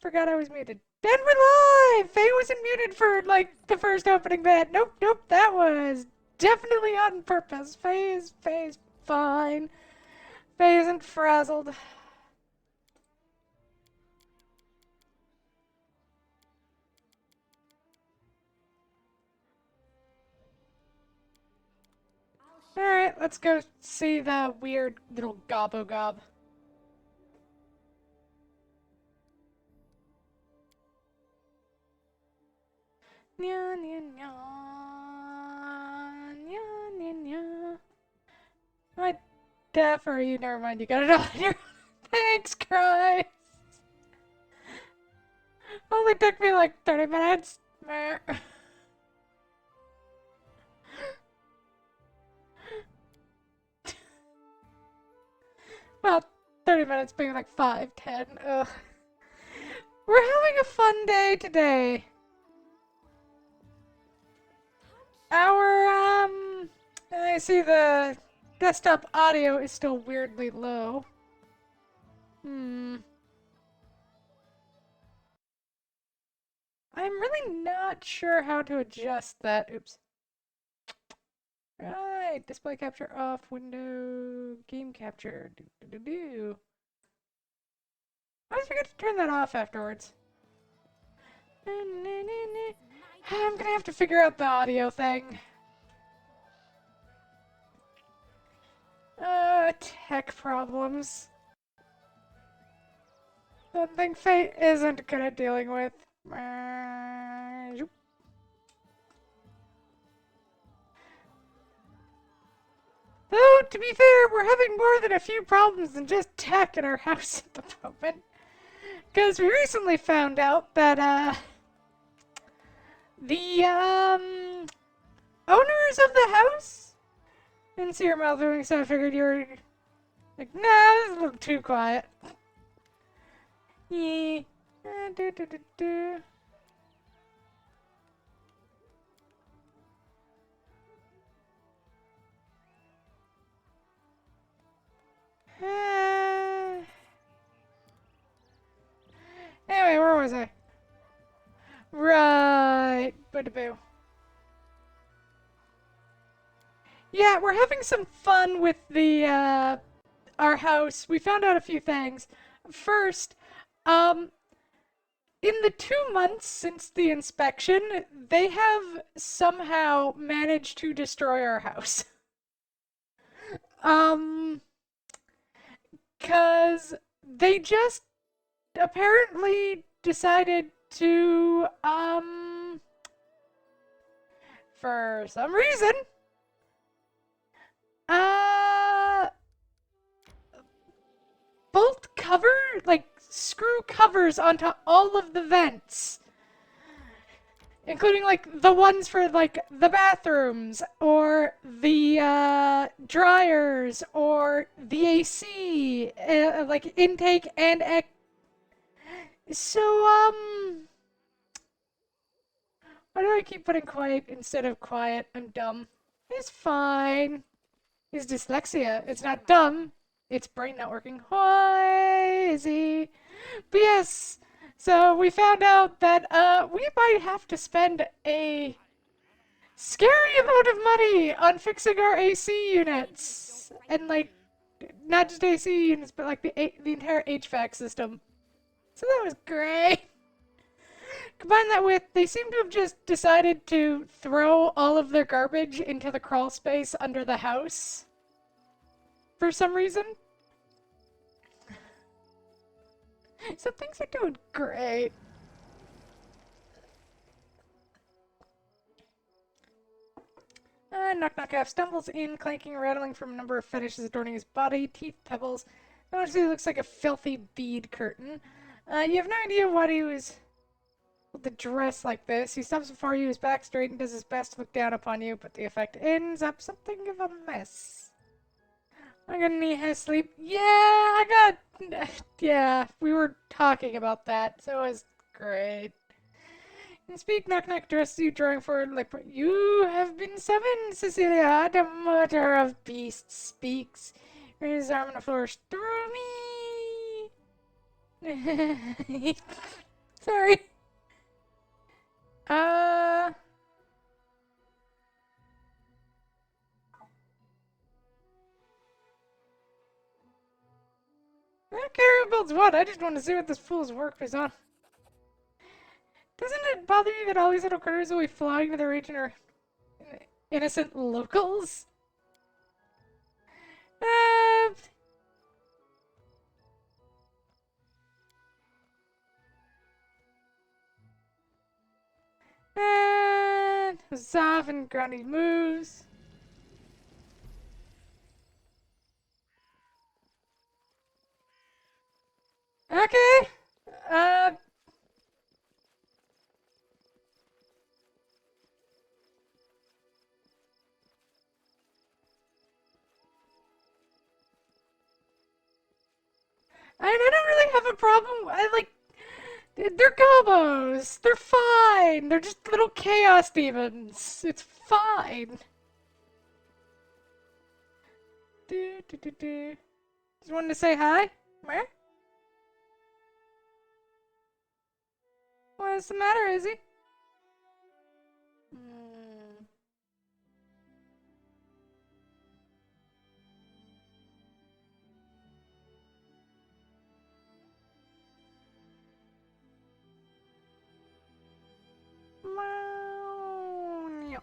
Forgot I was muted. And we're live! Faye wasn't muted for, like, the first opening bit. Nope, nope, that was definitely on purpose. Faye's fine. Faye isn't frazzled. Alright, let's go see the weird little gobbo gob. Nya, nya, nya. Nya, nya, nya. Am I deaf or are you? Never mind, you got it on your. Thanks, Christ. Only took me like 30 minutes. Well, 30 minutes being like 5, 10. Ugh. We're having a fun day today. I see the desktop audio is still weirdly low. I'm really not sure how to adjust that. Oops. Right, display capture off, window, game capture. I always forget to turn that off afterwards. I'm gonna have to figure out the audio thing. Tech problems. Something Fate isn't good at dealing with. Though, to be fair, we're having more than a few problems than just tech in our house at the moment. Because we recently found out that, the, owners of the house didn't see your mouth moving, so I figured you were like, nah, this is a little too quiet. Yeah. Do. Anyway, where was I? Right. Boo. Yeah, we're having some fun with the, our house. We found out a few things. First, um, in the 2 months since the inspection, they have somehow managed to destroy our house. Um, cause they just apparently decided to, for some reason, uh, bolt cover, like, screw covers onto all of the vents. Including, like, the ones for, like, the bathrooms, or the, dryers, or the AC, like, intake and So, why do I keep putting quiet instead of quiet? I'm dumb. It's fine. It's dyslexia. It's not dumb. It's brain not working. Why is he? But yes, so we found out that we might have to spend a scary amount of money on fixing our AC units, and like not just AC units, but like the entire HVAC system. So that was great. Combine that with they seem to have just decided to throw all of their garbage into the crawl space under the house for some reason. So things are doing great. Knock knock half stumbles in, clanking and rattling from a number of fetishes adorning his body, teeth, pebbles. Honestly, looks like a filthy bead curtain. You have no idea what he was with the dress like this. He stops before you, his back straight, and does his best to look down upon you, but the effect ends up something of a mess. I got knee high sleep. Yeah, I got. Yeah, we were talking about that, so it was great. And speak, knock knock, dress you, drawing forward like you have been summoned, Cecilia. The mother of beasts speaks. Raise his arm on the floor. Through me. Sorry. Uh, I don't care who builds what. I just want to see what this fool's work is on. Doesn't it bother you that all these little critters will be flying to the region are innocent locals? Uh, soft and groundy moves. Okay. Uh, I don't really have a problem. I like. They're gobos. They're fine. They're just little chaos demons. It's fine. Do, do, do, do. Just wanted to say hi. Where? What's the matter, Izzy? Hmm. Meow.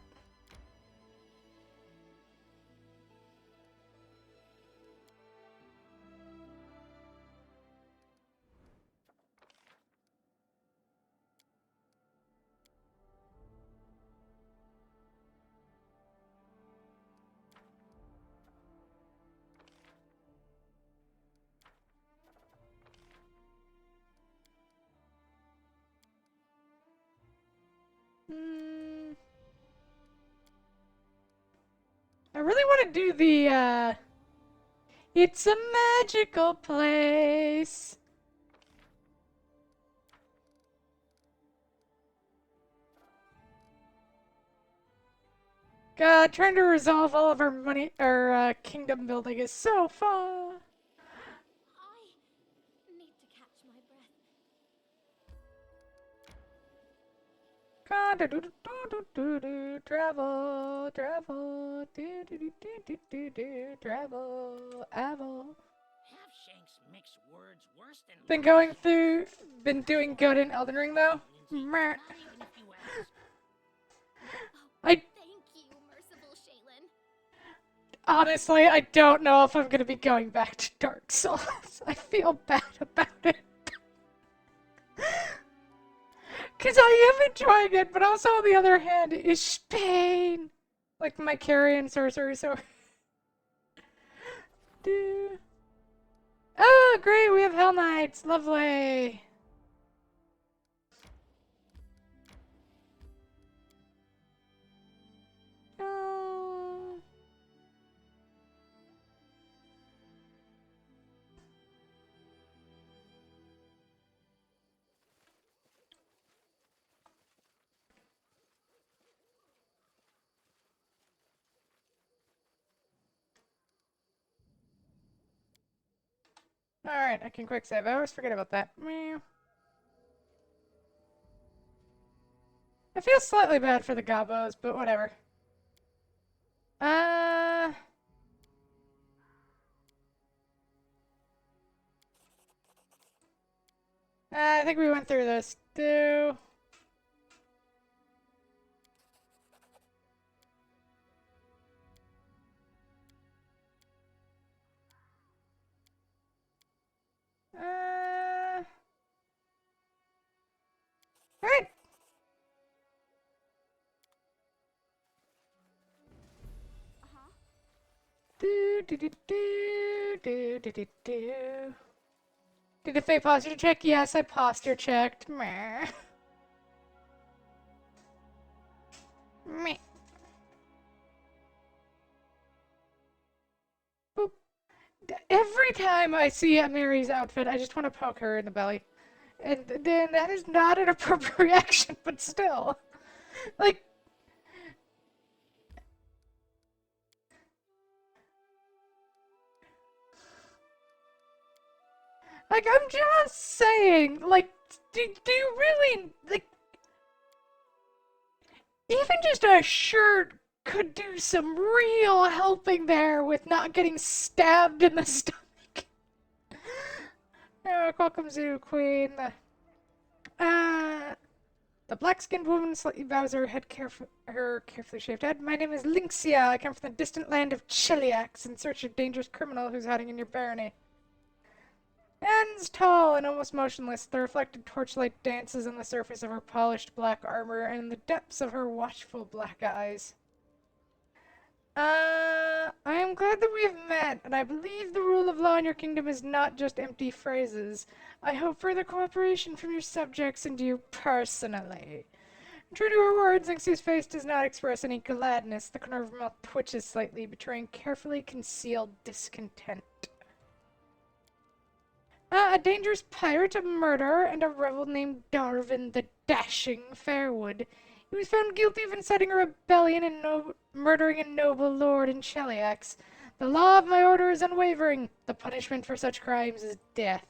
Hmm. I really want to do the, it's a magical place. God, trying to resolve all of our money, our kingdom building is so fun. I need to catch my breath. God, do do do do do do, travel, travel, do do do do do do do, travel, travel. Half-Shanks mix words worse than Been going through, been doing good in Elden Ring though. Meh. Not even if you ask. I Thank you, merciful Shaylin. honestly, I don't know if I'm gonna be going back to Dark Souls. I feel bad about it. Because I am enjoying it, but also on the other hand, it's pain. Like my carry and sorcery, so. Oh, great, we have Hell Knights. Lovely. Oh. Alright, I can quick save. I always forget about that. Meow. I feel slightly bad for the gobos, but whatever. Uh, I think we went through this. Do. Alright. Uh-huh. Do, do, do, do, do, do, do, do. Did the Fae posture check? Yes, I posture checked. Meh. Meh. Boop. Every time I see Mary's outfit, I just want to poke her in the belly. And then that is not an appropriate reaction, but still. Like, Like, I'm just saying, like, do you really, like, even just a shirt could do some real helping there with not getting stabbed in the stomach. Welcome to Queen. Uh, the black-skinned woman slightly bows her head her carefully shaved head. My name is Lynxia. I come from the distant land of Cheliax in search of a dangerous criminal who's hiding in your barony. Hands tall and almost motionless, the reflected torchlight dances on the surface of her polished black armor and in the depths of her watchful black eyes. I am glad that we have met, and I believe the rule of law in your kingdom is not just empty phrases. I hope further cooperation from your subjects and you personally. True to her words, Nixia's face does not express any gladness. The corner of her mouth twitches slightly, betraying carefully concealed discontent. A dangerous pirate, a murderer, and a rebel named Darwin the Dashing Fairwood. He was found guilty of inciting a rebellion and murdering a noble lord in Cheliax. The law of my order is unwavering. The punishment for such crimes is death.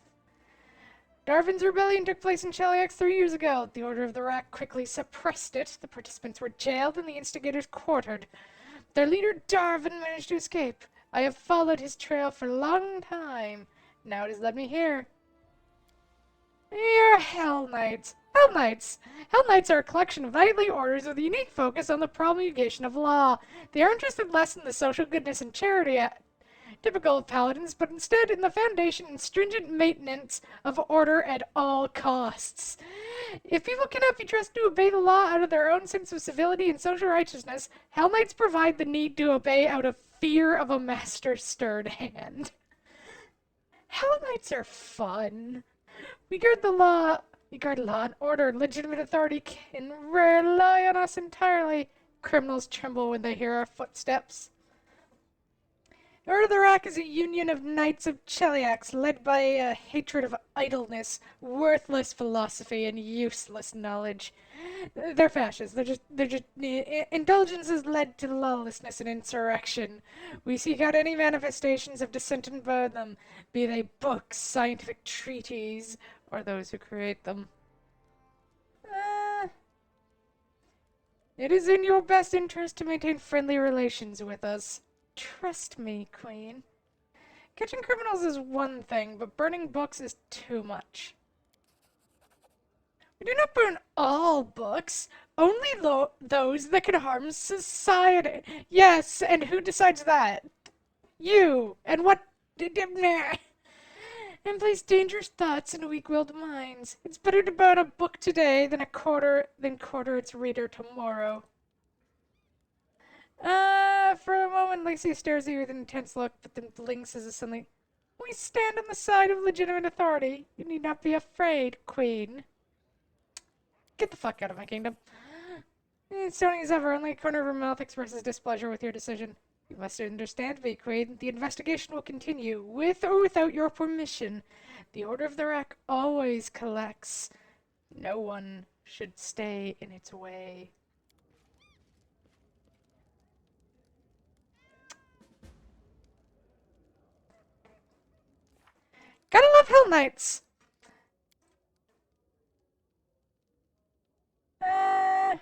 Darwin's rebellion took place in Cheliax 3 years ago. The Order of the Rack quickly suppressed it. The participants were jailed and the instigators quartered. Their leader, Darwin, managed to escape. I have followed his trail for a long time. Now it has led me here. You're Hell Knights. Hell Knights! Hell Knights are a collection of knightly orders with a unique focus on the promulgation of law. They are interested less in the social goodness and charity typical of paladins, but instead in the foundation and stringent maintenance of order at all costs. If people cannot be trusted to obey the law out of their own sense of civility and social righteousness, Hell Knights provide the need to obey out of fear of a master's stern hand. Hell Knights are fun. We guard the law. We guard law and order. Legitimate authority can rely on us entirely. Criminals tremble when they hear our footsteps. The Order of the Rack is a union of knights of Cheliax, led by a hatred of idleness, worthless philosophy, and useless knowledge. They're fascists. They're just indulgence has led to lawlessness and insurrection. We seek out any manifestations of dissent and burn them, be they books, scientific treatises, or those who create them. It is in your best interest to maintain friendly relations with us. Trust me, Queen. Catching criminals is one thing, but burning books is too much. We do not burn all books, only those that can harm society. Yes, and who decides that? You. And what? And place dangerous thoughts in weak-willed minds. It's better to burn a book today than quarter its reader tomorrow. For a moment, Lacey stares at you with an intense look, but then blinks as if suddenly, we stand on the side of legitimate authority. You need not be afraid, Queen. Get the fuck out of my kingdom. Stony as ever, only a corner of her mouth expresses displeasure with your decision. You must understand me, Queen. The investigation will continue, with or without your permission. The Order of the Rack always collects. No one should stay in its way. Gotta love Hell Knights! Eh.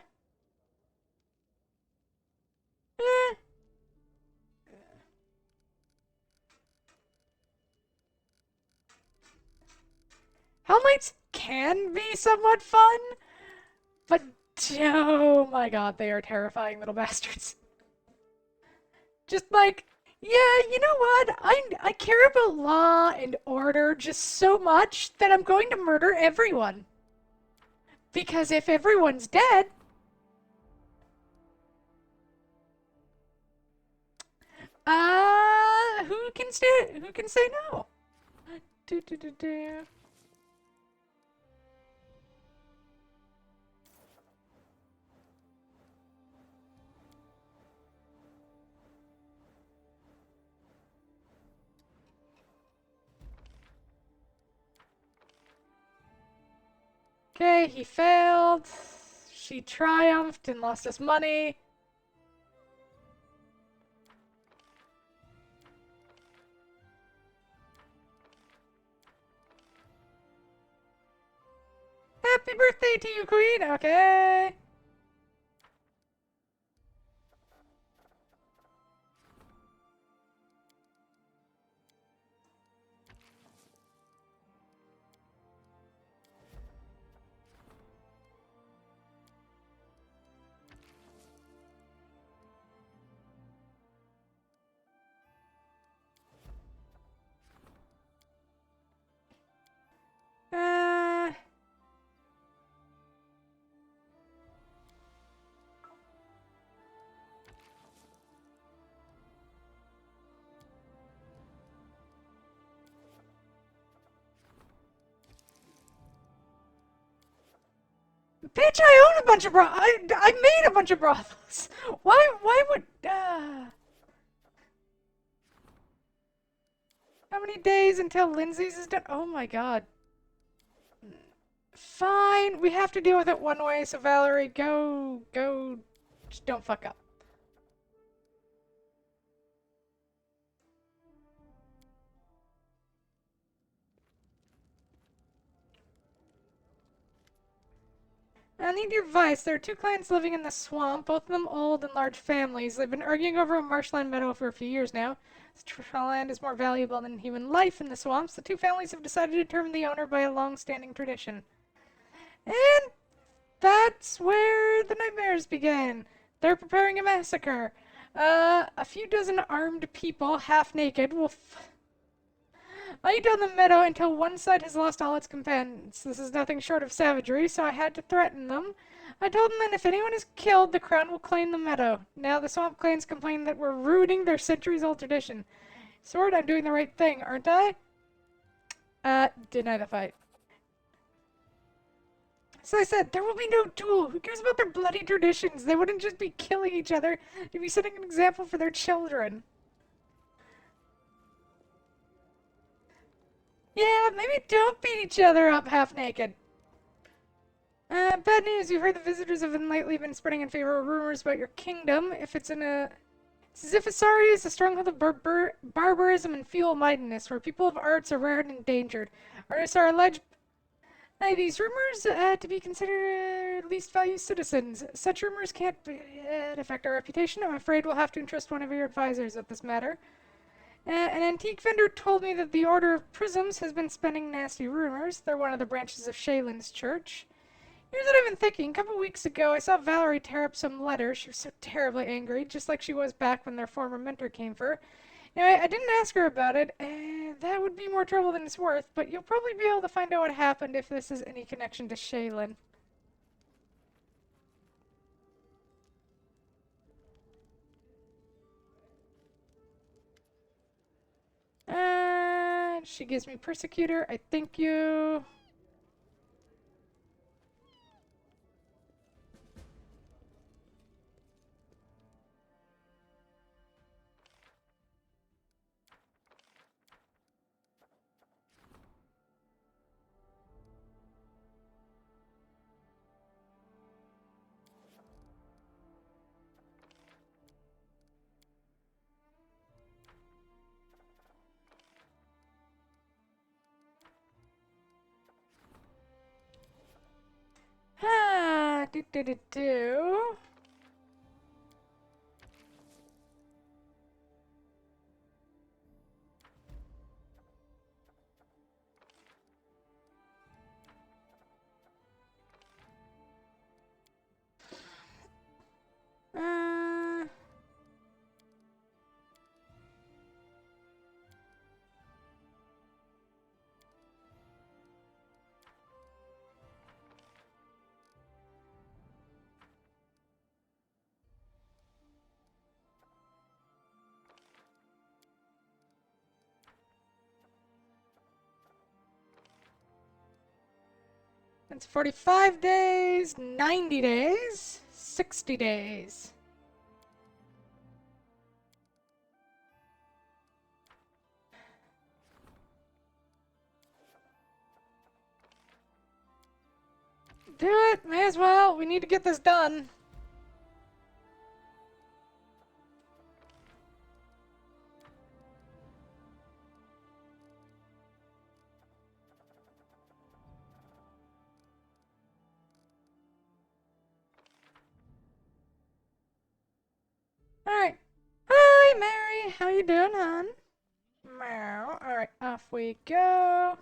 Hell Knights can be somewhat fun, but oh my god, they are terrifying little bastards. Just like, yeah, you know what? I care about law and order just so much that I'm going to murder everyone. Because if everyone's dead, who can say no? Do, do, do, do. Okay, he failed. She triumphed and lost us money. Happy birthday to you, Queen! Okay. Uh, Bitch, I own a bunch of I made a bunch of brothels. Why would, how many days until Lindsay's is done? Oh my god. Fine, we have to deal with it one way, so Valerie, go, just don't fuck up. I need your advice. There are two clans living in the swamp, both of them old and large families. They've been arguing over a marshland meadow for a few years now. This land is more valuable than human life in the swamps. The two families have decided to determine the owner by a long-standing tradition. And that's where the nightmares begin. They're preparing a massacre. A few dozen armed people, half naked, will lie down the meadow until one side has lost all its companions. This is nothing short of savagery, so I had to threaten them. I told them that if anyone is killed, the crown will claim the meadow. Now the swamp clans complain that we're ruining their centuries-old tradition. Sword, I'm doing the right thing, aren't I? Deny the fight. As I said, there will be no duel. Who cares about their bloody traditions? They wouldn't just be killing each other. They'd be setting an example for their children. Yeah, maybe don't beat each other up half naked. Bad news. You've heard the visitors have lately been spreading in favor of rumors about your kingdom. Zifisari is a stronghold of barbarism and feeble-mindedness, where people of arts are rare and endangered. Artists are alleged by these rumors to be considered least valued citizens. Such rumors can't affect our reputation. I'm afraid we'll have to entrust one of your advisors with this matter. An antique vendor told me that the Order of Prisms has been spinning nasty rumors. They're one of the branches of Shaylin's church. Here's what I've been thinking. A couple weeks ago, I saw Valerie tear up some letters. She was so terribly angry, just like she was back when their former mentor came for her. Anyway, I didn't ask her about it, and that would be more trouble than it's worth, but you'll probably be able to find out what happened if this has any connection to Shaylin. She gives me Persecutor. I thank you. Do. Uh, It's 45 days, 90 days, 60 days. Do it, may as well. We need to get this done. you doing, hon? Meow. Alright, off we go.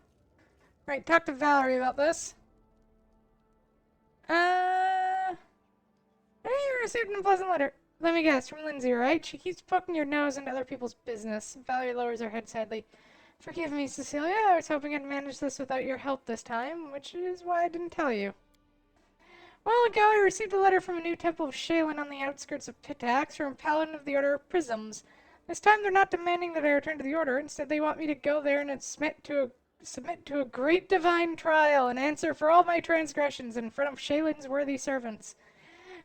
Right, talk to Valerie about this. Hey, you received an unpleasant letter. Let me guess, from Lindsay, right? She keeps poking your nose into other people's business. Valerie lowers her head sadly. Forgive me, Cecilia. I was hoping I'd manage this without your help this time, which is why I didn't tell you. A while ago, I received a letter from a new temple of Shaylin on the outskirts of Pitax from a paladin of the Order of Prisms. This time, they're not demanding that I return to the Order. Instead, they want me to go there and submit to a great divine trial and answer for all my transgressions in front of Shaylin's worthy servants.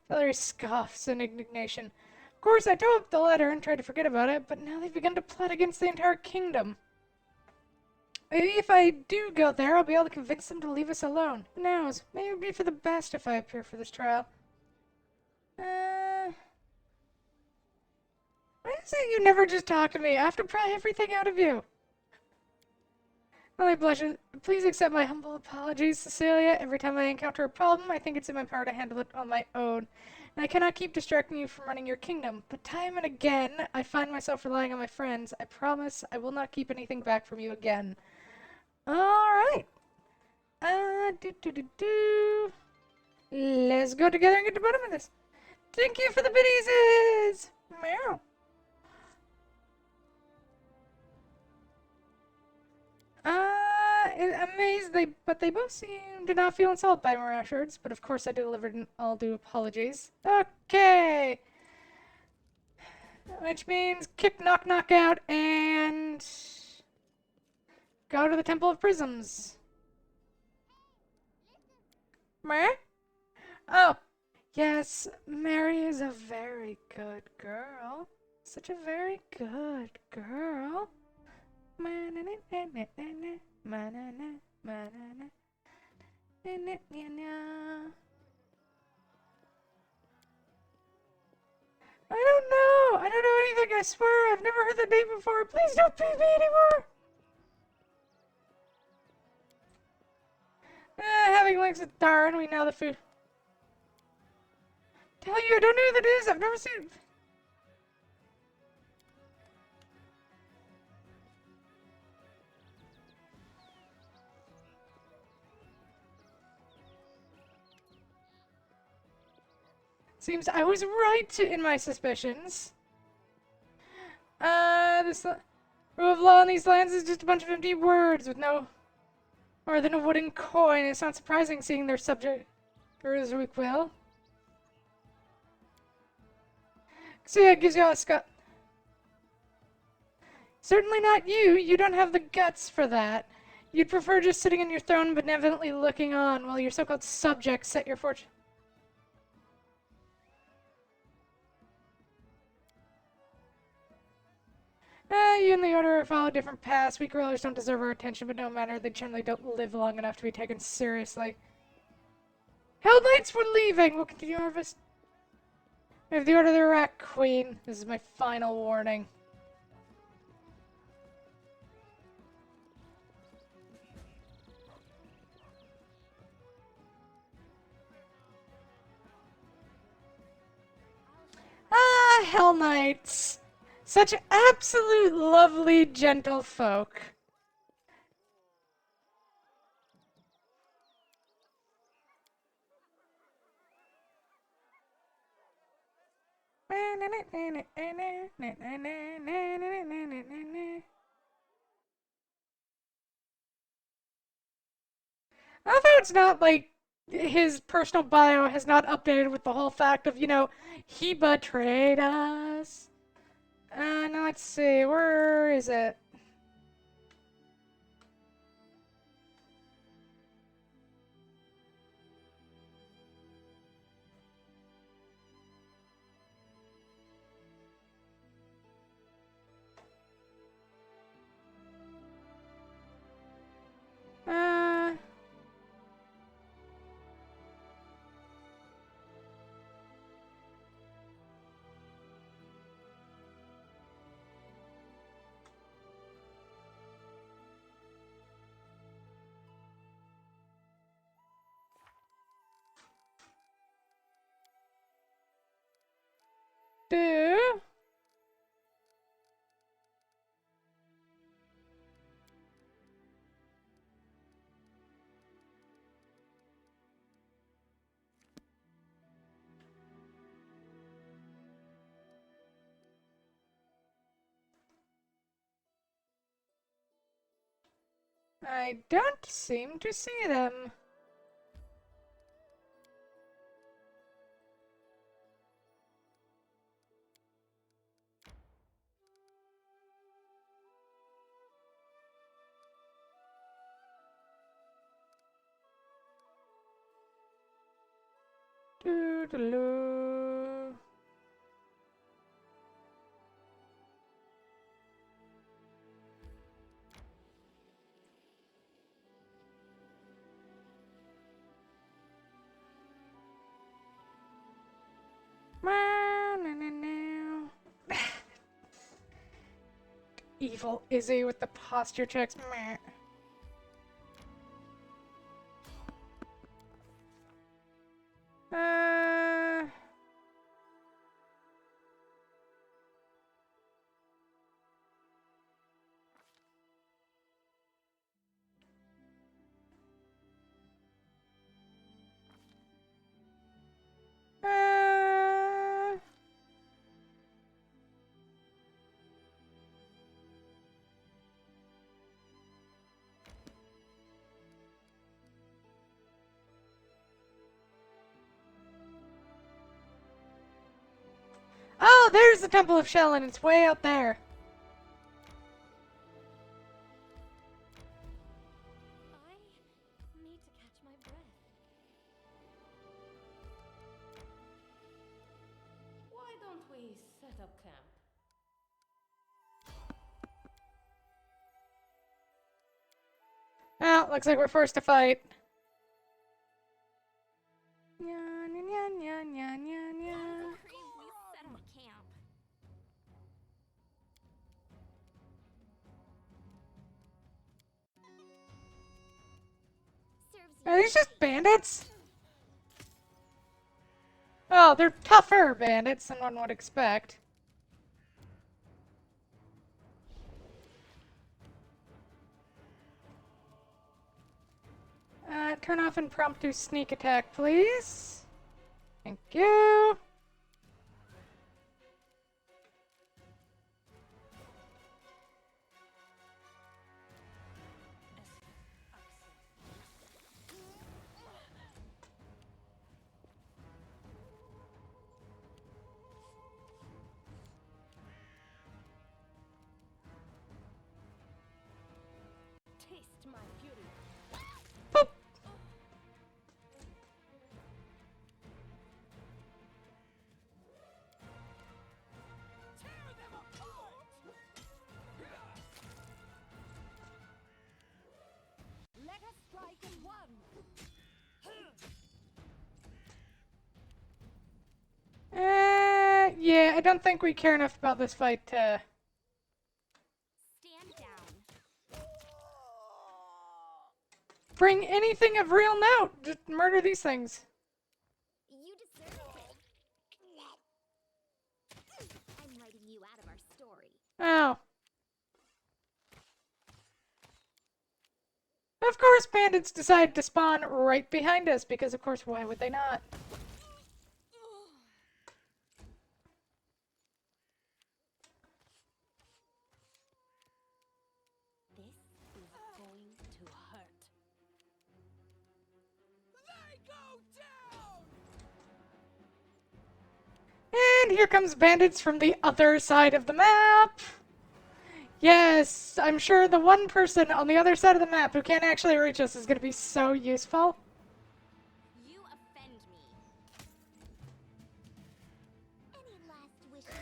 Valerie scoffs in indignation. Of course, I tore up the letter and tried to forget about it, but now they've begun to plot against the entire kingdom. Maybe if I do go there, I'll be able to convince them to leave us alone. Who knows? Maybe it would be for the best if I appear for this trial. Why is it you never just talk to me? I have to pry everything out of you. Lily blushes. Please accept my humble apologies, Cecilia. Every time I encounter a problem, I think it's in my power to handle it on my own. And I cannot keep distracting you from running your kingdom. But time and again, I find myself relying on my friends. I promise I will not keep anything back from you again. Alright. Do. Let's go together and get to the bottom of this. Thank you for the biddies. Meow. Amazed but they both seem to not feel insulted by my rash words, but of course I delivered all due apologies. Okay! Which means kick, knock, knock out, and go to the Temple of Prisms. Meh? Oh, yes, Mary is a very good girl. Such a very good girl. I don't know. I don't know anything, I swear. I've never heard the name before. Please don't beat me anymore. Having links with Darn, we know the food. Tell you, I don't know who that is. I've never seen. Seems I was right in my suspicions. This rule of law in these lands is just a bunch of empty words with no more than a wooden coin. It's not surprising seeing their subject or as weak will. So yeah, it gives you all a scut. Certainly not you. You don't have the guts for that. You'd prefer just sitting on your throne benevolently looking on while your so-called subjects set your fortune. You and the Order follow different paths. Weak rulers don't deserve our attention, but no matter, they generally don't live long enough to be taken seriously. Hell Knights, we're leaving! We'll continue our visit. We have the Order of the Rat Queen. This is my final warning. Ah, Hell Knights! Such absolute lovely, gentle folk. Although it's not like his personal bio has not updated with the whole fact of, he betrayed us. Now let's see, where is it? Uh, I don't seem to see them. Doo-doo-doo. Evil Izzy with the posture checks. Meh. Uh, uh, oh, there's the Temple of Shellin. It's way out there. I need to catch my breath. Why don't we set up camp? Well, looks like we're forced to fight. Nya, nya, nya, nya, nya, nya, nya. Crave we set up camp. Serves Are you. these just bandits? Oh, they're tougher bandits than one would expect. Turn off impromptu sneak attack, please. Thank you. Taste my fury. Boop. Let us strike at one. Yeah, I don't think we care enough about this fight to... Stand down. bring anything of real note. Just murder these things. You deserve it. I'm writing you out of our story. Oh. Of course, bandits decide to spawn right behind us, because of course, why would they not? This is going to hurt. They go down! And here comes bandits from the other side of the map. Yes, I'm sure the one person on the other side of the map who can't actually reach us is going to be so useful. You offend me. Any last wishes?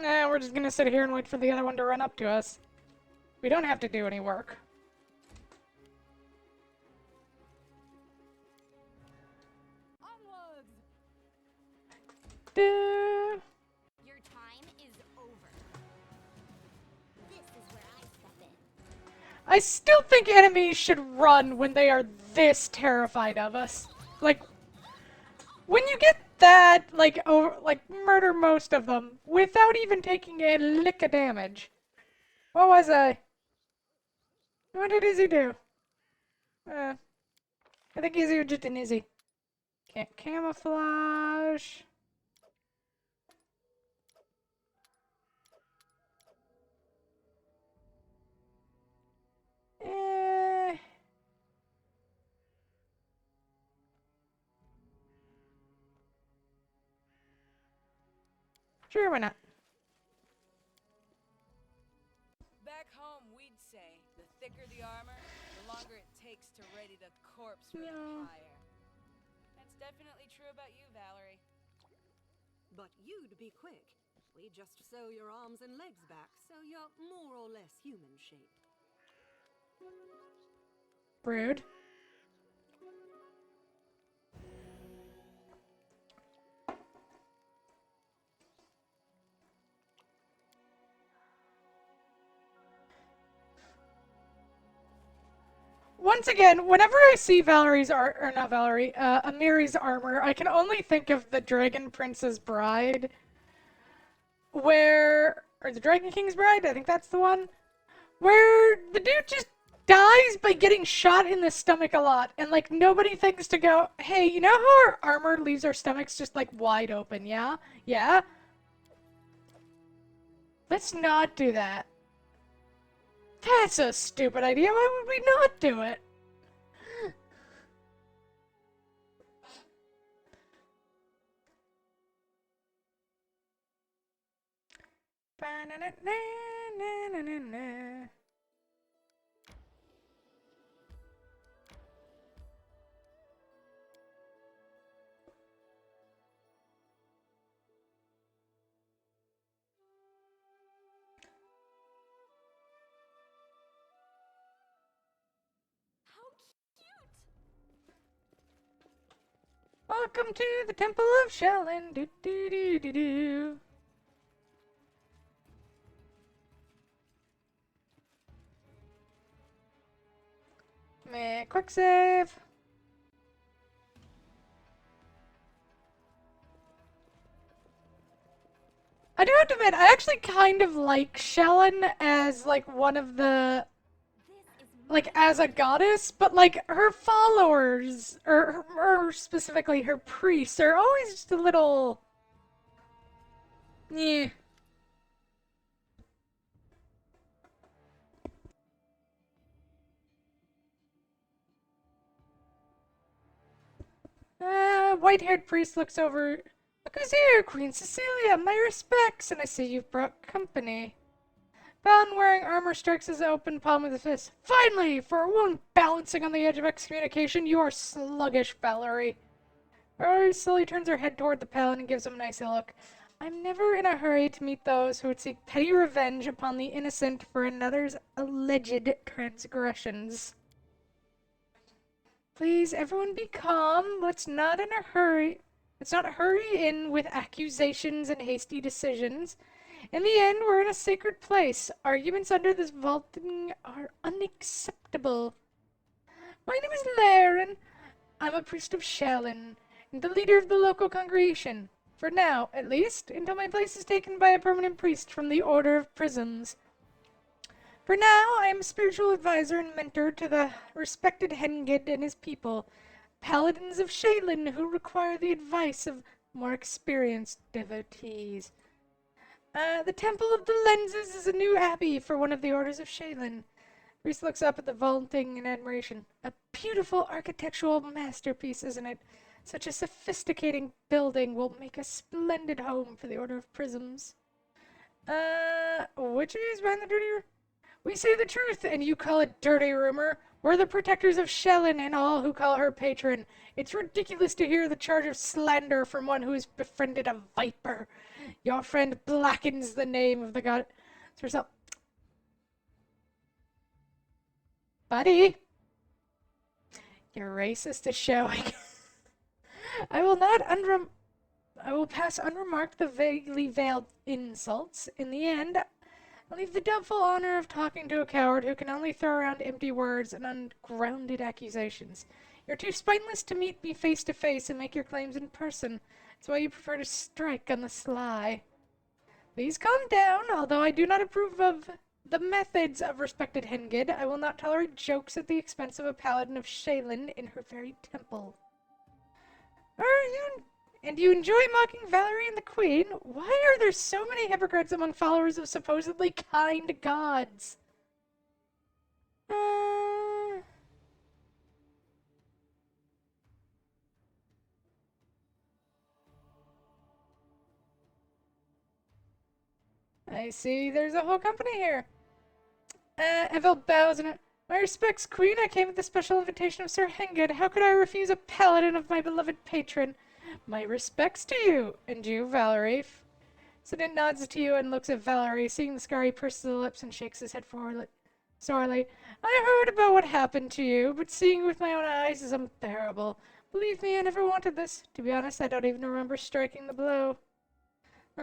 Nah, we're just going to sit here and wait for the other one to run up to us. We don't have to do any work. Onwards! Duh. Your time is over. This is where I step in. I still think enemies should run when they are this terrified of us. Like, when you get that, like, murder most of them without even taking a lick of damage. What was I? What did Izzy do? I think Izzy was just an Izzy. Can't camouflage. Eh. Sure, why not? Back home, we'd say, the thicker the armor, the longer it takes to ready the corpse for the No. pyre. That's definitely true about you, Valerie. But you'd be quick. We just sew your arms and legs back, so you're more or less human shape. Rude. Once again, whenever I see Valerie's art, or not Valerie, Amiri's armor, I can only think of the Dragon Prince's Bride, or the Dragon King's Bride, I think that's the one, where the dude just dies by getting shot in the stomach a lot, and like nobody thinks to go, hey, you know how our armor leaves our stomachs just like wide open, yeah? Yeah? Let's not do that. That's a stupid idea. Why would we not do it? Ba-na-na-na-na-na-na. How cute! Welcome to the Temple of Shellin. Do do do do do. Meh, quick save. I do have to admit, I actually kind of like Shellin as like one of the This is like as a goddess, but like her followers or specifically her priests are always just a little yeah. White-haired priest looks over. Look who's here, Queen Cecilia. My respects, and I see you've brought company. Balin wearing armor strikes his open palm with his fist. Finally, for a woman balancing on the edge of excommunication, you are sluggish, Valerie. Valerie slowly turns her head toward the Paladin and gives him an icy look. I'm never in a hurry to meet those who would seek petty revenge upon the innocent for another's alleged transgressions. Please, everyone be calm. Let's not hurry in with accusations and hasty decisions. In the end, we're in a sacred place. Arguments under this vaulting are unacceptable. My name is Laren. I'm a priest of Shallon, and the leader of the local congregation. For now, at least, until my place is taken by a permanent priest from the Order of Prisms. For now, I am a spiritual advisor and mentor to the respected Hengid and his people, paladins of Shaylin who require the advice of more experienced devotees. The Temple of the Lenses is a new abbey for one of the orders of Shaylin. Reese looks up at the vaulting in admiration. A beautiful architectural masterpiece, isn't it? Such a sophisticated building will make a splendid home for the Order of Prisms. Which is behind the dirty rumor? We say the truth, and you call it dirty rumor. We're the protectors of Shellin and all who call her patron. It's ridiculous to hear the charge of slander from one who has befriended a viper. Your friend blackens the name of the god. Herself. Buddy. You're racist as showing. I will pass unremarked the vaguely veiled insults. In the end, I'll leave the doubtful honor of talking to a coward who can only throw around empty words and ungrounded accusations. You're too spineless to meet me face to face and make your claims in person. That's why you prefer to strike on the sly. Please calm down. Although I do not approve of the methods of respected Hengid, I will not tolerate jokes at the expense of a paladin of Shaylin in her very temple. Are you... And you enjoy mocking Valerie and the Queen? Why are there so many hypocrites among followers of supposedly kind gods? Uh... I see there's a whole company here. Evel bows and... My respects, Queen. I came at the special invitation of Sir Henged. How could I refuse a paladin of my beloved patron? My respects to you. And you, Valerie. Sidon nods to you and looks at Valerie. Seeing the scar, he purses his lips and shakes his head forward sorely. I heard about what happened to you, but seeing with my own eyes is unbearable. Believe me, I never wanted this. To be honest, I don't even remember striking the blow.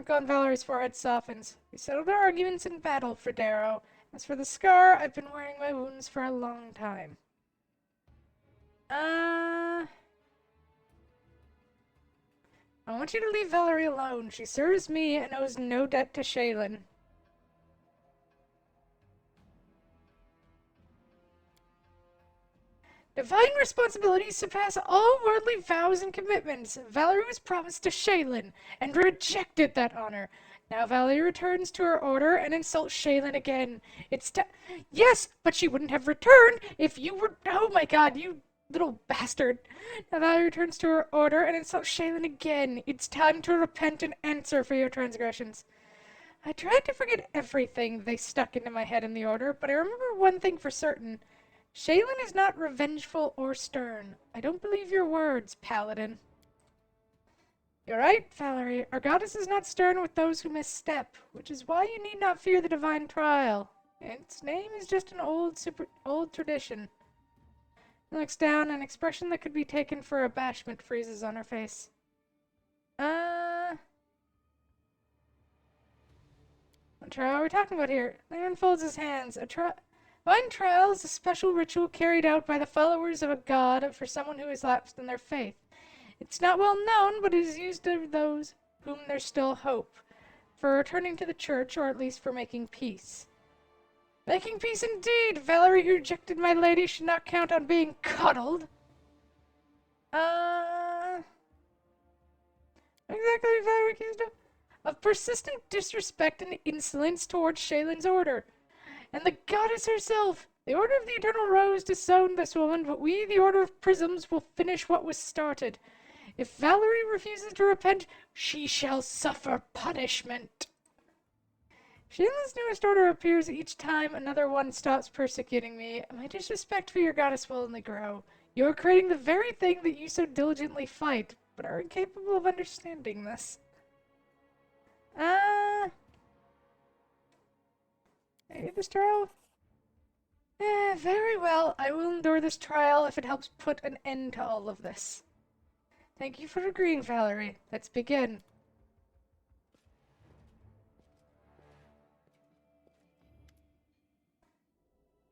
On Valerie's forehead softens. We settled our arguments in battle, Fredero. As for the scar, I've been wearing my wounds for a long time. I want you to leave Valerie alone. She serves me and owes no debt to Shaylin. Divine responsibilities surpass all worldly vows and commitments. Valerie was promised to Shaylin and rejected that honor. Now Valerie returns to her order and insults Shaylin again. Yes, but she wouldn't have returned if you were... Oh my god, you little bastard. Now Valerie returns to her order and insults Shaylin again. It's time to repent and answer for your transgressions. I tried to forget everything they stuck into my head in the order, but I remember one thing for certain. Shaylin is not revengeful or stern. I don't believe your words, Paladin. You're right, Valerie. Our goddess is not stern with those who misstep, which is why you need not fear the divine trial. Its name is just an old tradition. He looks down, an expression that could be taken for abashment freezes on her face. What trial are we talking about here? Leon folds his hands. Divine trial is a special ritual carried out by the followers of a god for someone who has lapsed in their faith. It's not well known, but it is used of those whom there's still hope, for returning to the church, or at least for making peace. Making peace indeed! Valerie, who rejected my lady, should not count on being cuddled. Exactly, Valerie accused of persistent disrespect and insolence towards Shaylin's order. And the goddess herself! The Order of the Eternal Rose disowned this woman, but we, the Order of Prisms, will finish what was started. If Valerie refuses to repent, she shall suffer punishment. Shaylin's newest order appears each time another one stops persecuting me. My disrespect for your goddess will only grow. You are creating the very thing that you so diligently fight, but are incapable of understanding this. This trial? Very well. I will endure this trial if it helps put an end to all of this. Thank you for agreeing, Valerie. Let's begin.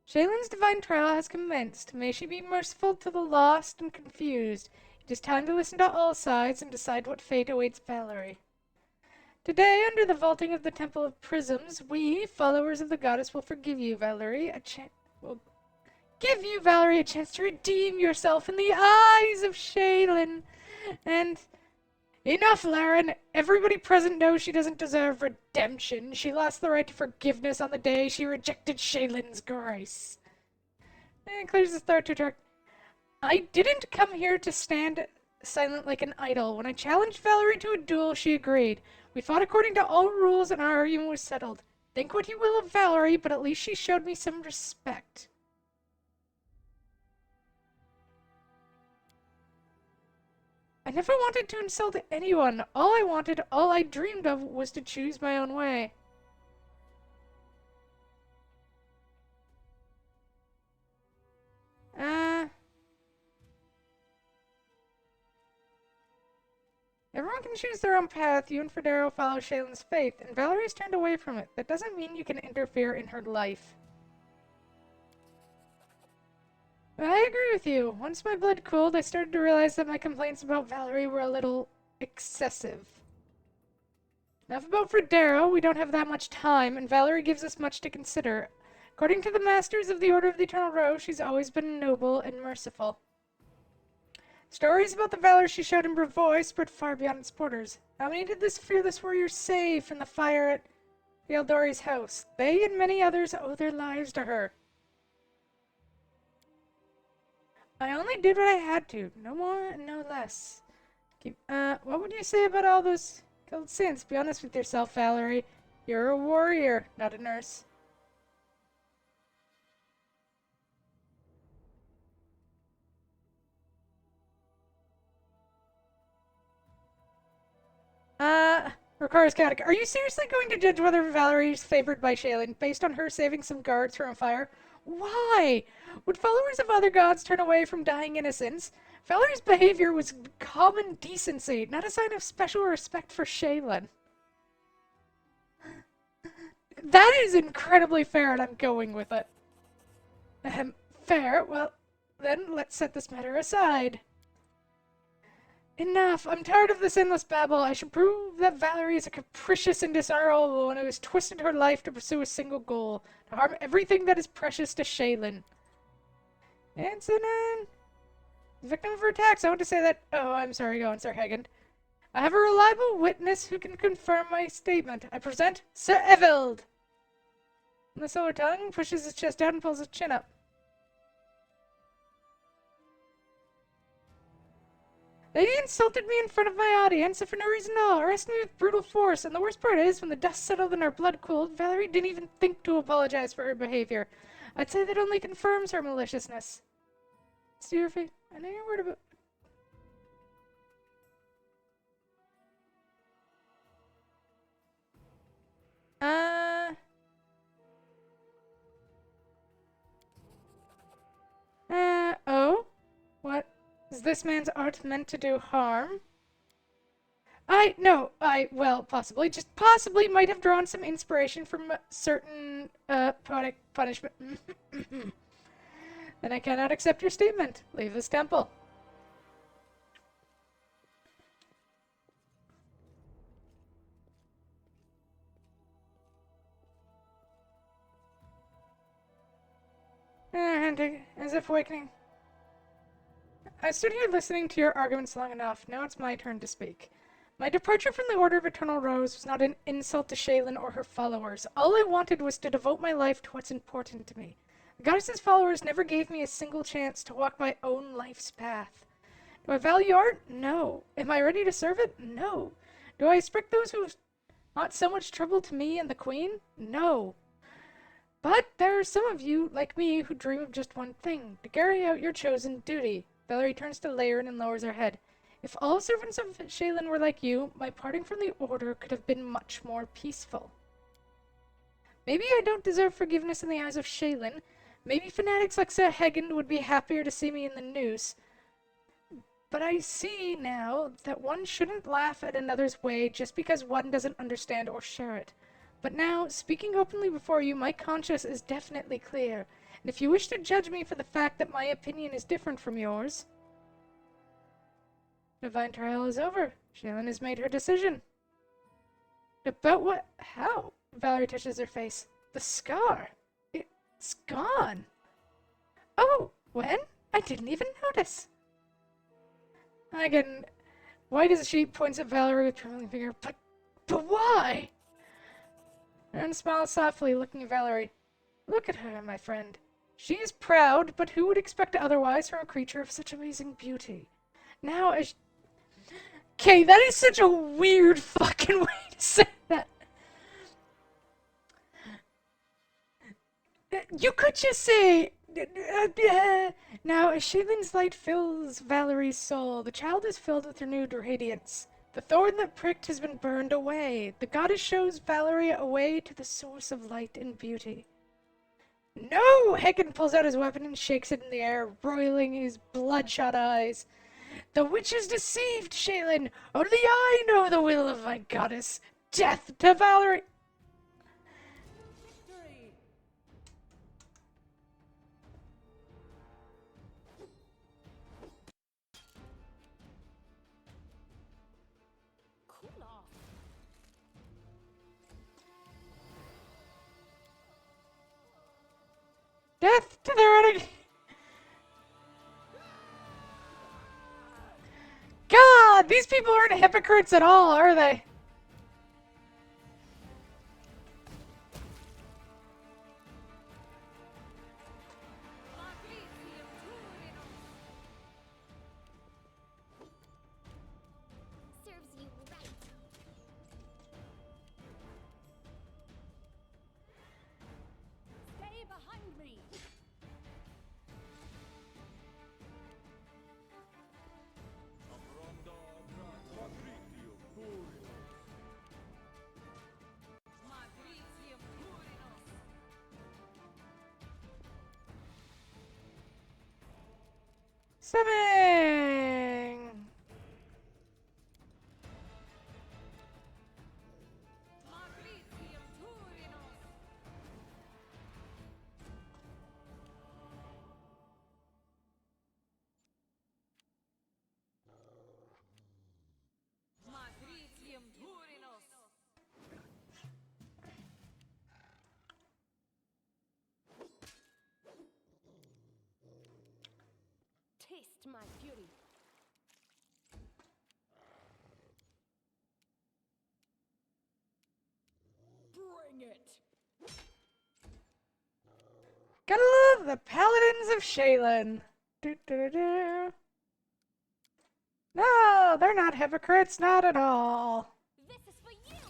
Shaylin's divine trial has commenced. May she be merciful to the lost and confused. It is time to listen to all sides and decide what fate awaits Valerie. Today, under the vaulting of the Temple of Prisms, we, followers of the goddess, will forgive you, Valerie. Will give you, Valerie, a chance to redeem yourself in the eyes of Shaylin. And enough, Laren. Everybody present knows she doesn't deserve redemption. She lost the right to forgiveness on the day she rejected Shaylin's grace. And clears his throat to talk. I didn't come here to stand silent like an idol. When I challenged Valerie to a duel, she agreed. We fought according to all rules and our argument was settled. Think what you will of Valerie, but at least she showed me some respect. I never wanted to insult anyone. All I dreamed of was to choose my own way. Everyone can choose their own path. You and Fredero follow Shaylin's faith, and Valerie's turned away from it. That doesn't mean you can interfere in her life. I agree with you. Once my blood cooled, I started to realize that my complaints about Valerie were a little excessive. Enough about Fredero. We don't have that much time, and Valerie gives us much to consider. According to the Masters of the Order of the Eternal Rose, she's always been noble and merciful. Stories about the valor she showed in Brevois spread far beyond its borders. How many did this fearless warrior save from the fire at Ealdori's house? They and many others owe their lives to her. I only did what I had to, no more and no less. What would you say about all those killed saints? Be honest with yourself, Valerie. You're a warrior, not a nurse. Requires chaotic. Are you seriously going to judge whether Valerie is favored by Shaylin based on her saving some guards from a fire? Why? Would followers of other gods turn away from dying innocents? Valerie's behavior was common decency, not a sign of special respect for Shaylin. That is incredibly fair, and I'm going with it. Fair? Well, then let's set this matter aside. Enough! I'm tired of this endless babble. I should prove that Valerie is a capricious and dishonorable one who has twisted her life to pursue a single goal, to harm everything that is precious to Shaylin. Antonin! Victim of her attacks. I want to say that... Oh, I'm sorry. Go on, Sir Hagen. I have a reliable witness who can confirm my statement. I present Sir Eveld. The silver tongue pushes his chest out and pulls his chin up. They insulted me in front of my audience and for no reason at all, arrested me with brutal force, and the worst part is, when the dust settled and our blood cooled, Valerie didn't even think to apologize for her behavior. I'd say that only confirms her maliciousness. See your face. I know you're worried about... Oh? What? Is this man's art meant to do harm? Well, possibly, just possibly might have drawn some inspiration from certain, poetic punishment. Then I cannot accept your statement. Leave this temple. As if awakening. I stood here listening to your arguments long enough. Now it's my turn to speak. My departure from the Order of Eternal Rose was not an insult to Shaylin or her followers. All I wanted was to devote my life to what's important to me. The goddess's followers never gave me a single chance to walk my own life's path. Do I value art? No. Am I ready to serve it? No. Do I respect those who have brought so much trouble to me and the Queen? No. But there are some of you, like me, who dream of just one thing, to carry out your chosen duty. Valerie turns to Leyrin and lowers her head. If all servants of Shaylin were like you, my parting from the Order could have been much more peaceful. Maybe I don't deserve forgiveness in the eyes of Shaylin. Maybe fanatics like Sir Hagen would be happier to see me in the noose. But I see now that one shouldn't laugh at another's way just because one doesn't understand or share it. But now, speaking openly before you, my conscience is definitely clear. And if you wish to judge me for the fact that my opinion is different from yours... Divine trial is over. Shaylin has made her decision. About what? How? Valerie touches her face. The scar. It's gone. Oh, when? I didn't even notice. Again, white as a sheet, points at Valerie with trembling finger. But why? Aaron smiles softly, looking at Valerie. Look at her, my friend. She is proud, but who would expect otherwise from a creature of such amazing beauty? Now, as... Okay, that is such a weird fucking way to say that. You could just say... Now, as Shaylin's light fills Valerie's soul, the child is filled with renewed radiance. The thorn that pricked has been burned away. The goddess shows Valerie a way to the source of light and beauty. No! Hagen pulls out his weapon and shakes it in the air, roiling his bloodshot eyes. The witch is deceived, Shaylin. Only I know the will of my goddess. Death to Valerie! Cool off. Death to the renegade! God, these people aren't hypocrites at all, are they? Serves you right. Stay behind me. Matricium Purinos. Swimming! Matricium Purinos. Matricium Purinos. Taste my fury. Bring it. Gotta love the Paladins of Shaylin. Do. No, they're not hypocrites, not at all. This is for you.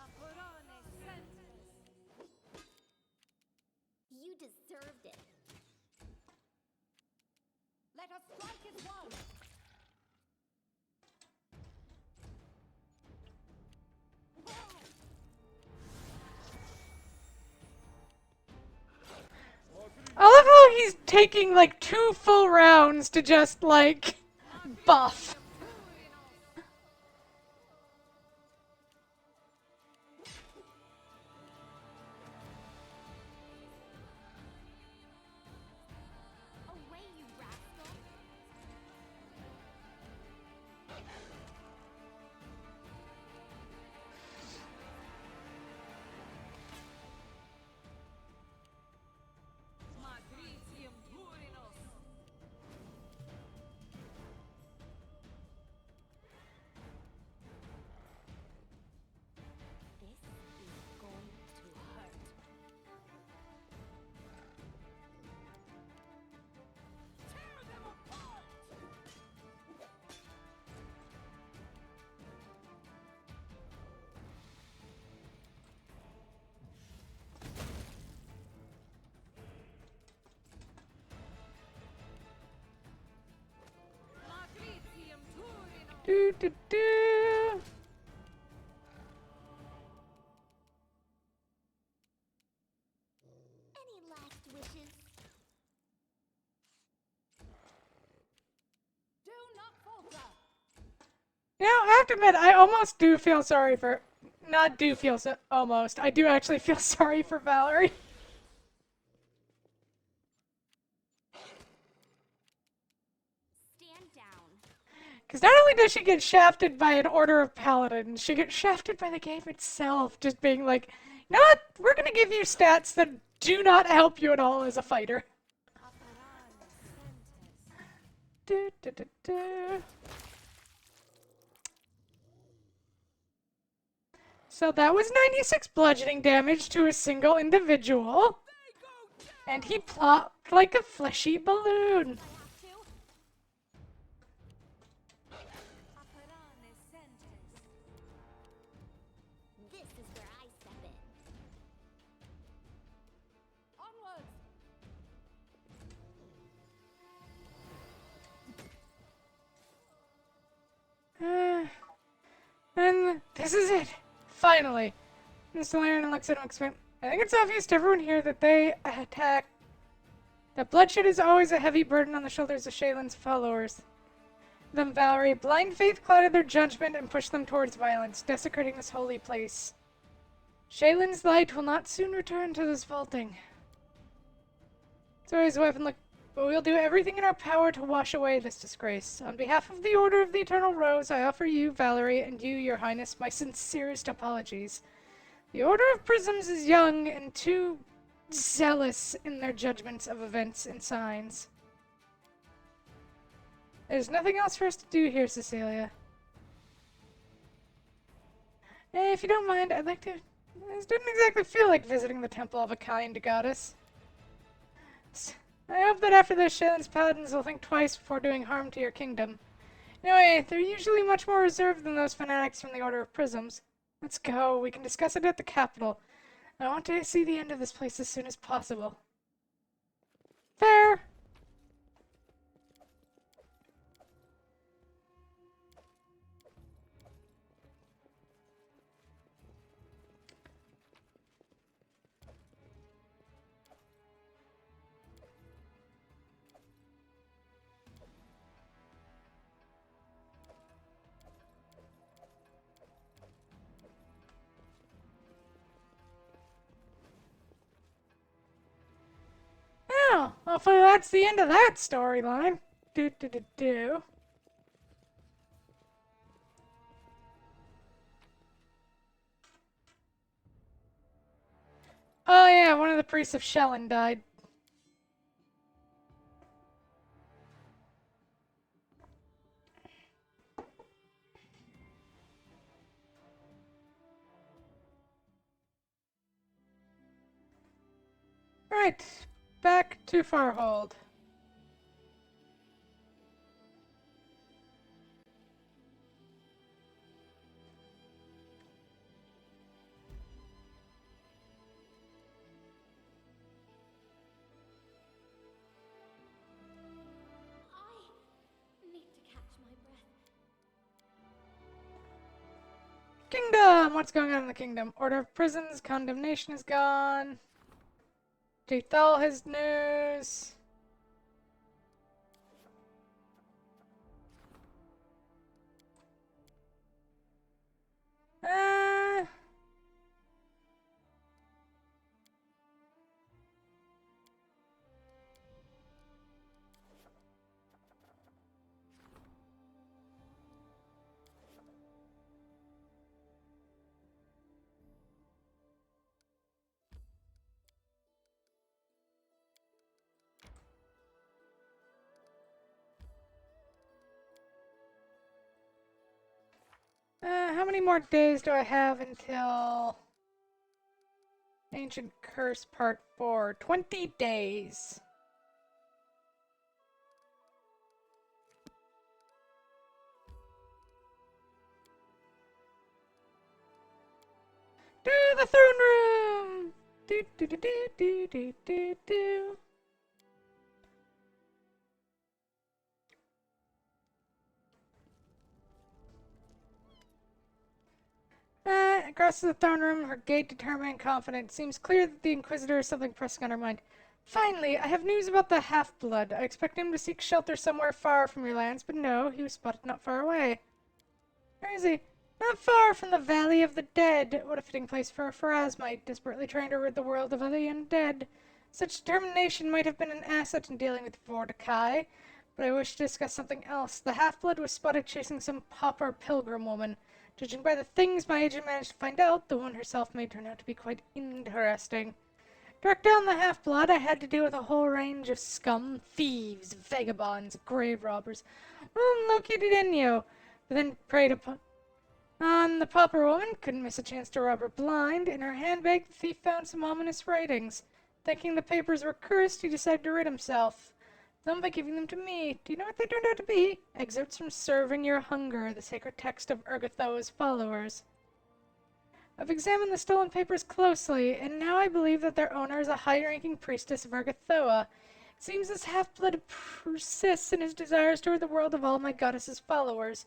Apurone sentence. You deserved it. Let us strike as one. I love how he's taking like 2 full rounds to just like buff. Away, you rascal. Matricium Purinos. This is going to hurt. Tear them apart. Matricium Purinos. Do. Any last wishes? Do not falter. You know, I have to admit, I almost do feel sorry for. Not do feel so. Almost. I do actually feel sorry for Valerie. Stand down. Because not only does she get shafted by an order of paladins, she gets shafted by the game itself, just being like, you know what? We're going to give you stats that do not help you at all as a fighter. Do. So that was 96 bludgeoning damage to a single individual. And he plopped like a fleshy balloon. Apurone sentence. This is where I step in. Onwards. And this is it. Finally. Mr. Laren and Lexington expect. I think it's obvious to everyone here that they attack. That bloodshed is always a heavy burden on the shoulders of Shaylin's followers. Then Valerie, blind faith clouded their judgment and pushed them towards violence, desecrating this holy place. Shaylin's light will not soon return to this vaulting. Sorry, his weapon look, but we'll do everything in our power to wash away this disgrace. On behalf of the Order of the Eternal Rose, I offer you, Valerie, and you, Your Highness, my sincerest apologies. The Order of Prisms is young and too zealous in their judgments of events and signs. There's nothing else for us to do here, Cecilia. If you don't mind, I'd like to... This didn't exactly feel like visiting the temple of a kind goddess. I hope that after this, Shaylin's paladins will think twice before doing harm to your kingdom. Anyway, they're usually much more reserved than those fanatics from the Order of Prisms. Let's go. We can discuss it at the capital. I want to see the end of this place as soon as possible. Fair. Oh, hopefully that's the end of that storyline. Do. Oh yeah, one of the priests of Shellin died. Right, back to Farhold. I need to catch my breath. Kingdom! What's going on in the kingdom? Order of Prisons, condemnation is gone. Jethal has news. Uh, how many more days do I have until Ancient Curse Part 4? 20 days. To the throne room! Do. Across the throne room, her gait determined and confident. Seems clear that the Inquisitor has something pressing on her mind. Finally, I have news about the half-blood. I expect him to seek shelter somewhere far from your lands, but no, he was spotted not far away. Where is he? Not far from the Valley of the Dead. What a fitting place for a Pharasmite, desperately trying to rid the world of the undead. Such determination might have been an asset in dealing with Vortikai, but I wish to discuss something else. The half-blood was spotted chasing some pauper pilgrim woman. Judging by the things my agent managed to find out, the woman herself may turn out to be quite interesting. Track down the half-blood, I had to deal with a whole range of scum, thieves, vagabonds, grave robbers. One of them located Enyo, but then preyed upon the pauper woman. Couldn't miss a chance to rob her blind. In her handbag, the thief found some ominous writings. Thinking the papers were cursed, he decided to rid himself. Them by giving them to me. Do you know what they turned out to be? Excerpts from Serving Your Hunger, the sacred text of Urgathoa's followers. I've examined the stolen papers closely, and now I believe that their owner is a high-ranking priestess of Urgathoa. It seems this half-blood persists in his desires toward the world of all my goddess's followers.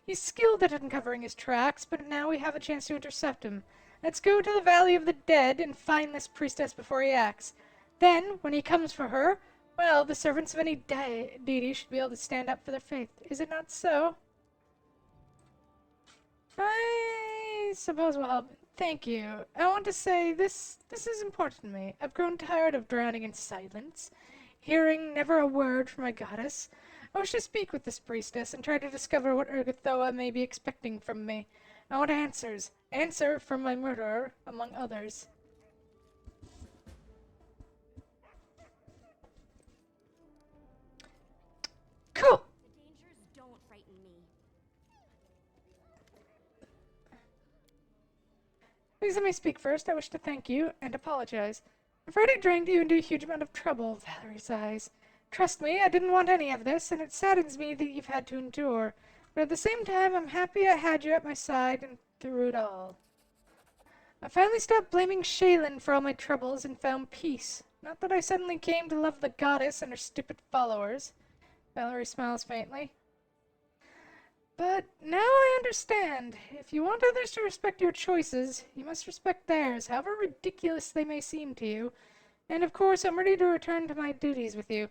He's skilled at uncovering his tracks, but now we have a chance to intercept him. Let's go to the Valley of the Dead and find this priestess before he acts. Then, when he comes for her, well, the servants of any deity should be able to stand up for their faith. Is it not so? I suppose we'll help. Thank you. I want to say this is important to me. I've grown tired of drowning in silence, hearing never a word from my goddess. I wish to speak with this priestess and try to discover what Urgathoa may be expecting from me. I want answers. Answer from my murderer, among others. Cool. The danger Please let me speak first. I wish to thank you and apologize. I'm afraid I dragged you into a huge amount of trouble, Valerie sighs. Trust me, I didn't want any of this, and it saddens me that you've had to endure. But at the same time, I'm happy I had you at my side and through it all. I finally stopped blaming Shaylin for all my troubles and found peace. Not that I suddenly came to love the goddess and her stupid followers. Valerie smiles faintly. But now I understand. If you want others to respect your choices, you must respect theirs, however ridiculous they may seem to you. And of course, I'm ready to return to my duties with you.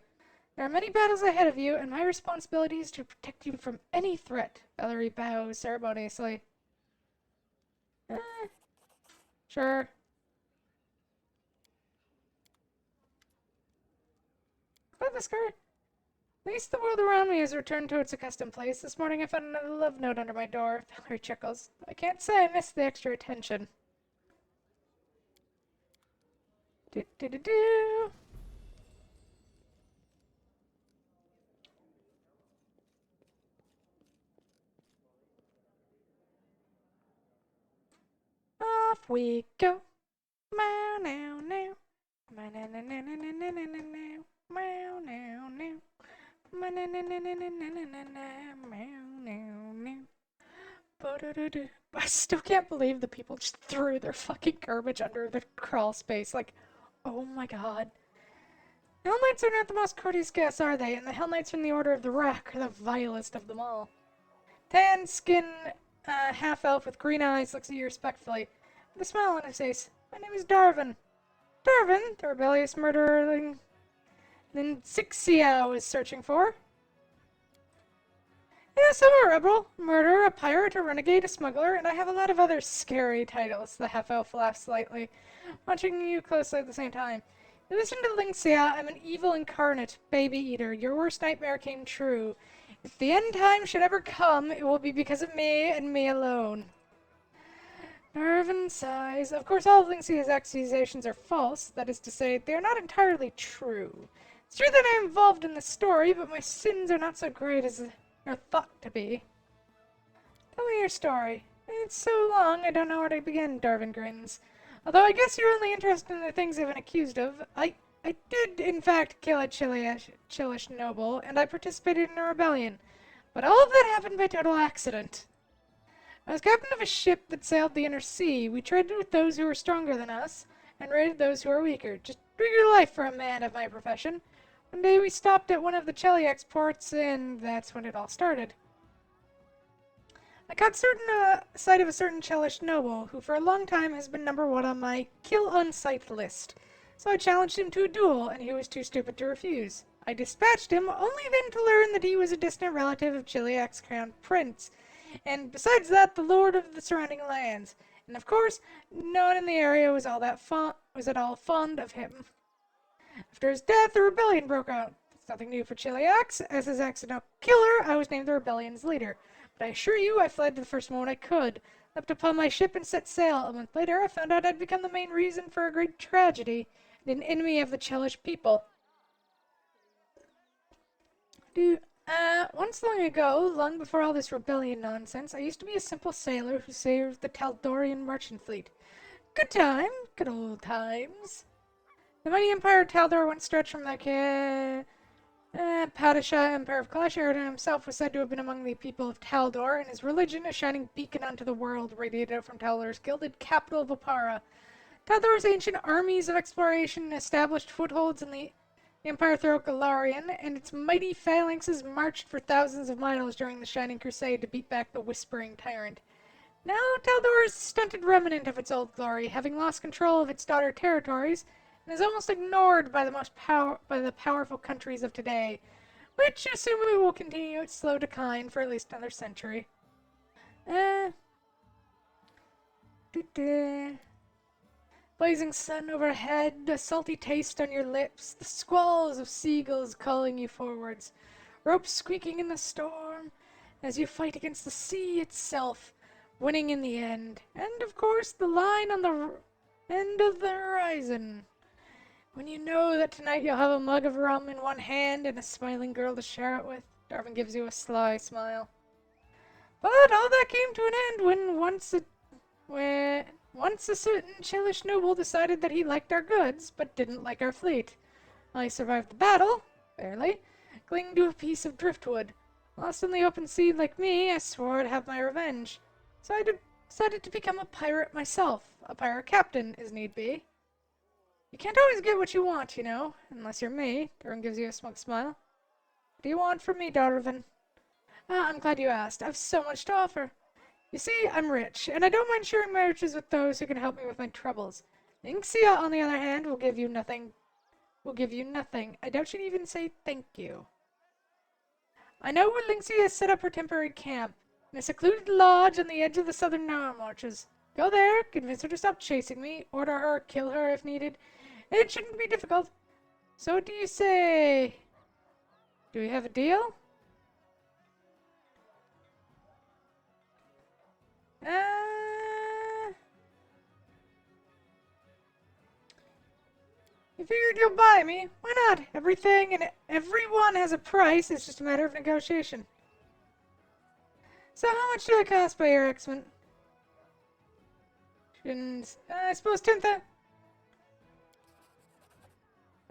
There are many battles ahead of you, and my responsibility is to protect you from any threat. Valerie bows ceremoniously. Eh, sure. But the skirt. At least the world around me has returned to its accustomed place. This morning I found another love note under my door. Valerie chuckles. I can't say I missed the extra attention. Do do do do. Off we go. Meow now now. Meow now now now now now now now now. Meow now now. Meow now now now now now now now now. Meow now now. Ba-da-da-da. I still can't believe the people just threw their fucking garbage under the crawl space. Like, oh my god. Hell Knights are not the most courteous guests, are they? And the Hell Knights from the Order of the Rack are the vilest of them all. Tan skin, half-elf with green eyes looks at you respectfully, with a smile on his face. My name is Darvin. Darvin, the rebellious murderer Linzixia was searching for. Yes, I'm a rebel, murderer, a pirate, a renegade, a smuggler, and I have a lot of other scary titles. The half-elf laughs slightly, watching you closely at the same time. You listen to Linxia, I'm an evil incarnate, baby eater. Your worst nightmare came true. If the end time should ever come, it will be because of me and me alone. Darvin sighs. Of course, all of Linxia's accusations are false. That is to say, they are not entirely true. It's true that I am involved in the story, but my sins are not so great as they're thought to be. Tell me your story. It's so long, I don't know where to begin, Darvin grins. Although I guess you're only interested in the things I've been accused of. I did, in fact, kill a Chillish noble, and I participated in a rebellion. But all of that happened by total accident. I was captain of a ship that sailed the inner sea. We traded with those who were stronger than us, and raided those who were weaker. Just bigger life for a man of my profession. One day we stopped at one of the Cheliax ports, and that's when it all started. I caught sight of a certain Chelish noble, who for a long time has been number one on my kill on sight list. So I challenged him to a duel, and he was too stupid to refuse. I dispatched him, only then to learn that he was a distant relative of Chiliac's crown prince, and besides that, the lord of the surrounding lands. And of course, no one in the area was at all fond of him. After his death, a rebellion broke out. It's nothing new for Chiliax. As his accidental killer, I was named the rebellion's leader. But I assure you, I fled the first moment I could, leapt upon my ship and set sail. A month later, I found out I'd become the main reason for a great tragedy, and an enemy of the Chelish people. Once long ago, long before all this rebellion nonsense, I used to be a simple sailor who served the Taldorian merchant fleet. Good time, good old times. The mighty empire of Taldor once stretched from the Padishah Empire of Clash. Sheridan himself was said to have been among the people of Taldor, and his religion, a shining beacon unto the world, radiated out from Taldor's gilded capital of Opara. Taldor's ancient armies of exploration established footholds in the empire throughout Galarian, and its mighty phalanxes marched for thousands of miles during the Shining Crusade to beat back the Whispering Tyrant. Now Taldor is a stunted remnant of its old glory, having lost control of its daughter territories, and is almost ignored by the powerful countries of today, which assumably will continue its slow decline for at least another century. Blazing sun overhead, a salty taste on your lips, the squalls of seagulls calling you forwards, ropes squeaking in the storm as you fight against the sea itself, winning in the end, and of course the line on the end of the horizon. When you know that tonight you'll have a mug of rum in one hand and a smiling girl to share it with, Darvin gives you a sly smile. But all that came to an end Once a certain Chelish noble decided that he liked our goods, but didn't like our fleet. I survived the battle, barely, clinging to a piece of driftwood. Lost in the open sea like me, I swore I'd have my revenge. So I decided to become a pirate myself, a pirate captain, as need be. You can't always get what you want, you know, unless you're me. Durham gives you a smug smile. What do you want from me, Darvin? Ah, I'm glad you asked. I've so much to offer. You see, I'm rich, and I don't mind sharing my riches with those who can help me with my troubles. Inxia, on the other hand, will give you nothing. I doubt she'd even say thank you. I know where Lynxia has set up her temporary camp, in a secluded lodge on the edge of the southern Nara marches. Go there, convince her to stop chasing me, order her, kill her if needed. It shouldn't be difficult. So what do you say? Do we have a deal? You figured you'll buy me? Why not? Everything and everyone has a price. It's just a matter of negotiation. So how much do I cost by your X-Men? I suppose 10,000.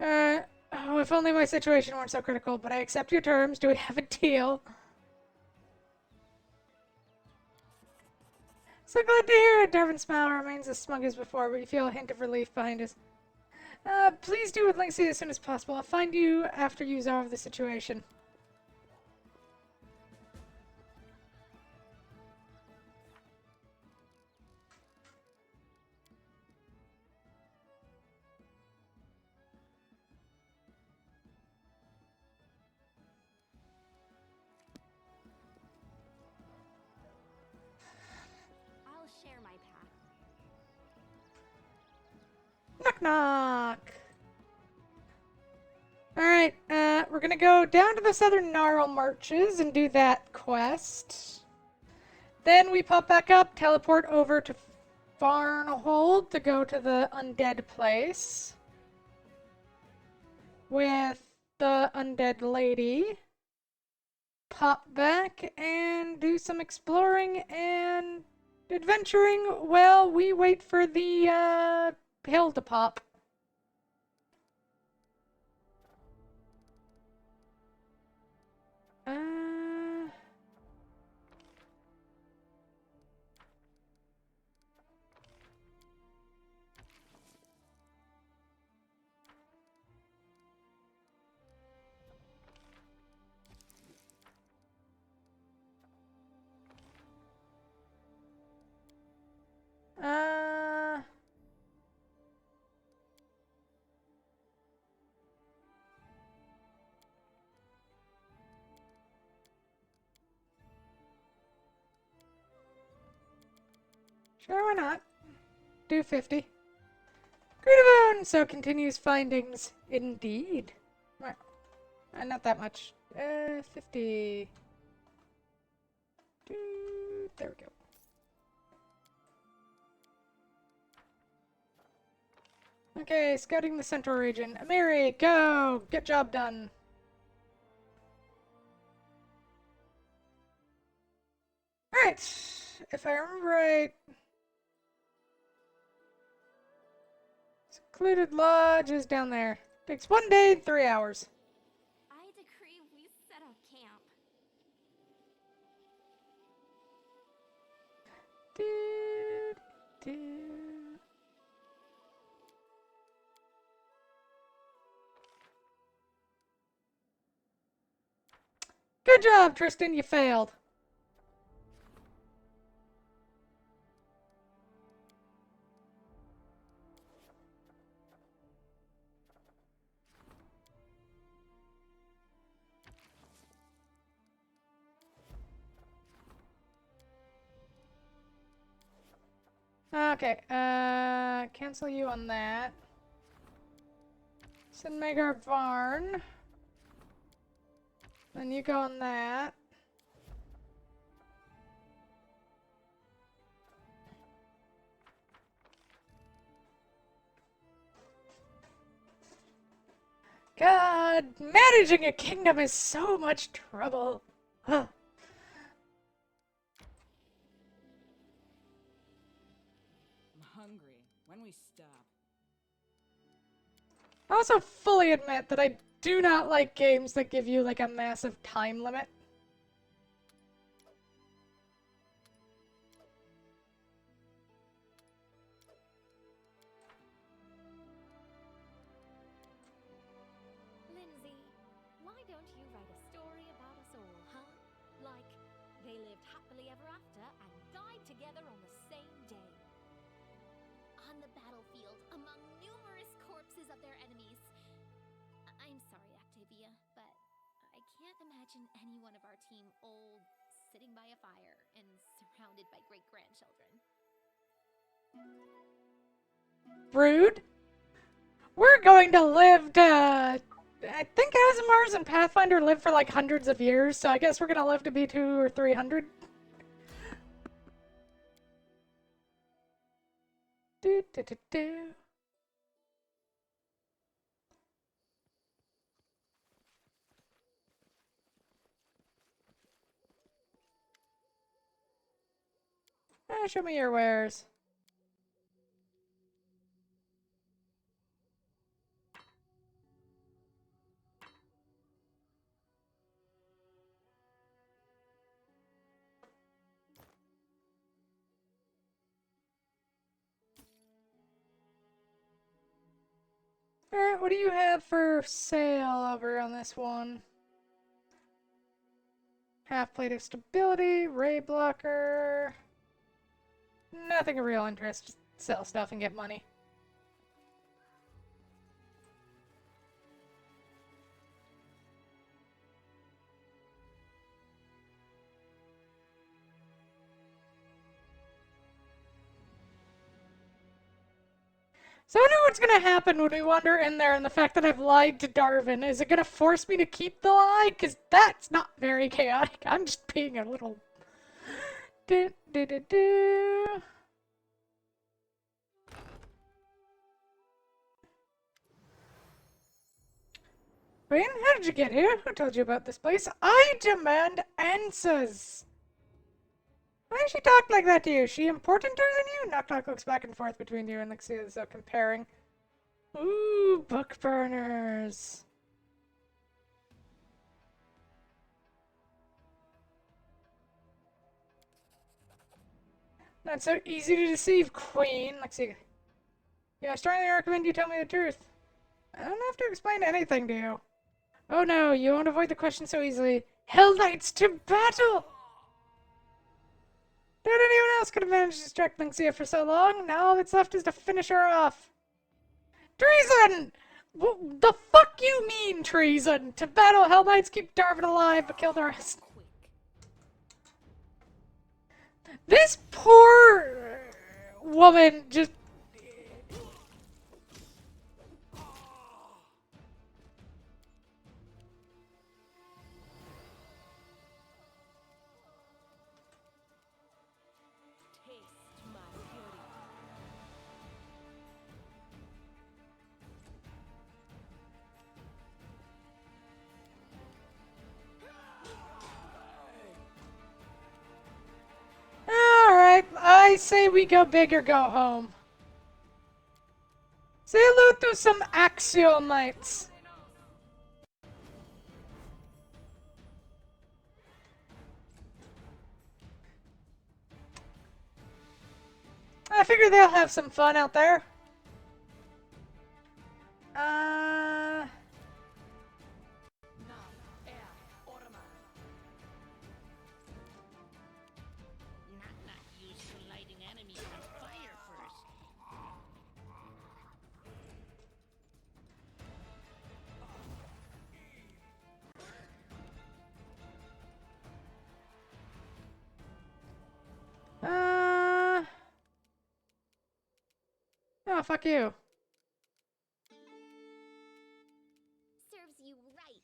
Oh, if only my situation weren't so critical, but I accept your terms. Do we have a deal? So glad to hear it. Darvin's smile remains as smug as before, but you feel a hint of relief behind his. Please do with Lynxie as soon as possible. I'll find you after you resolve the situation. I'll share my path. Knock knock. Alright, we're gonna go down to the southern Gnarl Marches and do that quest. Then we pop back up, teleport over to Farnhold to go to the undead place with the undead lady. Pop back and do some exploring and adventuring while we wait for the hill to pop. Uh... Uh... Sure, why not? Do 50. Great, so continues findings. Indeed. Well, not that much. 50. There we go. Okay, scouting the central region. Amiri, go! Get job done. Alright. If I remember right... Secluded Lodge is down there. Takes 1 day and 3 hours. I decree we set up camp. Good job, Tristan, you failed. Okay, cancel you on that. Send Megar Varn. Then you go on that. God, managing a kingdom is so much trouble. Huh. hungry. When we stop? I also fully admit that I do not like games that give you like a massive time limit. Lindsay, why don't you write a story about us all, huh? Like, they lived happily ever after and died together on the same day. On the battlefield, among numerous corpses of their enemies. I'm sorry, Octavia, but I can't imagine any one of our team old, sitting by a fire, and surrounded by great-grandchildren. Rude. We're going to live to... I think Asimars and Pathfinder live for like hundreds of years, so I guess we're gonna live to be 200 or 300. Do, do, do, do. Show me your wares. Alright, what do you have for sale over on this one? Half plate of stability, ray blocker. Nothing of real interest. Just sell stuff and get money. So I wonder what's gonna happen when we wander in there and the fact that I've lied to Darwin. Is it gonna force me to keep the lie? Because that's not very chaotic. I'm just being a little... Do, do, do, do. Wayne, how did you get here? Who told you about this place? I demand answers! Why does she talk like that to you? Is she importanter than you? Knock Knock looks back and forth between you and Lexia as though comparing. Ooh, book burners. Not so easy to deceive, Queen. Lexia. Yeah, I strongly recommend you tell me the truth. I don't have to explain anything to you. Oh no, you won't avoid the question so easily. Hell Knights to battle! Not anyone else could have managed to distract Lynxia for so long. Now all that's left is to finish her off. Treason! The fuck you mean, treason? To battle, Hell Knights keep Darwin alive, but kill the rest. This poor woman just... Taste my fury. Alright, I say we go big or go home. Say hello to some axiomites. I figure they'll have some fun out there. Not used to lighting enemies on fire first. Oh, fuck you. Serves you right.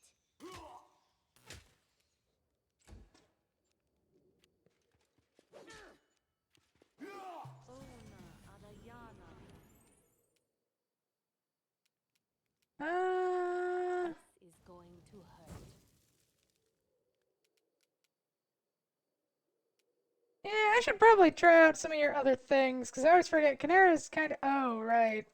This is going to hurt. Yeah, I I should probably try out some of your other things, because I always forget. Canara's kind of... Oh, right.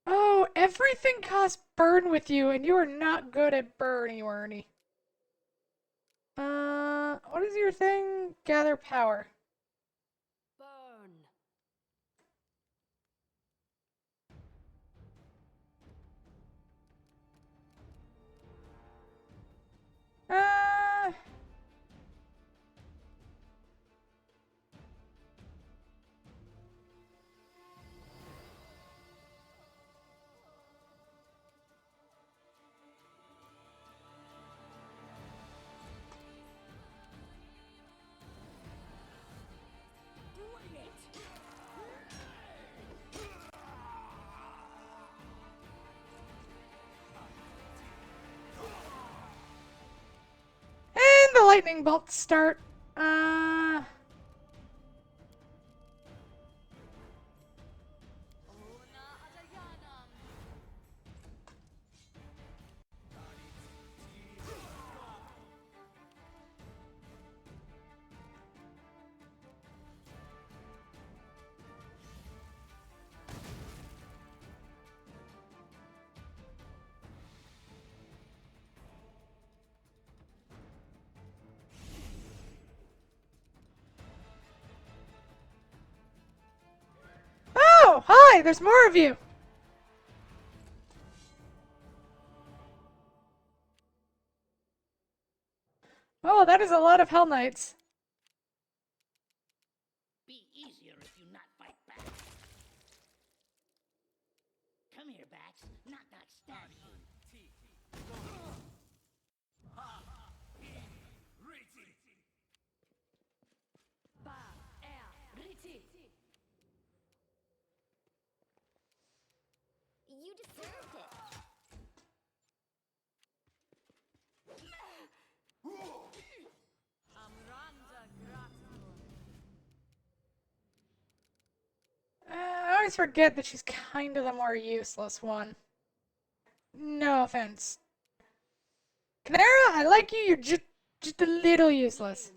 Oh, everything costs burn with you, and you are not good at burn, you Ernie. What is your thing? Gather power. Burn. Uh... Bring it! And the lightning bolts start. Uh... Una Adayanam! Oh, hi! There's more of you! Oh, that is a lot of Hell Knights. Be easier if you not fight back. Come here, Bats. Not stab you. You deserved it. Amranda Gratum! I always forget that she's kind of the more useless one. No offense. Canara, I like you, you're just a little useless.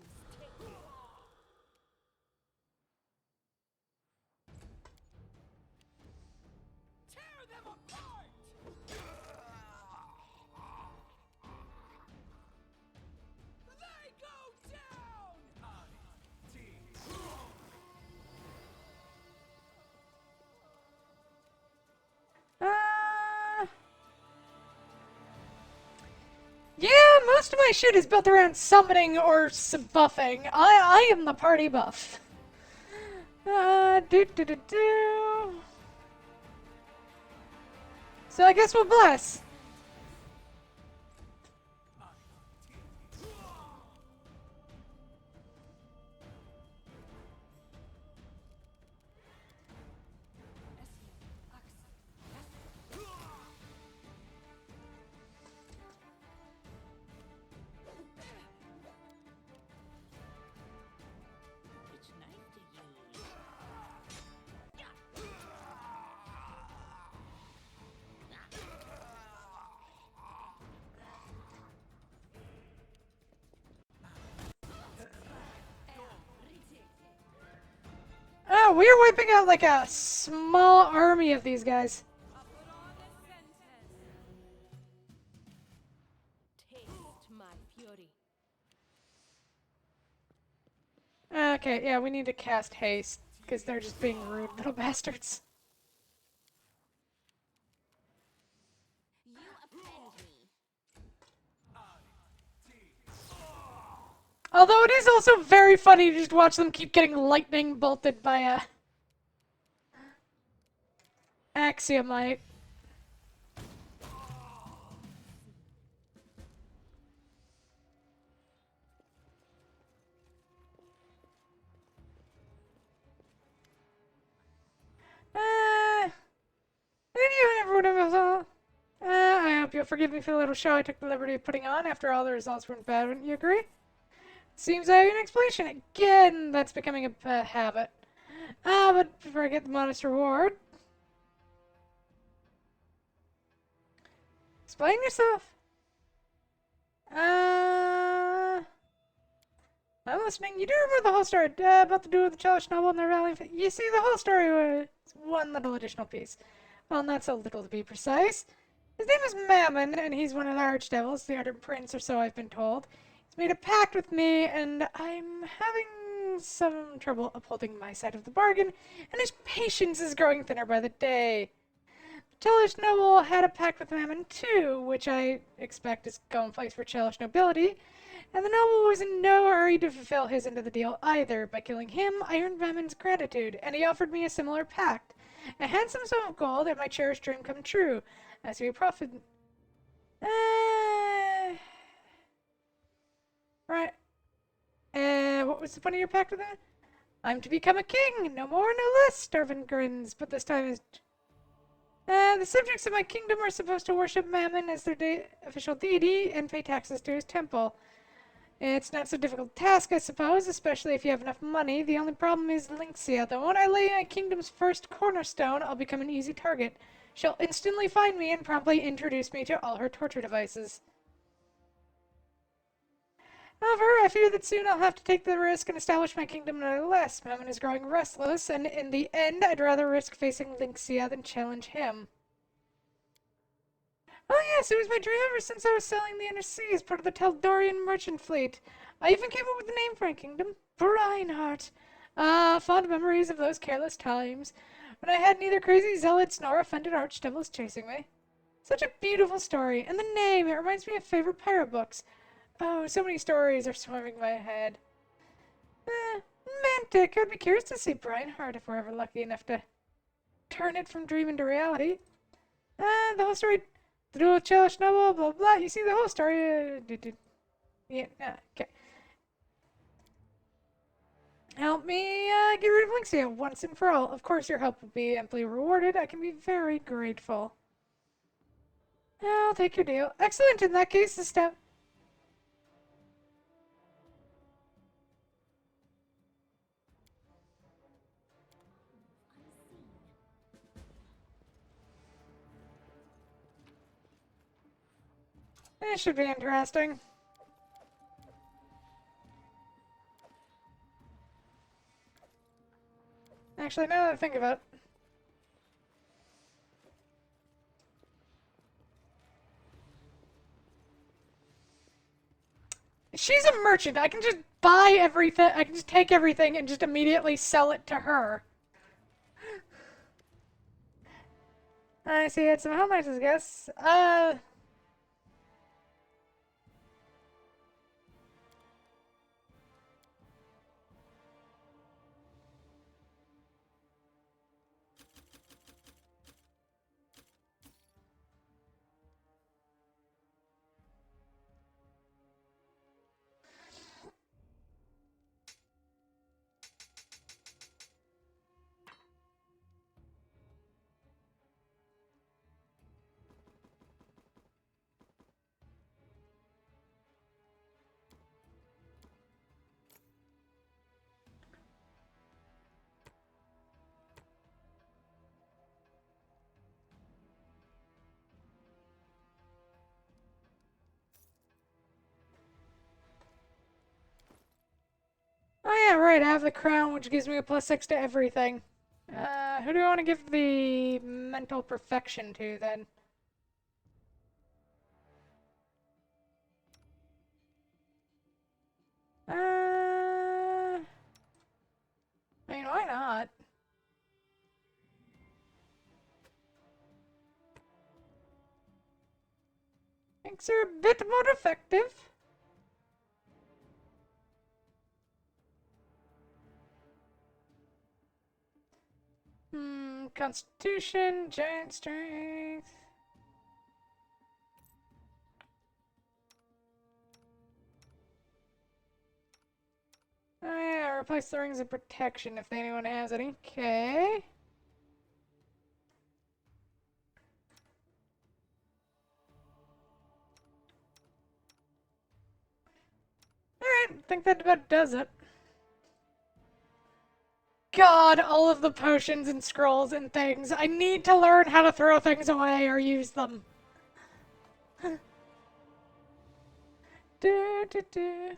Tear them apart! They go down! Yeah, most of my shit is built around summoning or buffing. I am the party buff. Do do do do. So I guess we'll bless. It's nice to use. Oh, we're wiping out like a small army of these guys. Taste my fury. Okay, yeah, we need to cast haste because they're just being rude little bastards. You offend me. Although it is also very funny to just watch them keep getting lightning bolted by a axiomite. I hope you'll forgive me for the little show I took the liberty of putting on after all the results weren't bad, wouldn't you agree? Seems I have an explanation again. That's becoming a habit. But before I get the modest reward... Explain yourself. I'm listening. You do remember the whole story about the duel with the Chelish noble and their valley? You see, the whole story was one little additional piece. Well, not so little to be precise. His name is Mammon, and he's one of the archdevils, the Ardent Prince, or so I've been told. He's made a pact with me, and I'm having some trouble upholding my side of the bargain, and his patience is growing thinner by the day. The Chelish noble had a pact with Mammon too, which I expect is commonplace for Chelish nobility, and the noble was in no hurry to fulfill his end of the deal either. By killing him, I earned Mammon's gratitude, and he offered me a similar pact. A handsome sum of gold and my cherished dream come true. As we profit. Right. What was the point of your pact with him? I'm to become a king, no more, no less, Starvin grins, but this time is. The subjects of my kingdom are supposed to worship Mammon as their official deity and pay taxes to his temple. It's not so difficult a task, I suppose, especially if you have enough money. The only problem is Lynxia. The moment I lay my kingdom's first cornerstone, I'll become an easy target. She'll instantly find me and promptly introduce me to all her torture devices. However, I fear that soon I'll have to take the risk and establish my kingdom nonetheless. Mammon is growing restless, and in the end, I'd rather risk facing Lynxia than challenge him. Oh yes, it was my dream ever since I was sailing the inner seas, part of the Taldorian merchant fleet. I even came up with the name for my kingdom, Brineheart. Ah, fond memories of those careless times, when I had neither crazy zealots nor offended archdevils chasing me. Such a beautiful story, and the name, it reminds me of favorite pirate books. Oh, so many stories are swarming my head. Romantic. I'd be curious to see Brineheart if we're ever lucky enough to turn it from dream into reality. The whole story, the duel with Chelish noble, blah blah. You see the whole story. Yeah, okay. Help me get rid of Lynxia once and for all. Of course, your help will be amply rewarded. I can be very grateful. I'll take your deal. Excellent. In that case, the step. This should be interesting. Actually, now that I think about it. She's a merchant. I can just buy everything. I can just take everything and just immediately sell it to her. I see. It's some helmets, I guess. Oh yeah, right. I have the crown, which gives me a +6 to everything. Who do I want to give the mental perfection to then? I mean, why not? Thanks are a bit more effective. Constitution, giant strength. Oh yeah, replace the rings of protection if anyone has any. Okay. Alright, I think that about does it. God, all of the potions and scrolls and things. I need to learn how to throw things away or use them. Do, do, do.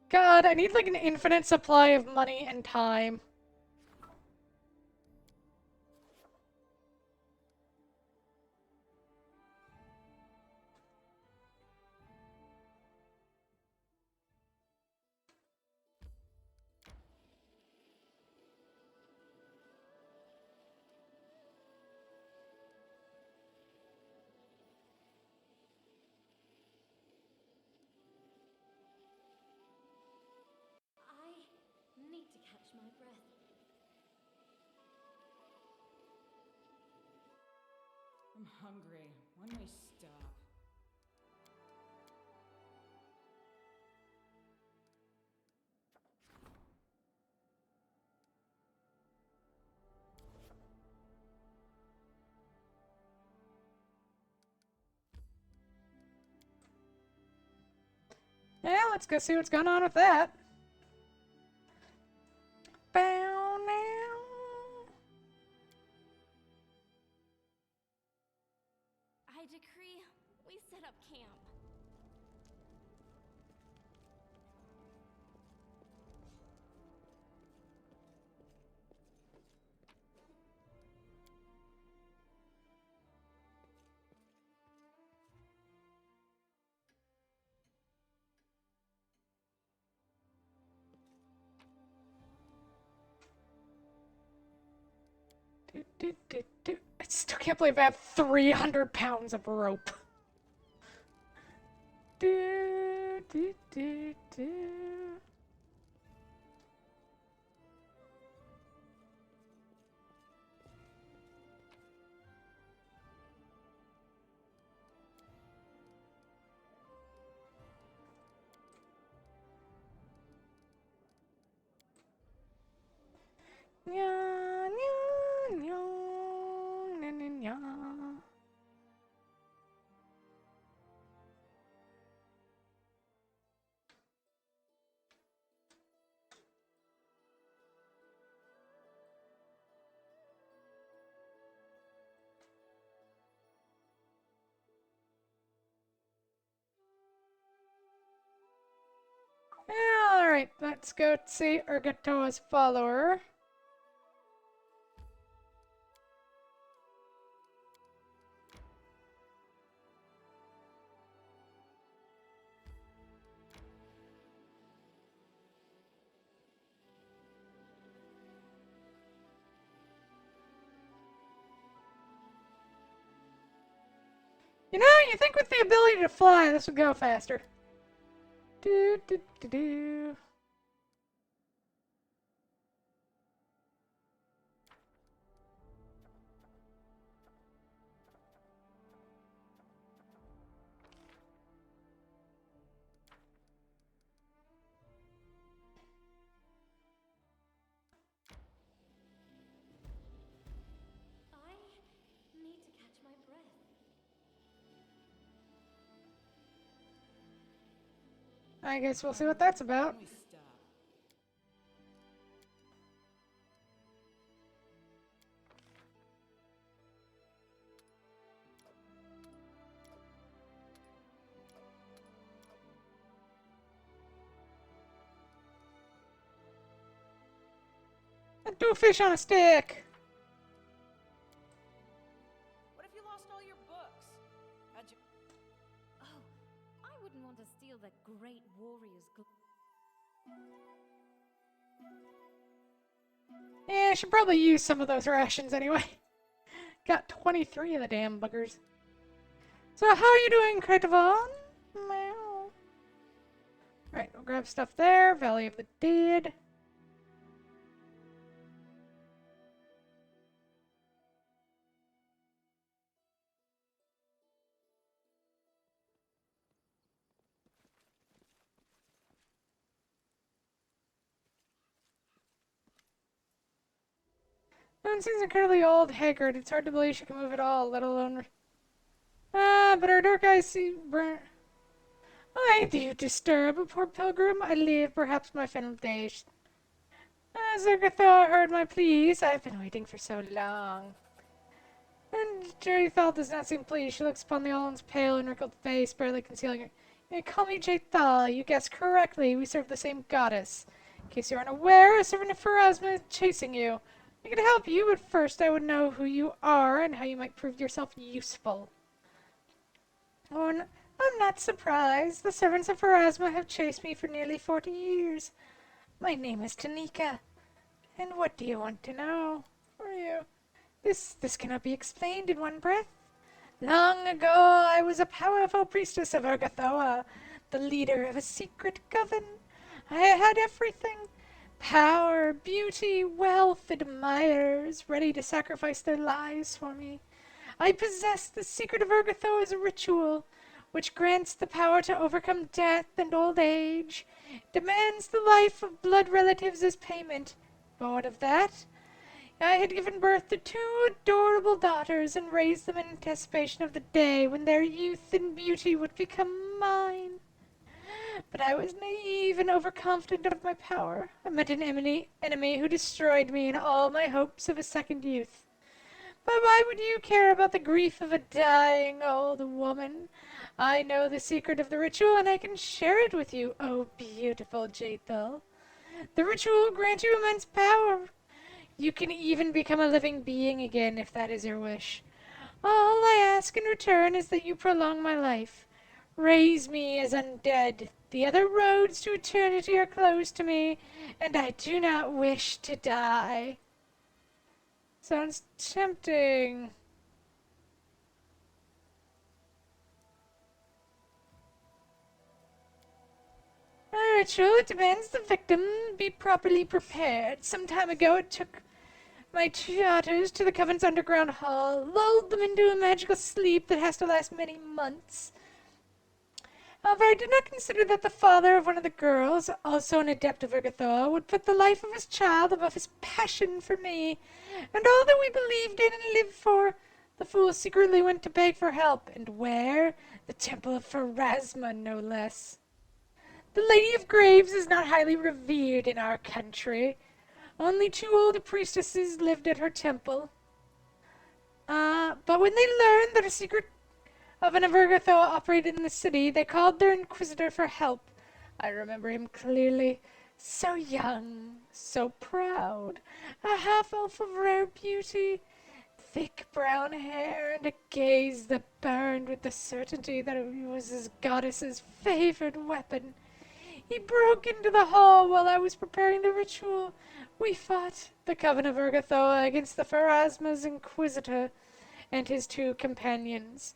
God, I need like an infinite supply of money and time. I need to catch my breath. I'm hungry. When we stop? Yeah, let's go see what's going on with that. Bow now. I decree we set up camp. Do, do, do, do. I still can't believe I have 300 pounds of rope. Do, do, do, do. Nya, nya, nya, nya, nya, nya. Alright, let's go see Urgatoa's follower. You know, you think with the ability to fly, this would go faster. Do, do, do, do. I need to catch my breath. I guess we'll see what that's about. When we stop? Do a fish on a stick. What if you lost all your books? How'd you... Oh, I wouldn't want to steal the great warrior's Yeah, I should probably use some of those rations anyway. Got 23 of the damn buggers. So how are you doing, Kratovon? Meow. Alright, we'll grab stuff there. Valley of the Dead. Dawn seems incredibly old, haggard. It's hard to believe she can move at all, let alone... But her dark eyes seem burnt. Why do you disturb a poor pilgrim? I live perhaps my final days. Zergathoa heard my pleas. I've been waiting for so long. And Jerithal does not seem pleased. She looks upon the Allen's pale and wrinkled face, barely concealing her. You call me Jerithal. You guessed correctly. We serve the same goddess. In case you aren't aware, a servant of Pharasma is chasing you. I could help you, but first I would know who you are and how you might prove yourself useful. Oh, I'm not surprised. The servants of Pharasma have chased me for nearly 40 years. My name is Tanika. And what do you want to know? Who are you? This cannot be explained in one breath. Long ago, I was a powerful priestess of Urgathoa, the leader of a secret coven. I had everything. Power, beauty, wealth, admirers, ready to sacrifice their lives for me. I possess the secret of Urgathoa's ritual, which grants the power to overcome death and old age, demands the life of blood relatives as payment. Bored of that, I had given birth to 2 adorable daughters and raised them in anticipation of the day when their youth and beauty would become mine. But I was naive and overconfident of my power. I met an enemy who destroyed me and all my hopes of a second youth. But why would you care about the grief of a dying old woman? I know the secret of the ritual, and I can share it with you, oh beautiful Jaethal. The ritual will grant you immense power. You can even become a living being again if that is your wish. All I ask in return is that you prolong my life. Raise me as undead. The other roads to eternity are closed to me, and I do not wish to die. Sounds tempting. A ritual demands the victim be properly prepared. Some time ago it took my 2 daughters to the Coven's underground hall, lulled them into a magical sleep that has to last many months. However, I did not consider that the father of one of the girls, also an adept of Urgathoa, would put the life of his child above his passion for me, and all that we believed in and lived for. The fool secretly went to beg for help, and where? The Temple of Pharasma, no less. The Lady of Graves is not highly revered in our country. Only 2 old priestesses lived at her temple. But when they learned that a secret of an Urgathoa operated in the city, they called their inquisitor for help. I remember him clearly. So young, so proud, a half-elf of rare beauty, thick brown hair, and a gaze that burned with the certainty that it was his goddess's favored weapon. He broke into the hall while I was preparing the ritual. We fought, the Coven of Urgathoa, against the Pharasma's Inquisitor and his 2 companions.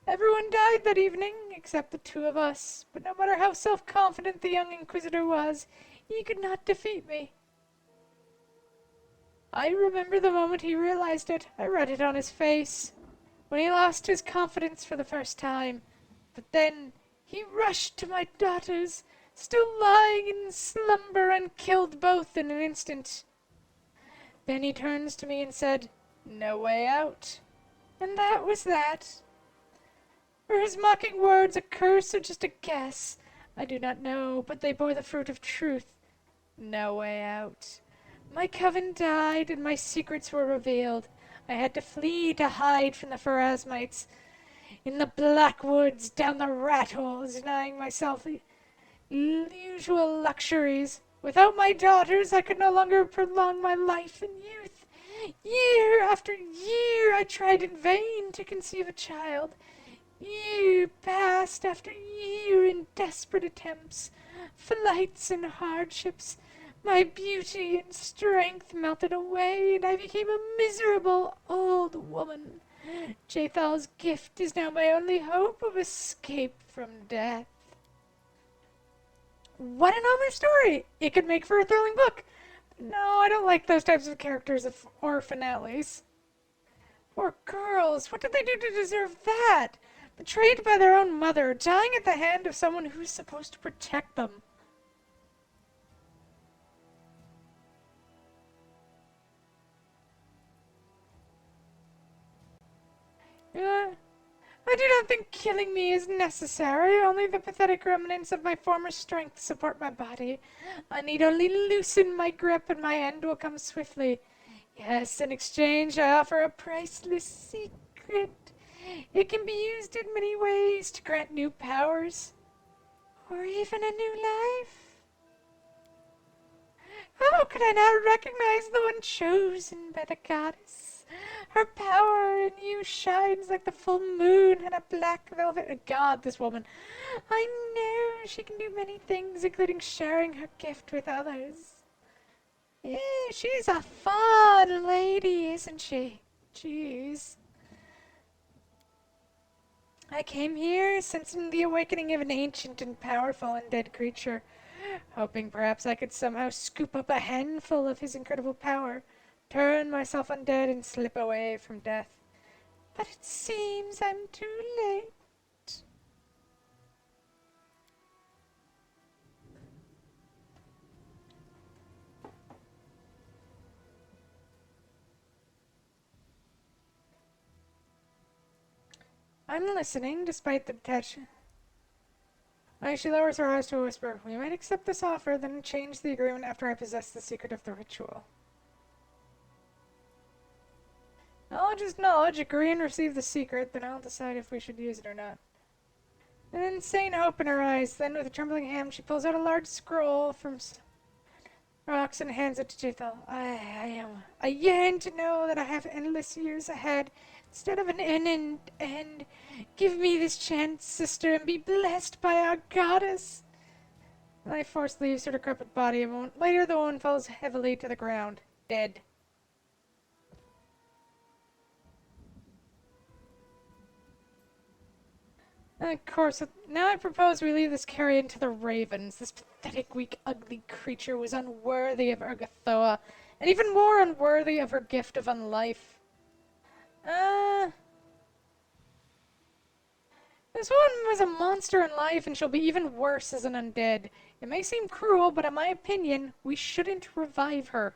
Everyone died that evening, except the 2 of us, but no matter how self-confident the young Inquisitor was, he could not defeat me. I remember the moment he realized it. I read it on his face, when he lost his confidence for the first time. But then he rushed to my daughters, still lying in slumber, and killed both in an instant. Then he turns to me and said, "No way out." And that was that. Were his mocking words a curse or just a guess? I do not know, but they bore the fruit of truth. No way out. My coven died, and my secrets were revealed. I had to flee to hide from the Pharasmites in the black woods, down the rat holes, denying myself the usual luxuries. Without my daughters, I could no longer prolong my life and youth. Year after year, I tried in vain to conceive a child. Year passed after year in desperate attempts, flights and hardships. My beauty and strength melted away, and I became a miserable old woman. Jathal's gift is now my only hope of escape from death. What an over story! It could make for a thrilling book. No, I don't like those types of characters or finales. Poor girls, what did they do to deserve that? Betrayed by their own mother, dying at the hand of someone who's supposed to protect them. I do not think killing me is necessary. Only the pathetic remnants of my former strength support my body. I need only loosen my grip and my end will come swiftly. Yes, in exchange, I offer a priceless secret. It can be used in many ways to grant new powers, or even a new life. How could I not recognize the one chosen by the goddess? Her power in you shines like the full moon in a black velvet. God, this woman. I know she can do many things, including sharing her gift with others. Yeah, she's a fun lady, isn't she? Jeez. I came here sensing the awakening of an ancient and powerful undead creature, hoping perhaps I could somehow scoop up a handful of his incredible power, turn myself undead, and slip away from death. But it seems I'm too late. I'm listening, despite the detection. She lowers her eyes to a whisper. We might accept this offer, then change the agreement after I possess the secret of the ritual. Knowledge is knowledge. Agree and receive the secret, then I'll decide if we should use it or not. An insane hope in her eyes. Then, with a trembling hand, she pulls out a large scroll from rocks and hands it to Jethal. I yearn to know that I have endless years ahead instead of an end. Give me this chance, sister, and be blessed by our goddess. Life force leaves her decrepit body. A moment later, the woman falls heavily to the ground, dead. Of course, now I propose we leave this carrion to the ravens. This pathetic, weak, ugly creature was unworthy of Ergothoa, and even more unworthy of her gift of unlife. This woman was a monster in life, and she'll be even worse as an undead. It may seem cruel, but in my opinion, we shouldn't revive her.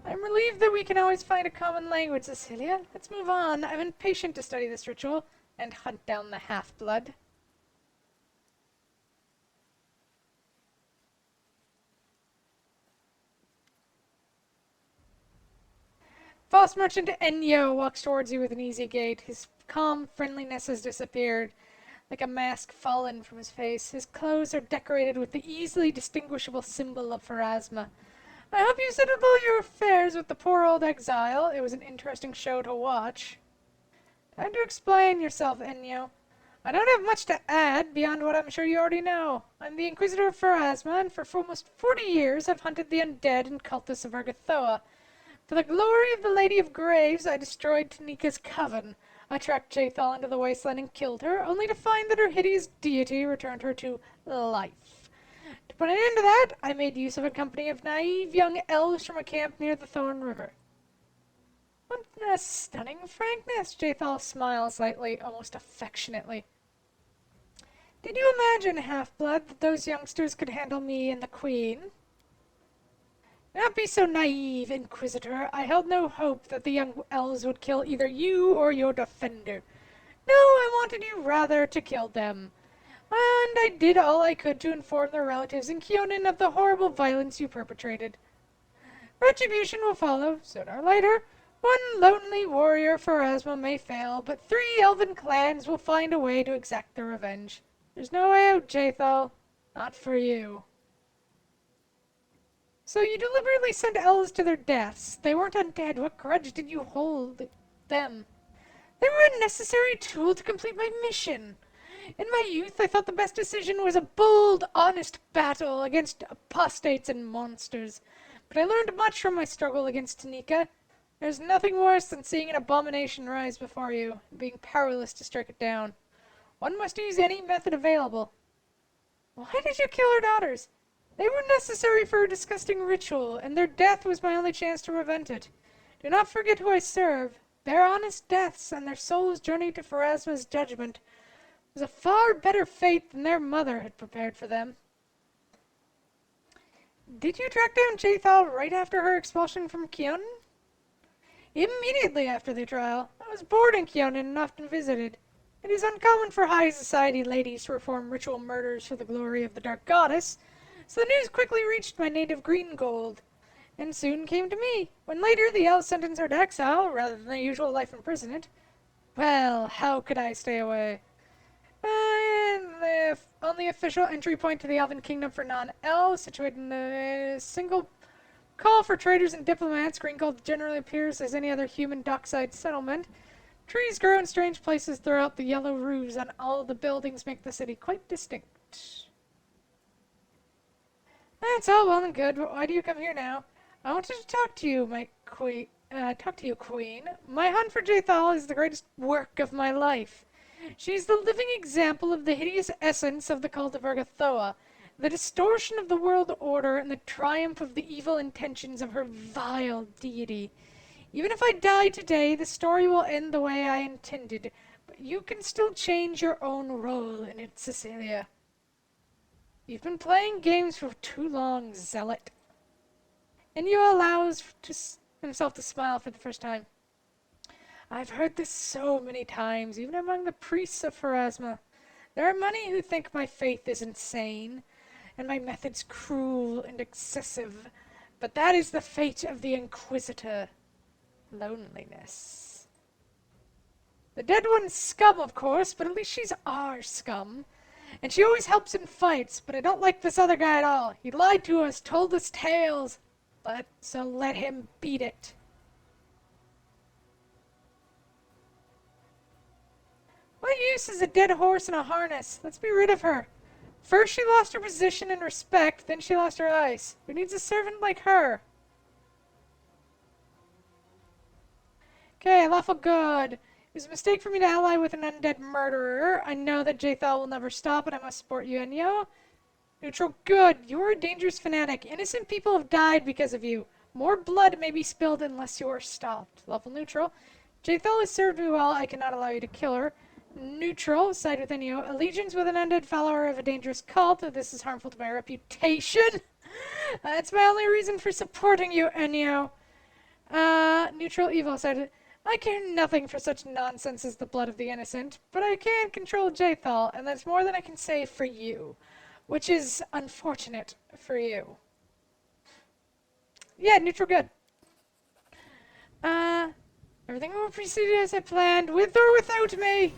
I'm relieved that we can always find a common language, Cecilia. Let's move on. I'm impatient to study this ritual and hunt down the half-blood. False merchant Enyo walks towards you with an easy gait. His calm friendliness has disappeared, like a mask fallen from his face. His clothes are decorated with the easily distinguishable symbol of Pharasma. I hope you settled all your affairs with the poor old exile. It was an interesting show to watch. Time to explain yourself, Enyo. I don't have much to add beyond what I'm sure you already know. I'm the Inquisitor of Pharasma, and for almost 40 years I've hunted the undead and cultists of Ergothoa. For the glory of the Lady of Graves, I destroyed Tanika's coven. I tracked Jaethal into the wasteland and killed her, only to find that her hideous deity returned her to life. To put an end to that, I made use of a company of naive young elves from a camp near the Thorn River. What a stunning frankness! Jaethal smiles lightly, almost affectionately. Did you imagine, Half-Blood, that those youngsters could handle me and the Queen? Do not be so naive, Inquisitor. I held no hope that the young elves would kill either you or your defender. No, I wanted you rather to kill them. And I did all I could to inform their relatives in Kyonin of the horrible violence you perpetrated. Retribution will follow, sooner or later. One lonely warrior for Pharasma may fail, but 3 elven clans will find a way to exact their revenge. There's no way out, Jaethal. Not for you. So you deliberately sent elves to their deaths. They weren't undead. What grudge did you hold them? They were a necessary tool to complete my mission. In my youth, I thought the best decision was a bold, honest battle against apostates and monsters. But I learned much from my struggle against Tanika. There's nothing worse than seeing an abomination rise before you, and being powerless to strike it down. One must use any method available. Why did you kill her daughters? They were necessary for a disgusting ritual, and their death was my only chance to prevent it. Do not forget who I serve. Their honest deaths and their souls' journey to Pharasma's judgment was a far better fate than their mother had prepared for them. Did you track down Jaethal right after her expulsion from Kyonin? Immediately after the trial, I was bored in Kyonin and often visited. It is uncommon for high society ladies to perform ritual murders for the glory of the Dark Goddess, so the news quickly reached my native Greengold, and soon came to me. When later the elves sentenced her to exile rather than the usual life imprisonment, well, how could I stay away? On the official entry point to the Elven Kingdom for non-elves, situated in a single call for traders and diplomats, Greengold generally appears as any other human dockside settlement. Trees grow in strange places throughout the yellow roofs on all the buildings make the city quite distinct. That's all well and good, but why do you come here now? I wanted to talk to you, my queen. Queen. My hunt for Jathal is the greatest work of my life. She's the living example of the hideous essence of the cult of Ergothoa, the distortion of the world order and the triumph of the evil intentions of her vile deity. Even if I die today, the story will end the way I intended, but you can still change your own role in it, Cecilia. You've been playing games for too long, zealot. And you allows himself to smile for the first time. I've heard this so many times, even among the priests of Pharasma. There are many who think my faith is insane, and my methods cruel and excessive, but that is the fate of the Inquisitor. Loneliness. The dead one's scum, of course, but at least she's our scum. And she always helps in fights, but I don't like this other guy at all. He lied to us, told us tales, but so let him beat it. What use is a dead horse in a harness? Let's be rid of her. First she lost her position and respect, then she lost her eyes. Who needs a servant like her? Okay, lawful good. It was a mistake for me to ally with an undead murderer. I know that Jathal will never stop, and I must support you, Enyo. Neutral good. You are a dangerous fanatic. Innocent people have died because of you. More blood may be spilled unless you are stopped. Lawful neutral. Jathal has served me well. I cannot allow you to kill her. Neutral. Side with Enyo. Allegiance with an undead follower of a dangerous cult. This is harmful to my reputation. That's my only reason for supporting you, Enyo. Neutral evil. Side with... I care nothing for such nonsense as the blood of the innocent, but I can control Jathal, and that's more than I can say for you. Which is unfortunate for you. Yeah, neutral good. Everything will proceed as I planned, with or without me.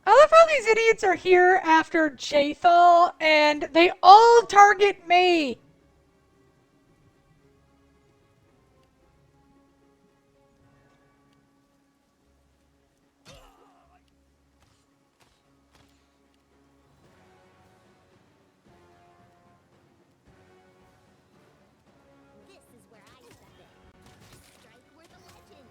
I love how these idiots are here after Jathal, and they all target me. This is where I step in. Strike worth a legend.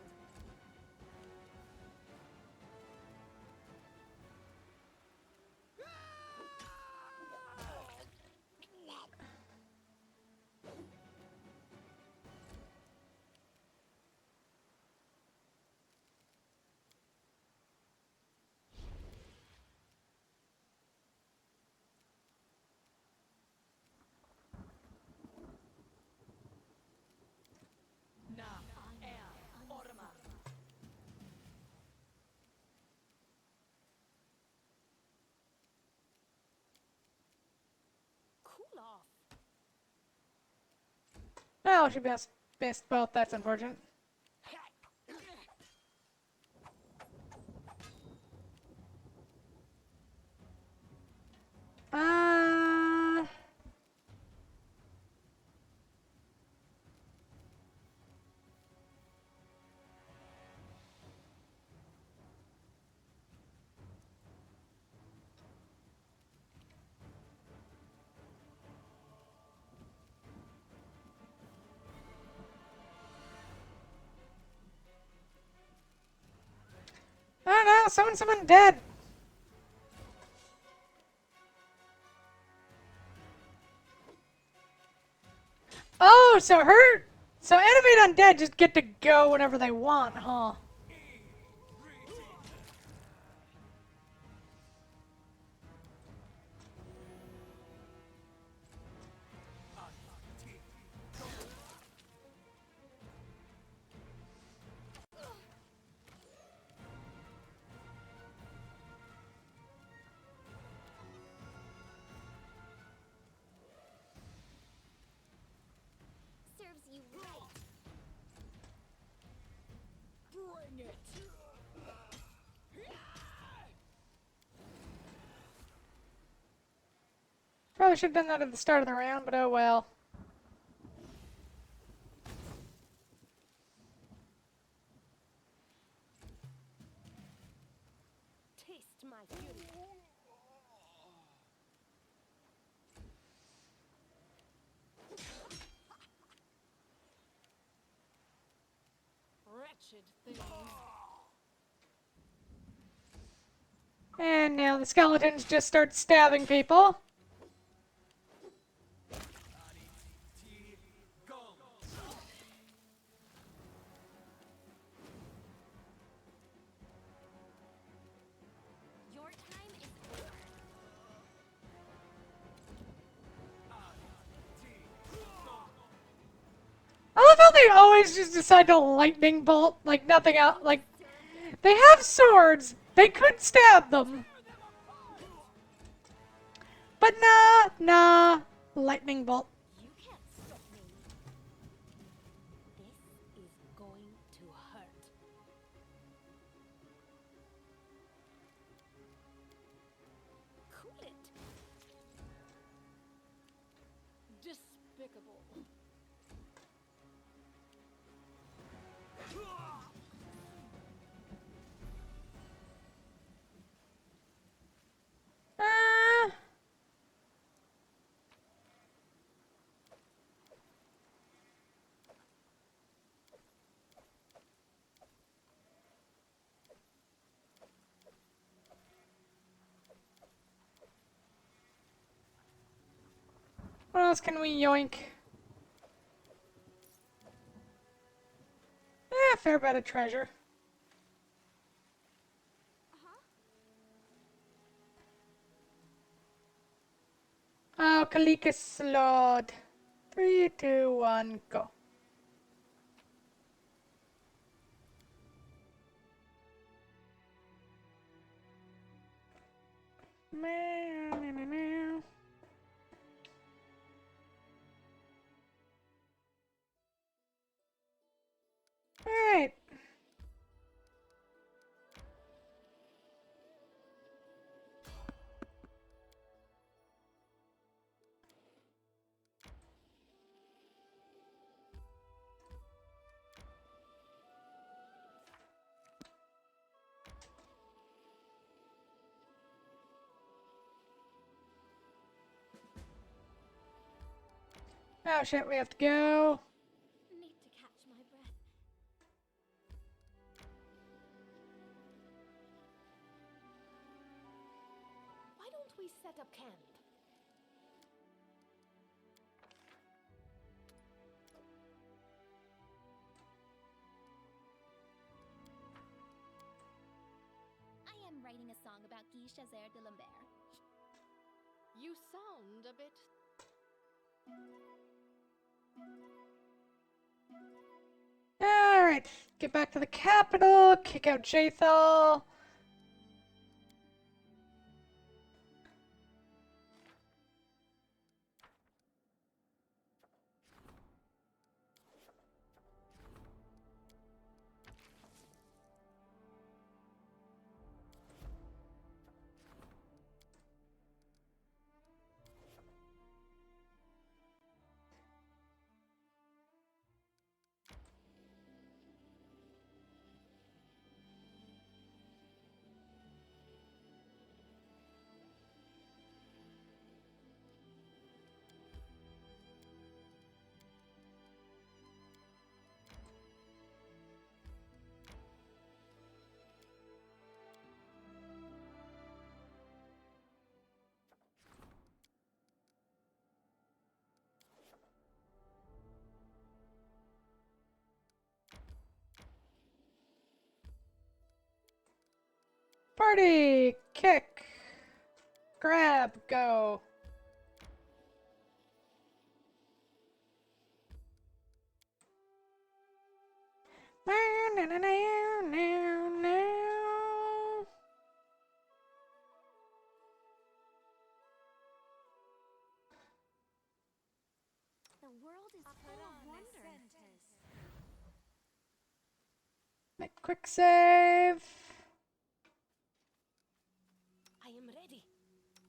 Cool off. Oh, she missed both. That's unfortunate. Uh... someone dead. Oh, so animate undead just get to go whenever they want, huh? Serves you right. Bring it! Probably should have done that at the start of the round, but oh well. Taste my fury. Wretched things. And now the skeletons just start stabbing people. Your time is over. I love how they always just decide to lightning bolt like nothing else. Like, they have swords. They could stab them. But nah. Lightning bolt. You can't stop me. This is going to hurt. Cool it. Despicable. Uh, what else can we yoink? Fair bit of treasure. Oh, Kalika slowed. 3, 2, 1, go. Meow, meow, meow, meow. Alright. Oh shit, we have to go. Need to catch my breath. Why don't we set up camp? I am writing a song about Guy Chazer de Lambert. You sound a bit... Alright, get back to the capital, kick out Jathal. Party! Kick! Grab! Go! The world is full of wonder. Make quick save. I am ready.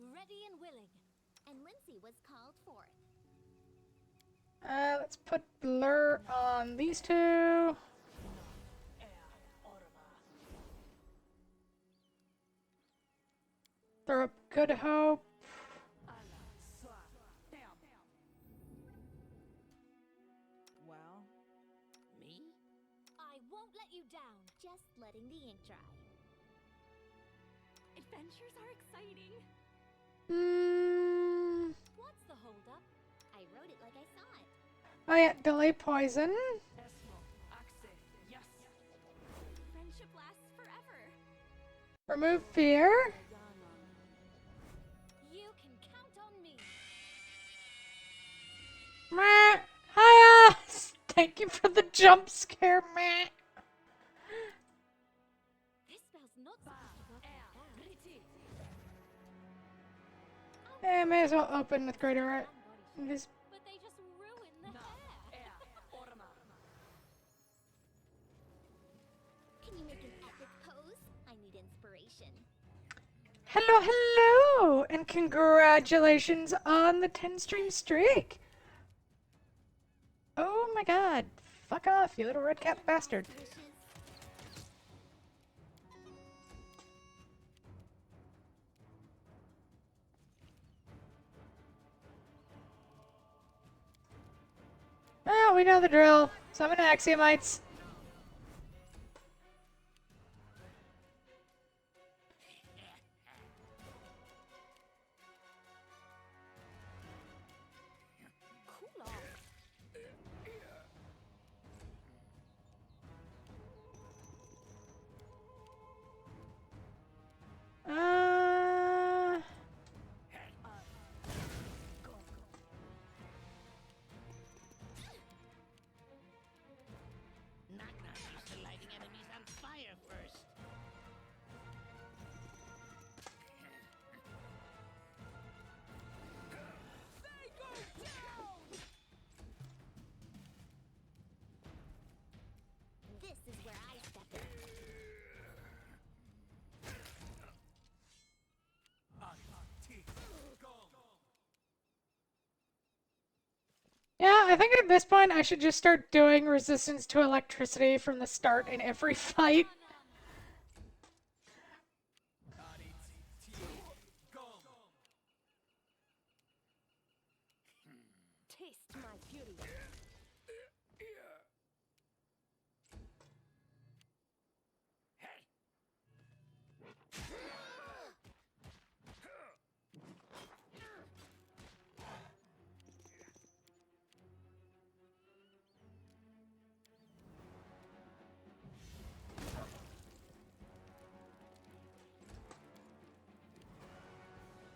Ready and willing. And Lindsay was called forth. Let's put blur on these two. Throw up Good Hope. Well, Me? I won't let you down. Just letting the ink dry. Adventures are exciting. What's the holdup? I wrote it like I saw it. Oh yeah, delay poison. Friendship lasts forever. Remove fear. You can count on me. Meh. Hiya! Thank you for the jump scare, meh. This spell's not supposed to work like that. Eh, may as well open with greater art. Just But they just ruin the hair. Can you make an epic pose? I need inspiration. hello, hello, and congratulations on the 10-stream streak. Oh my god. Fuck off, you little red cap bastard. Wishes. Oh, we know the drill. Summon axiomites. Cool off. Uh, Not used to lighting enemies on fire first. This is where I step in. yeah, I think at this point I should just start doing resistance to electricity from the start in every fight. Taste my fury.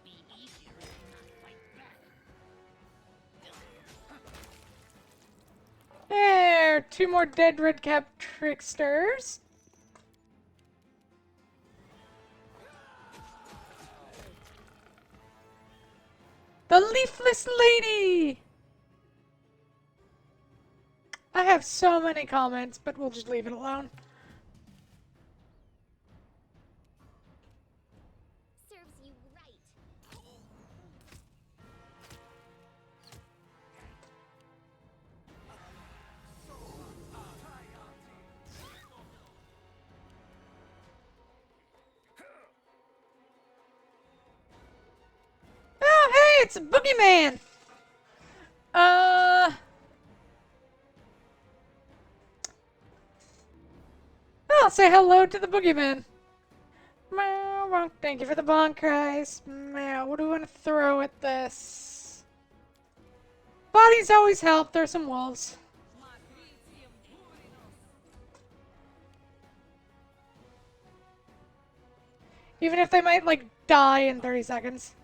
Be easier if you not fight back. There, two more dead red cap tricksters. The Leafless Lady! I have so many comments, but we'll just leave it alone. Serves you right. Oh, hey, it's a boogeyman! I'll say hello to the boogeyman. Meow, bonk. Thank you for the bonk cries. Meow, what do we want to throw at this? Bodies always help. There's some wolves. Even if they might, like, die in 30 seconds.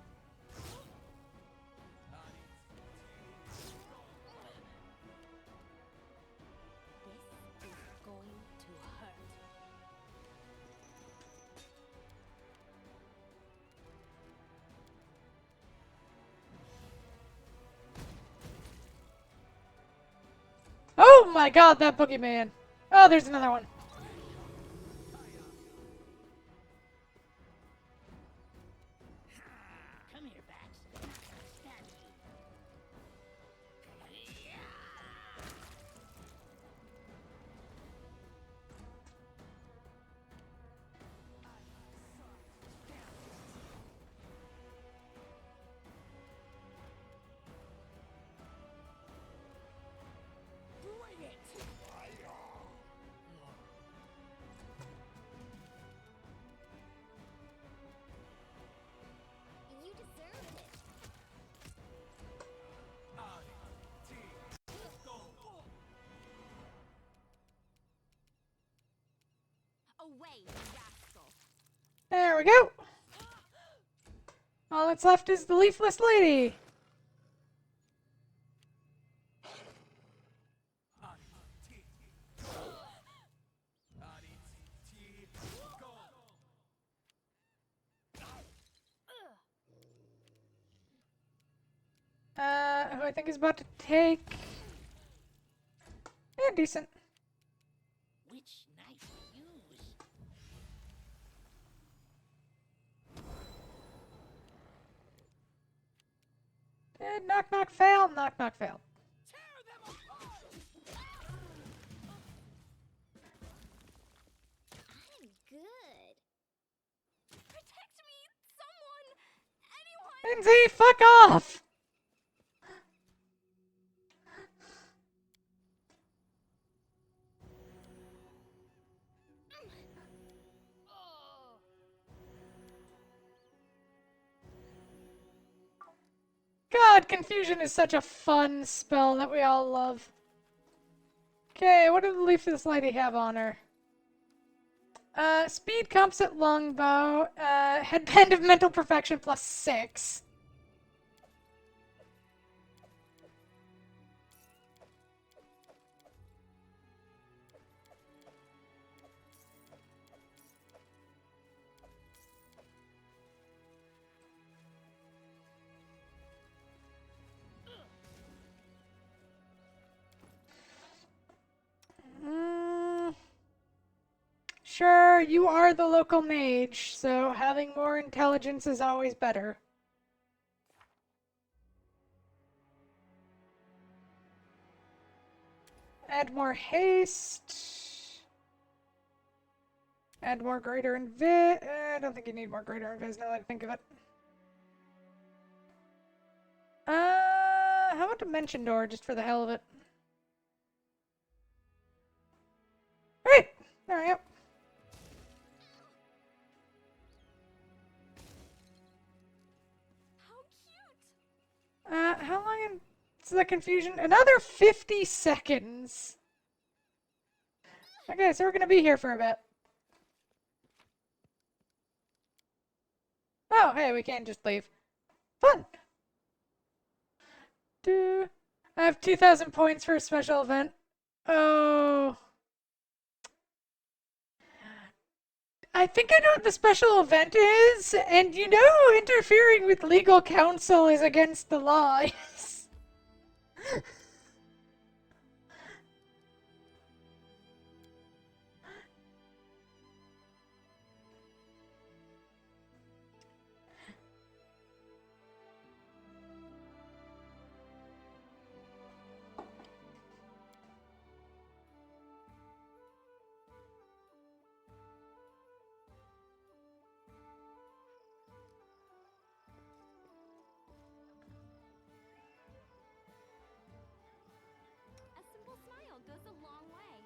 This is going to hurt. Oh my god, that boogeyman. Oh, there's another one. Come here, Bats. Stab you. Bring it! You deserve it. Away, rascal. There we go. All that's left is the leafless lady. Who I think is about to take. Yeah, decent. Which knife to use? Knock, knock, fail. Knock, knock, fail. I'm good. Protect me, someone, anyone. Lindsay, fuck off! Oh. God, confusion is such a fun spell that we all love. Okay, what did the leafless lady have on her? Speed composite longbow, headband of mental perfection +6. Sure, you are the local mage, so having more intelligence is always better. Add more haste. Add more greater invis. I don't think you need more greater invis now that I think of it. How about dimension door just for the hell of it? Alright, there we go. How cute. How long is the confusion? Another 50 seconds. Okay, so we're gonna be here for a bit. Oh, hey, we can't just leave. Fun! I have 2,000 points for a special event. Oh. I think I know what the special event is, and you know interfering with legal counsel is against the law. A simple smile goes a long way.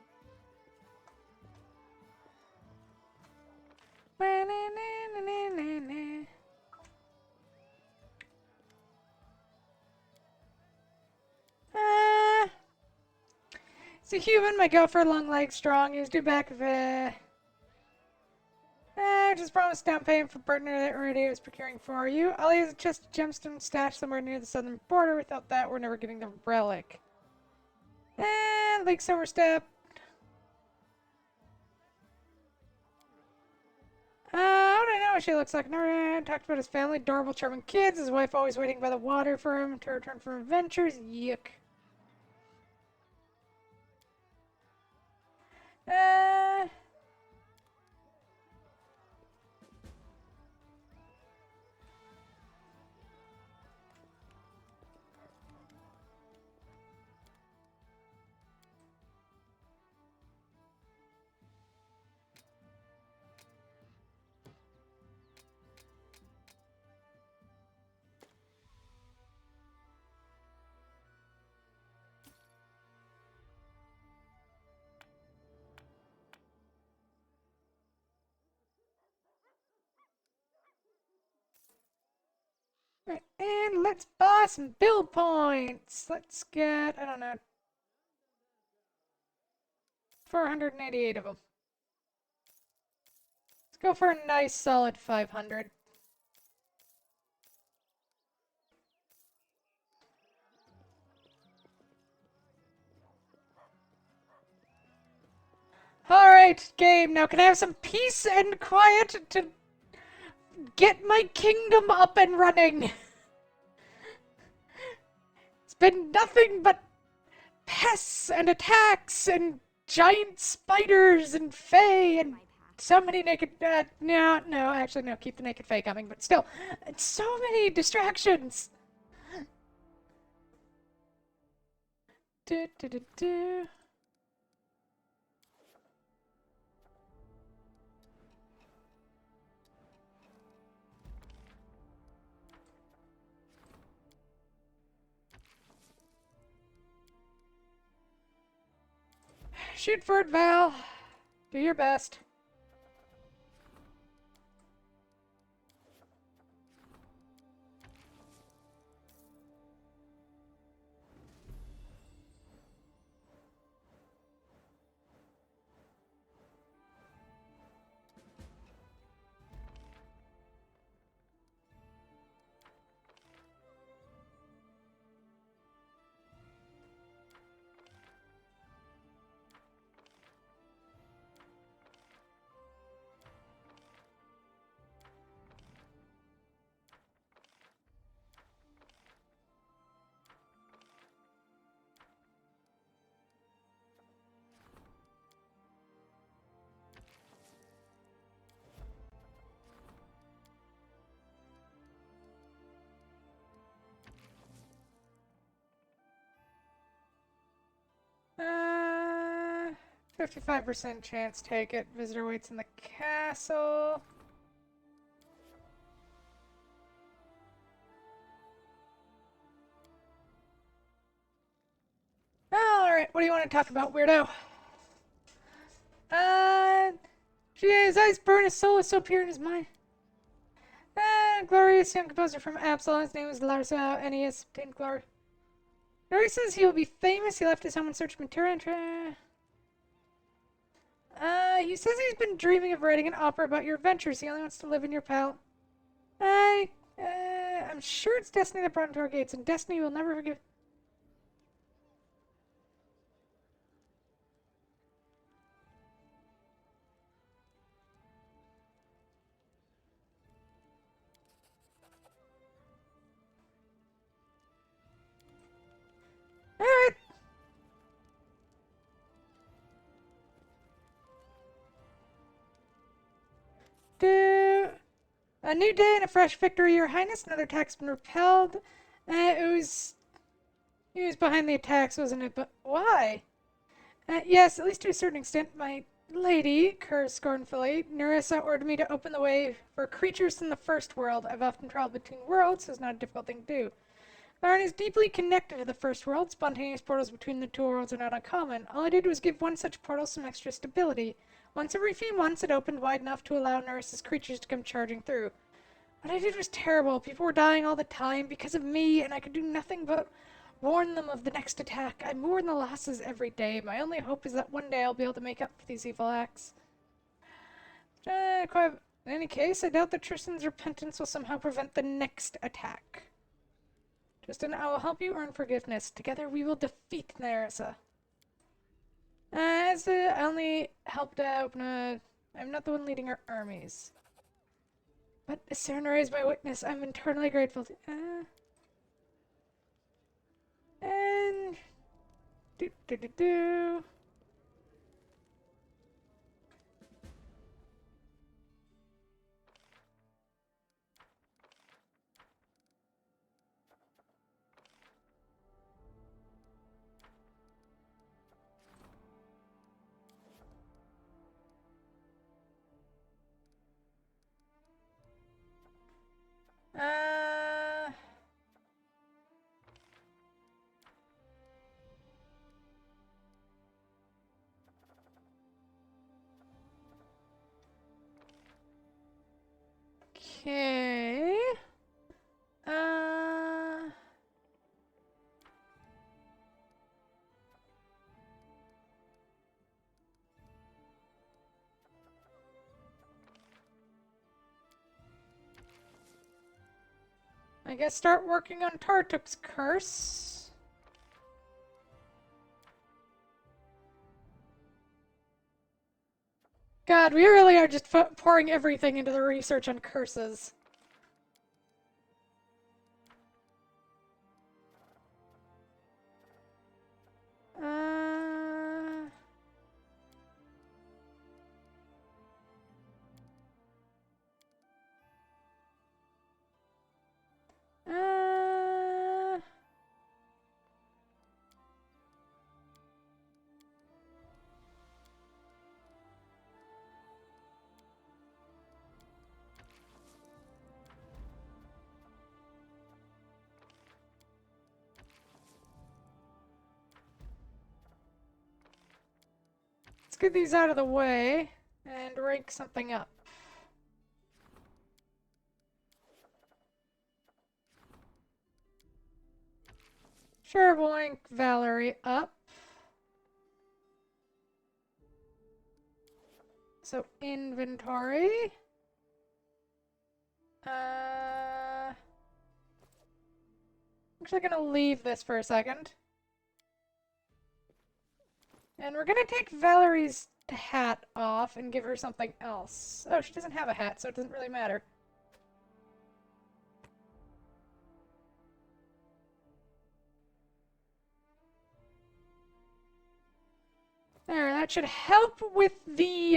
It's a human, my go for long legs strong, is due back of Just promise down payment for partner that already was procuring for you. I'll use a chest of gemstone stashed somewhere near the southern border. Without that, we're never getting the relic. Lake Summerstep. How do I know what she looks like? Never talked about his family, adorable, charming kids, his wife always waiting by the water for him to return from adventures. Yuck. Uh, and let's buy some build points. Let's get, I don't know, 488 of them. Let's go for a nice solid 500. Alright, game, now can I have some peace and quiet to get my kingdom up and running? It's been nothing but pests and attacks and giant spiders and fae and so many naked. No, actually, no, keep the naked fae coming, but still, it's so many distractions. Do, do, do, do. Shoot for it, Val. Do your best. Uh, 55% chance, take it. Visitor waits in the castle. Alright, what do you want to talk about, weirdo? His eyes burn, his soul is so pure in his mind. Glorious young composer from Absalom, his name is Larsa, and he has obtained glory. Glory says he will be famous, he left his home in search of material and he says he's been dreaming of writing an opera about your adventures. He only wants to live in your palace. I'm sure it's destiny that brought him to our gates, and destiny will never forgive. Alright. A new day and a fresh victory, Your Highness. Another attack's been repelled. He was behind the attacks, wasn't it? But why? Yes, at least to a certain extent. My lady, curs scornfully, Nerissa ordered me to open the way for creatures in the first world. I've often traveled between worlds, so it's not a difficult thing to do. Varn is deeply connected to the first world. Spontaneous portals between the two worlds are not uncommon. All I did was give one such portal some extra stability. Once every few months, it opened wide enough to allow Nerissa's creatures to come charging through. What I did was terrible. People were dying all the time because of me, and I could do nothing but warn them of the next attack. I mourn the losses every day. My only hope is that one day I'll be able to make up for these evil acts. In any case, I doubt that Tristan's repentance will somehow prevent the next attack. Tristan, I will help you earn forgiveness. Together we will defeat Nerissa. I only helped out. I'm not the one leading our armies. But Serenora is my witness. I'm eternally grateful to. And. Do do do do. Uh. Okay. Uh. I guess start working on Tartuk's curse. God, we really are just pouring everything into the research on curses. Uh... Uh... Let's get these out of the way and rank something up. Sure, we'll rank Valerie up. So, inventory. Actually gonna leave this for a second. And we're gonna take Valerie's hat off and give her something else. Oh, she doesn't have a hat, so it doesn't really matter. There, that should help with the,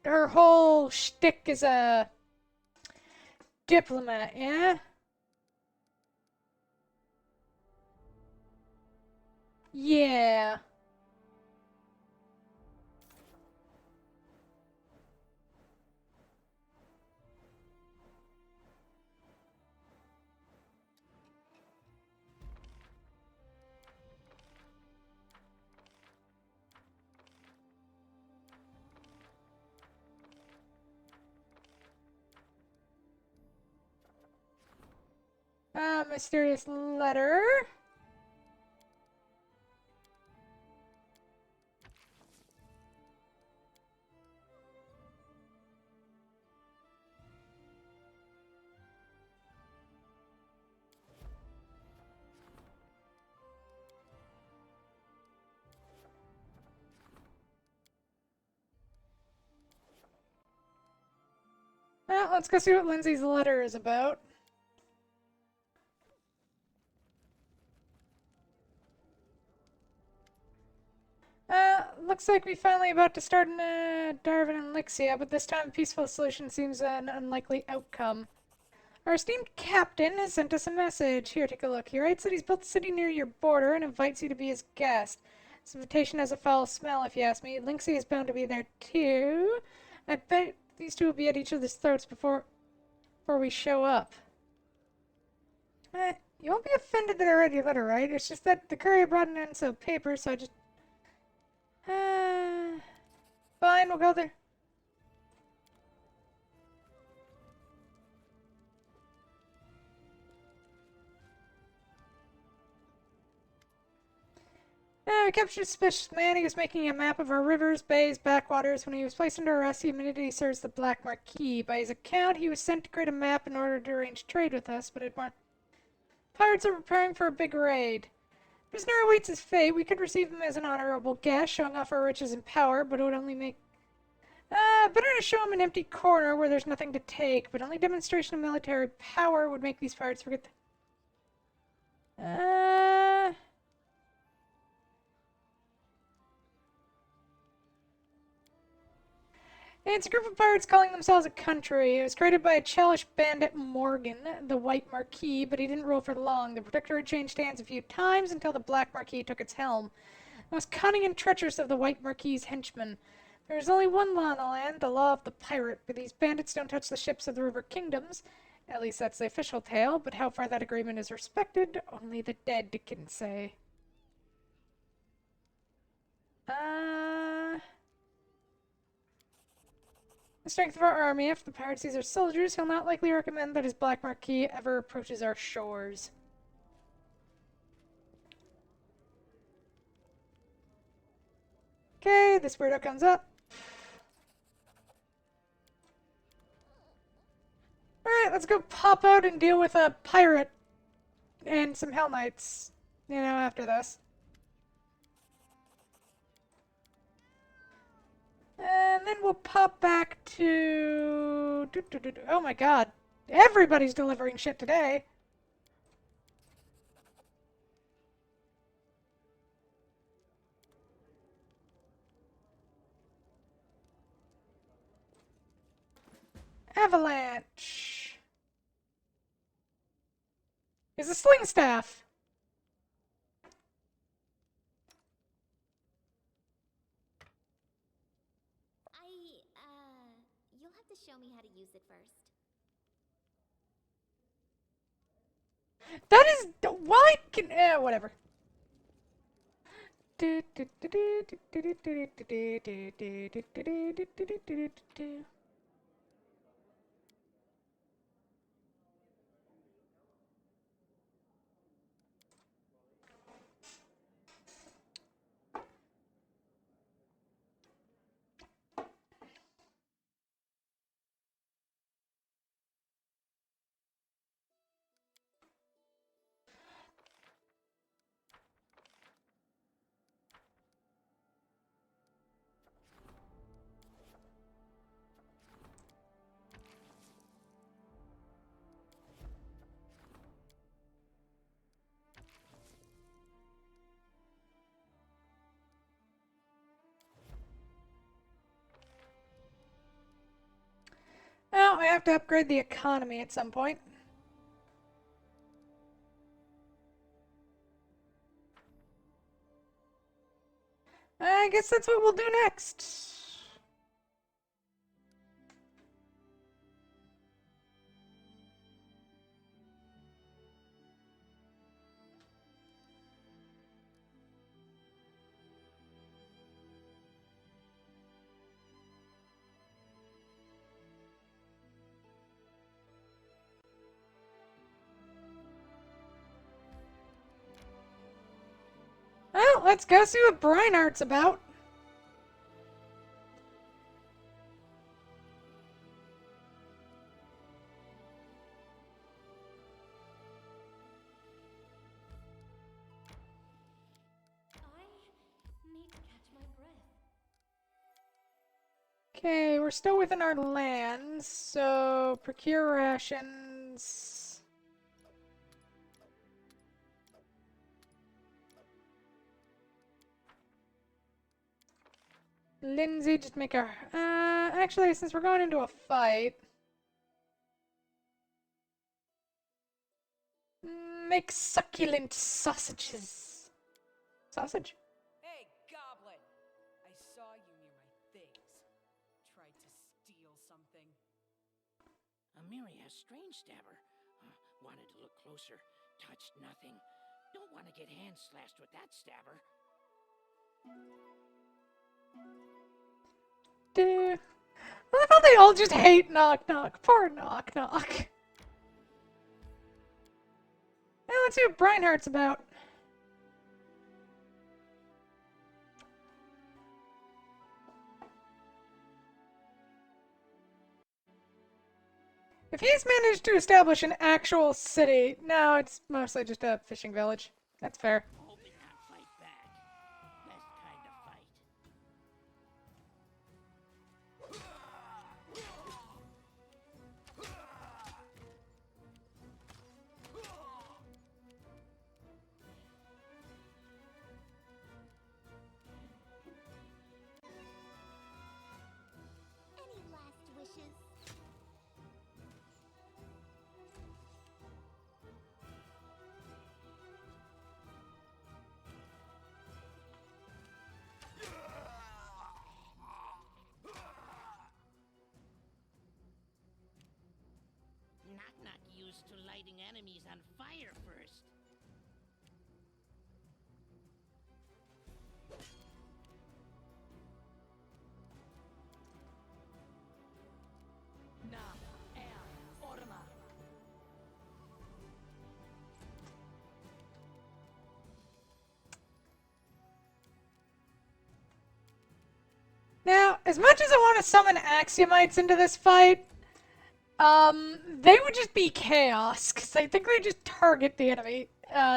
her whole shtick as a diplomat, yeah? Yeah. Mysterious letter. Well, let's go see what Lindsay's letter is about. Looks like we finally about to start in Darwin and Lixia, but this time a peaceful solution seems an unlikely outcome. Our esteemed captain has sent us a message. Here, take a look. He writes that he's built a city near your border and invites you to be his guest. This invitation has a foul smell, if you ask me. Lixia is bound to be there, too. I bet these two will be at each other's throats before we show up. You won't be offended that I read your letter, right? It's just that the courier brought an envelope of paper, so I just... Fine, we'll go there. We captured a suspicious man. He was making a map of our rivers, bays, backwaters. When he was placed under arrest, he immediately serves the Black Marquis. By his account, he was sent to create a map in order to arrange trade with us, but it weren't. Pirates are preparing for a big raid. Prisoner awaits his fate. We could receive him as an honorable guest, showing off our riches and power, but it would only make... better to show him an empty corner where there's nothing to take, but only demonstration of military power would make these pirates forget It's a group of pirates calling themselves a country. It was created by a churlish bandit Morgan, the White Marquis, but he didn't rule for long. The Protectorate changed hands a few times until the Black Marquis took its helm. The most cunning and treacherous of the White Marquis's henchmen. There is only one law in the land, the law of the pirate, but these bandits don't touch the ships of the river kingdoms. At least that's the official tale, but how far that agreement is respected, only the dead can say. The strength of our army. If the pirate sees our soldiers, he'll not likely recommend that his Black Marquis ever approaches our shores. Okay, this weirdo comes up. Alright, let's go pop out and deal with a pirate and some Hell Knights, after this. And then we'll pop back to... Oh my god. Everybody's delivering shit today. Avalanche. Is a sling staff. You'll have to show me how to use it first. That is... Why can... whatever. Well, I have to upgrade the economy at some point. I guess that's what we'll do next. Well, let's go see what Brinehart's about. I need to catch my breath. Okay, we're still within our lands, so procure rations. Lindsay, just make our... actually, since we're going into a fight... Make succulent sausages. Sausage? Hey, Goblin! I saw you near my things. Tried to steal something. Amiri has strange stabber. Wanted to look closer. Touched nothing. Don't want to get hand slashed with that stabber. I thought they all just hate Knock Knock. Poor Knock Knock. Now let's see what Brinehart's about. If he's managed to establish an actual city, no, it's mostly just a fishing village. That's fair. Hoping I'll fight back. Best kind of fight. Any last wishes? Knock-knock used to lighting enemies on fire first. Now, as much as I want to summon Axiomites into this fight, they would just be chaos, because I think they just target the enemy,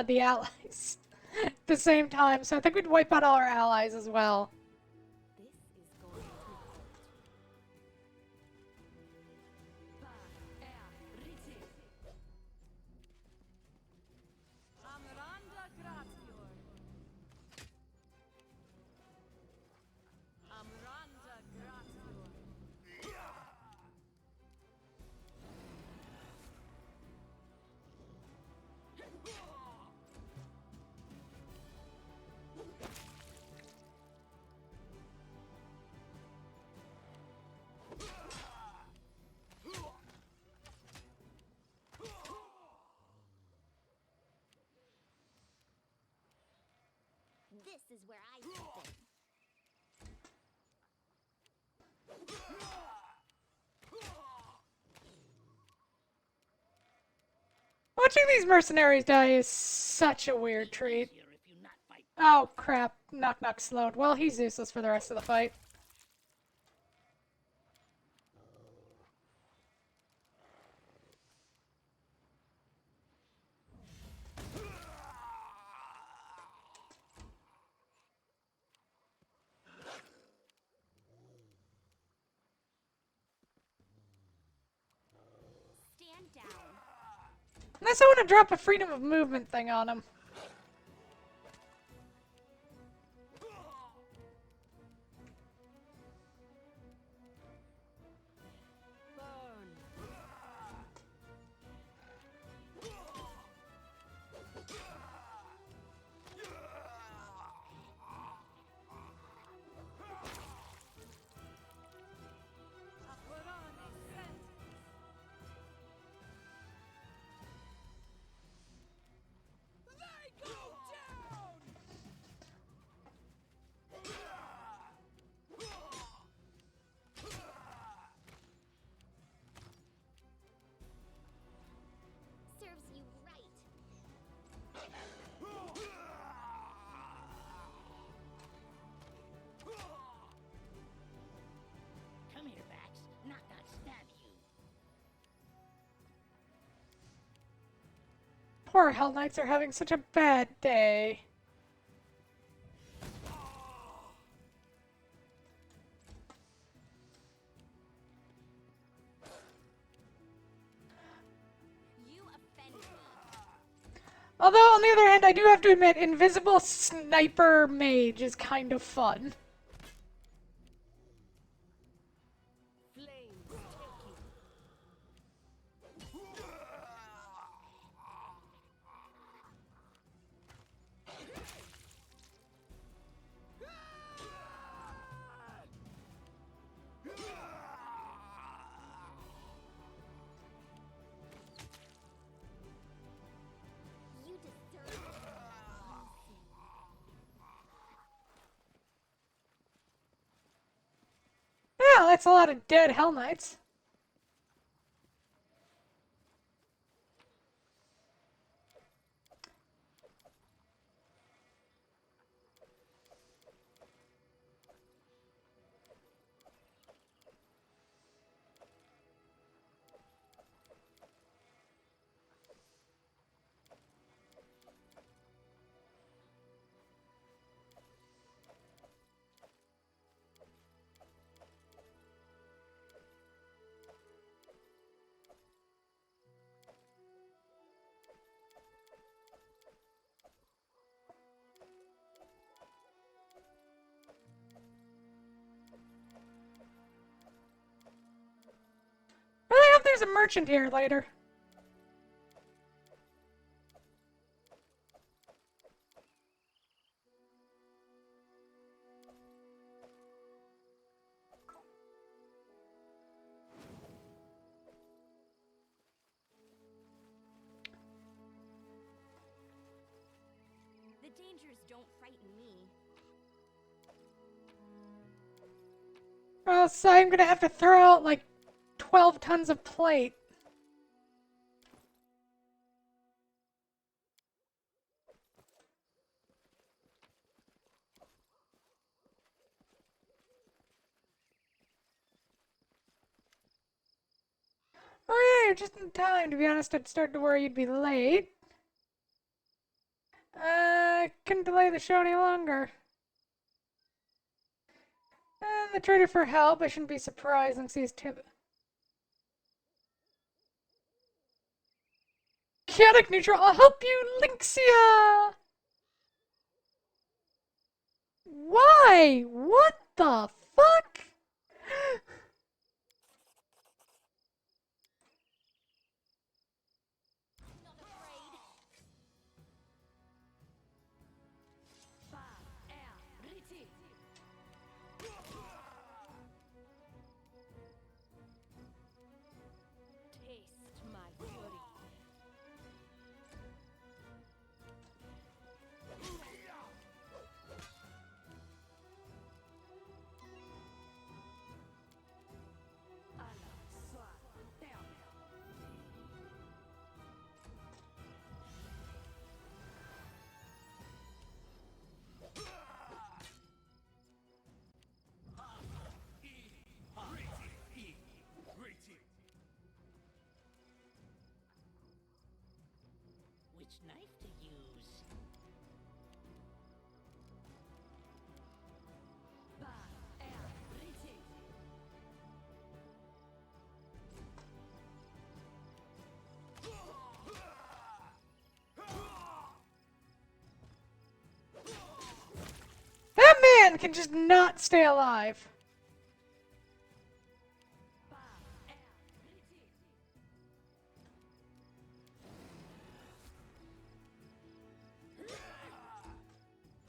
the allies, at the same time, so I think we'd wipe out all our allies as well. This is going to hurt. Amaranda gratior. Amaranda gratior. This is where I step in. Watching these mercenaries die is such a weird treat. Easier if you not fight. Oh crap, Knock Knock slowed. Well, he's useless for the rest of the fight. Stand down. Unless I want to drop a freedom of movement thing on him. Burn. Aporane sentence. They go down! Serves you right. Come here, Bax. Knock-knock stab you. Poor Hell Knights are having such a bad day. You offend me. Although, on the other hand, I do have to admit, Invisible Sniper Mage is kind of fun. Flames take you. You deserve it. Yeah, that's a lot of dead Hell Knights. there's a merchant here later. The dangers don't frighten me. Oh, so I'm gonna have to throw out like 12 tons of plate. Oh yeah, you're just in time. To be honest, I'd start to worry you'd be late. Couldn't delay the show any longer. The trader for help. I shouldn't be surprised and sees Tib. Chaotic neutral. I'll help you, Lynxia. Why? What the fuck? Not afraid. Taste my fury. Which knife to use? That man can just not stay alive.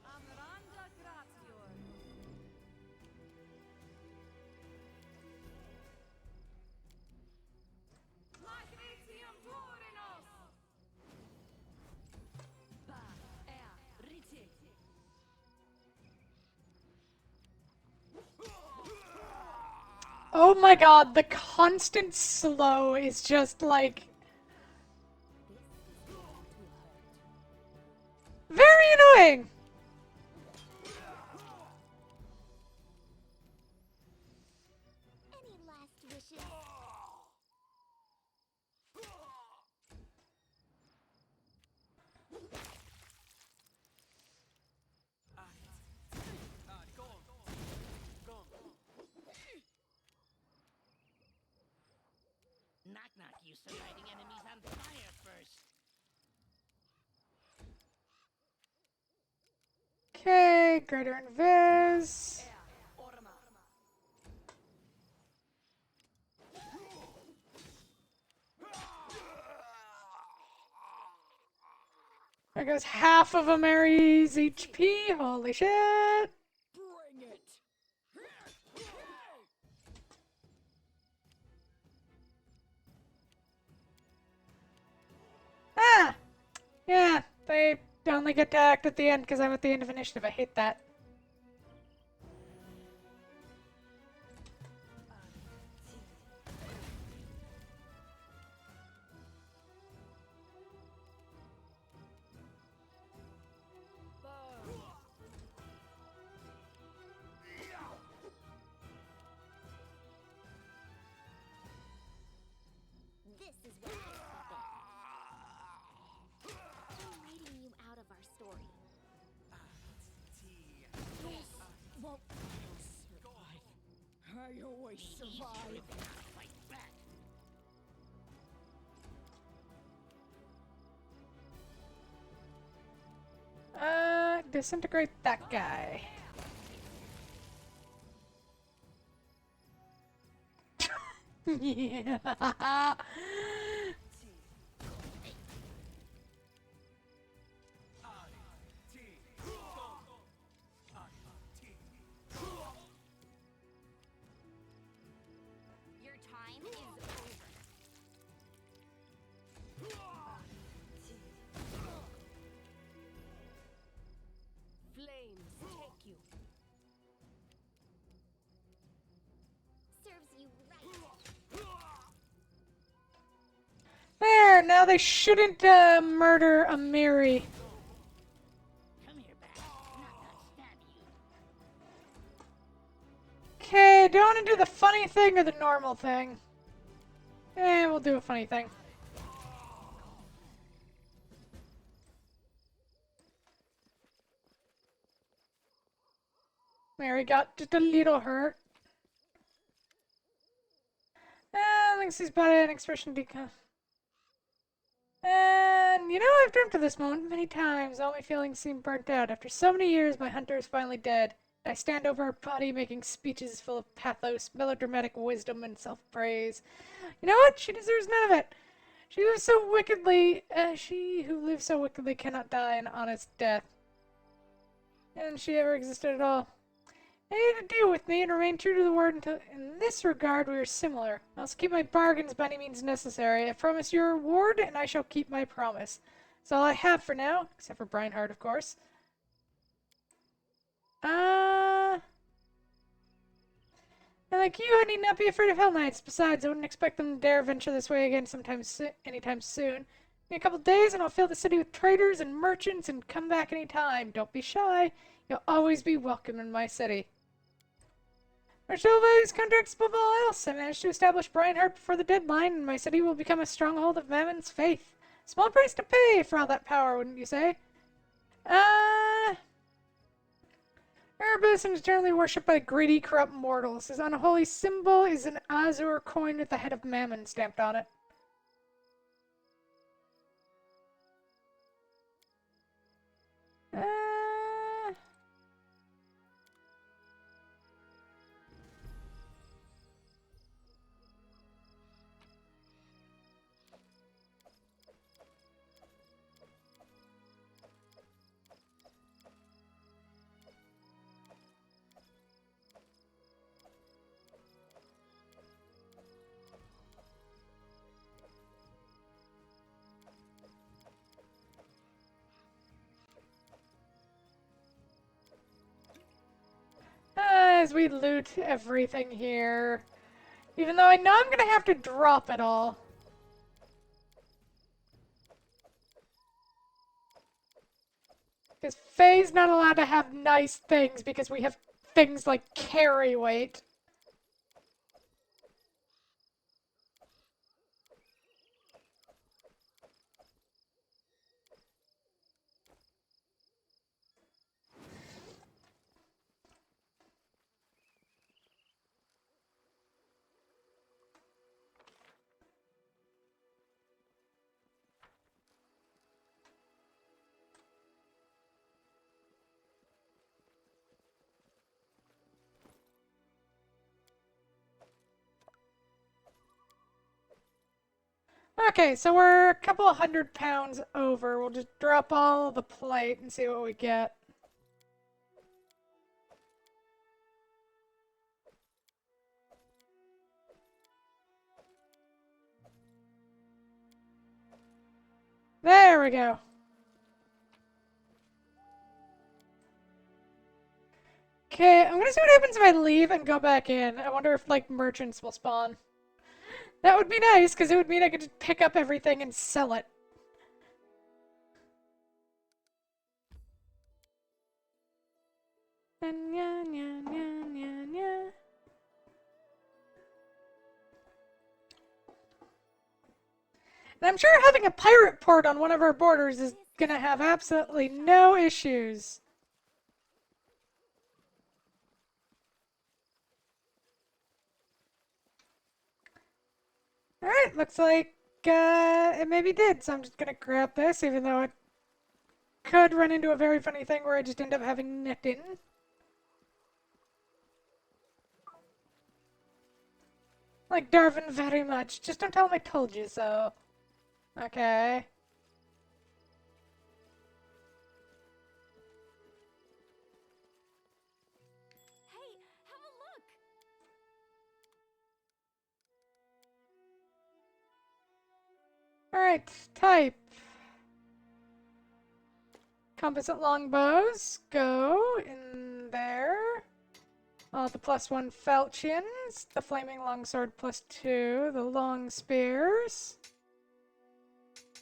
Amaranda gratior. Magnetium Torinos! Oh my god, the constant slow is just like very annoying. Any last wishes? Knock knock, used to lighting enemies on fire first. Okay, greater invis. There goes half of a Mary's HP. Holy shit. Bring it! Ah! Yeah, they only get to act at the end because I'm at the end of initiative. I hate that. This is where I step in. I'm leading you out of our story. This won't Survive. I always survive. If not fight back. Disintegrate that guy. Yeah. Your time is over. Flames take you. Serves you right. There, now they shouldn't murder Amiri. Come here, Bat. I'm not done stabbing you. Okay, do you want to do the funny thing or the normal thing? We'll do a funny thing. Mary got just a little hurt. Lynx's body and expression decom. And, you know, I've dreamt of this moment many times. All my feelings seem burnt out. After so many years, my hunter is finally dead. I stand over her body, making speeches full of pathos, melodramatic wisdom, and self-praise. You know what? She deserves none of it. She lives so wickedly. She who lives so wickedly cannot die an honest death. And she ever existed at all. I need to deal with me and remain true to the word until, in this regard, we are similar. I also keep my bargains by any means necessary. I promise you a reward, and I shall keep my promise. That's all I have for now, except for Breinhardt, of course. And like you, I need not be afraid of Hell Knights. Besides, I wouldn't expect them to dare venture this way again anytime soon. In a couple days, and I'll fill the city with traders and merchants and come back any time. Don't be shy. You'll always be welcome in my city. I shall obey these contracts above all else. I managed to establish Breinhardt before the deadline, and my city will become a stronghold of Mammon's faith. Small price to pay for all that power, wouldn't you say? Erebus is generally worshipped by greedy, corrupt mortals. His unholy symbol is an azure coin with the head of Mammon stamped on it. Uh, as we loot everything here. Even though I know I'm gonna have to drop it all. Because Faye's not allowed to have nice things because we have things like carry weight. Okay, so we're a couple of 100 pounds over. We'll just drop all the plate and see what we get. There we go. Okay, I'm gonna see what happens if I leave and go back in. I wonder if, like, merchants will spawn. That would be nice, because it would mean I could just pick up everything and sell it. Nya, nya, nya, nya, nya. And I'm sure having a pirate port on one of our borders is gonna have absolutely no issues. Alright, looks like it maybe did, so I'm just gonna grab this, even though it could run into a very funny thing where I just end up having nothing. Like Darvin very much. Just don't tell him I told you so. Okay. Hey, have a look! Alright, type. Composite longbows. Go in there. All the +1 falchions. The flaming longsword +2. The long spears.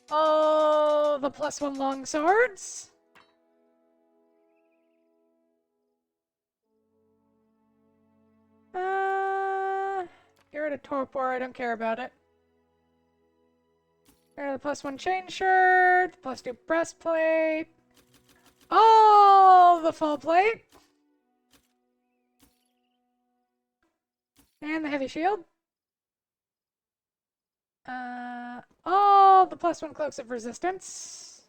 All the +1 longswords. Get rid of torpor. I don't care about it. Get rid of the +1 chain shirt. The +2 breastplate. All the full plate. And the heavy shield. All the +1 cloaks of resistance.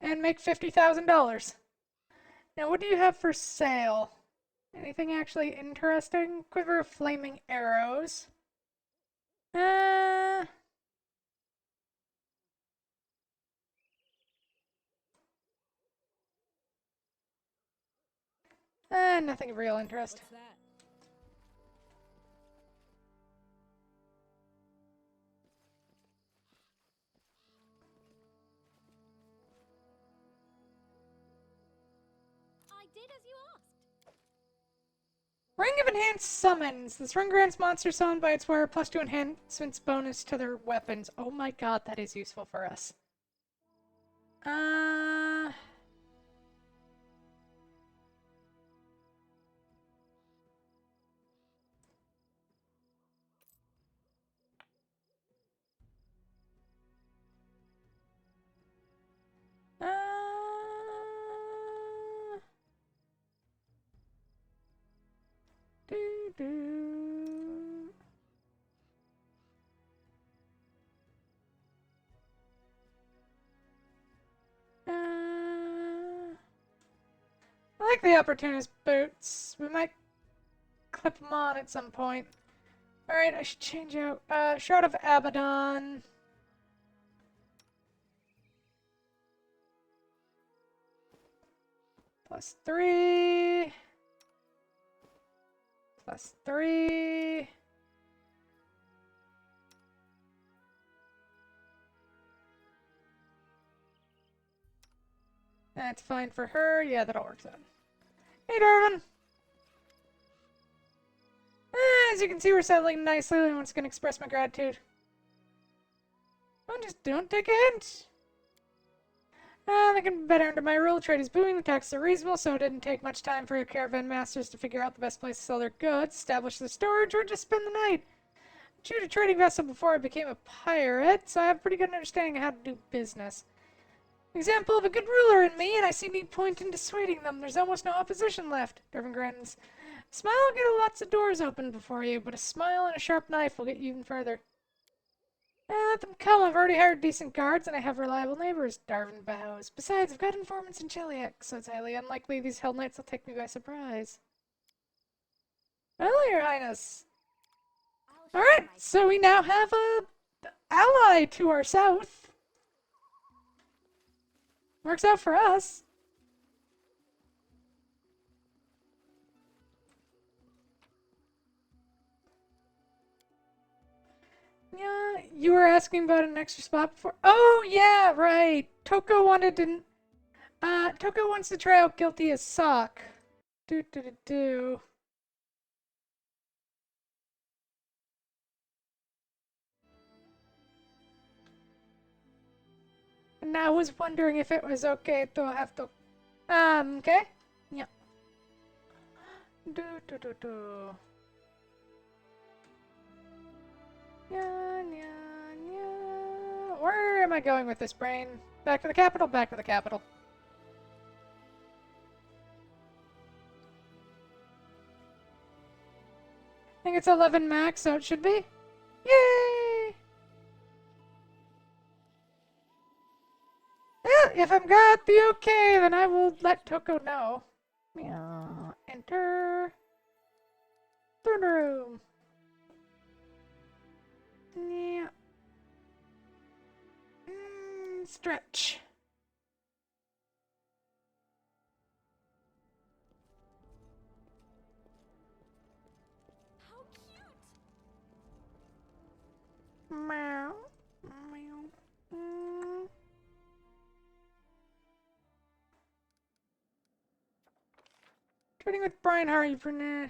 And make $50,000. Now, what do you have for sale? Anything actually interesting? Quiver of flaming arrows. Nothing of real interest. What's that? I did as you asked. Ring of Enhanced Summons. This ring grants monsters summoned by its wearer +2 enhancements bonus to their weapons. Oh my god, that is useful for us. Do do. I like the opportunist boots. We might clip them on at some point. Alright, I should change out. Shroud of Abaddon. +3. +3. That's fine for her. Yeah, that all works out. Hey, Darwin. As you can see, we're settling nicely. I'm just going to express my gratitude. Oh, just don't take a hint. They can be better under my rule. Trade is booming, the taxes are reasonable, so it didn't take much time for your caravan masters to figure out the best place to sell their goods, establish the storage, or just spend the night. I chewed a trading vessel before I became a pirate, so I have a pretty good understanding of how to do business. Example of a good ruler in me, and I see no point in dissuading them. There's almost no opposition left. Durvin grins. A smile will get lots of doors open before you, but a smile and a sharp knife will get you even further. Let them come. I've already hired decent guards, and I have reliable neighbors. Darvin bows. Besides, I've got informants in Chiliac, so it's highly unlikely these Hell Knights will take me by surprise. Well, Your Highness. Alright, so we now have a ally to our south. Works out for us. Yeah, you were asking about an extra spot before. Oh, yeah, right. Toko wants to try out Guilty as Sock. Do. And I was wondering if it was okay to have to. Okay. Yeah. Do. Yeah. Where am I going with this brain? Back to the capital? Back to the capital. I think it's 11 max, so it should be. Yay! Yeah, if I've got the okay, then I will let Toko know. Meow. Enter. Throne room. Yeah. Stretch. How cute! Meow. Meow. Trading with Brian Hardy for nah.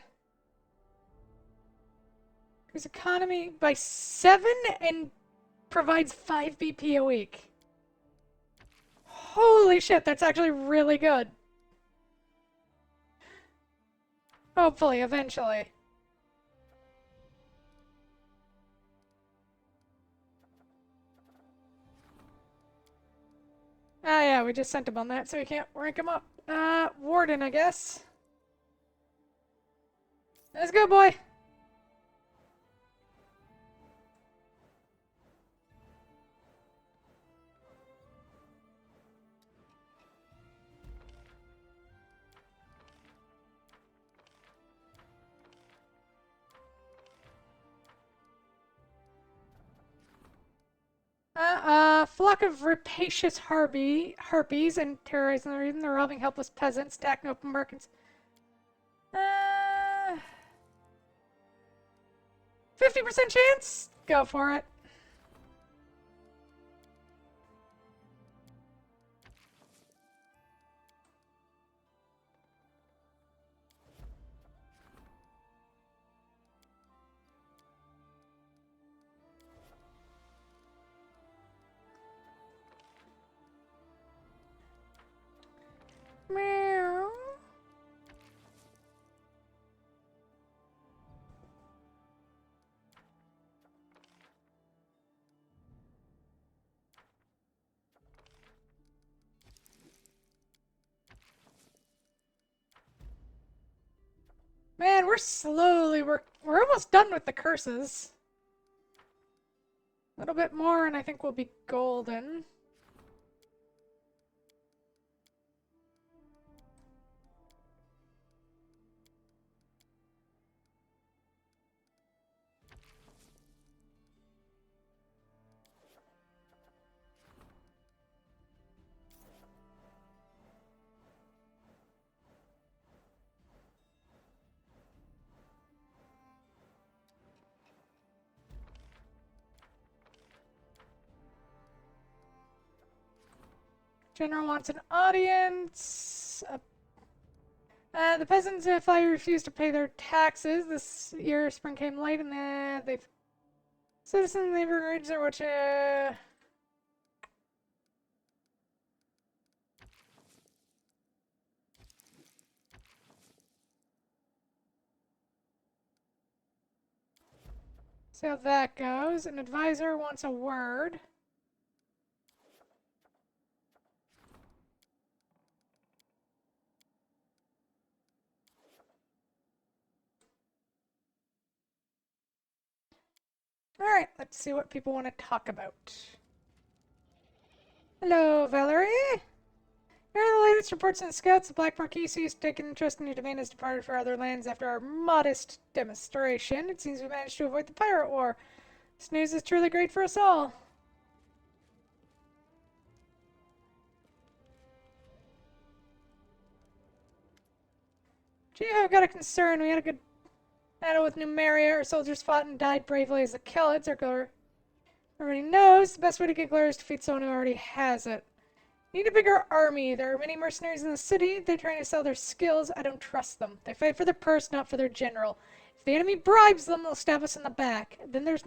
His economy by 7 and provides 5 BP a week. Holy shit, that's actually really good. Hopefully, eventually. Ah, yeah, we just sent him on that, so we can't rank him up. Warden, I guess. Let's go, boy. Flock of rapacious harpies and terrorizing the region. They're robbing helpless peasants, stacking open markets. 50% chance? Go for it. Meow. Man, we're almost done with the curses. A little bit more and I think we'll be golden. General wants an audience. The peasants, if I refuse to pay their taxes, this year spring came late and they've... Citizens, neighborhoods are which, see how that goes. An advisor wants a word. Alright, let's see what people want to talk about. Hello, Valerie. Here are the latest reports and scouts. The Black Marquis, who's taken interest in your domain, has departed for other lands after our modest demonstration. It seems we managed to avoid the pirate war. This news is truly great for us all. Gee, I've got a concern. We had a good battle with Numeria. Our soldiers fought and died bravely as the Kellids. Our Glur already knows the best way to get Glur is to defeat someone who already has it. Need a bigger army. There are many mercenaries in the city. They're trying to sell their skills. I don't trust them. They fight for their purse, not for their general. If the enemy bribes them, they'll stab us in the back. Then there's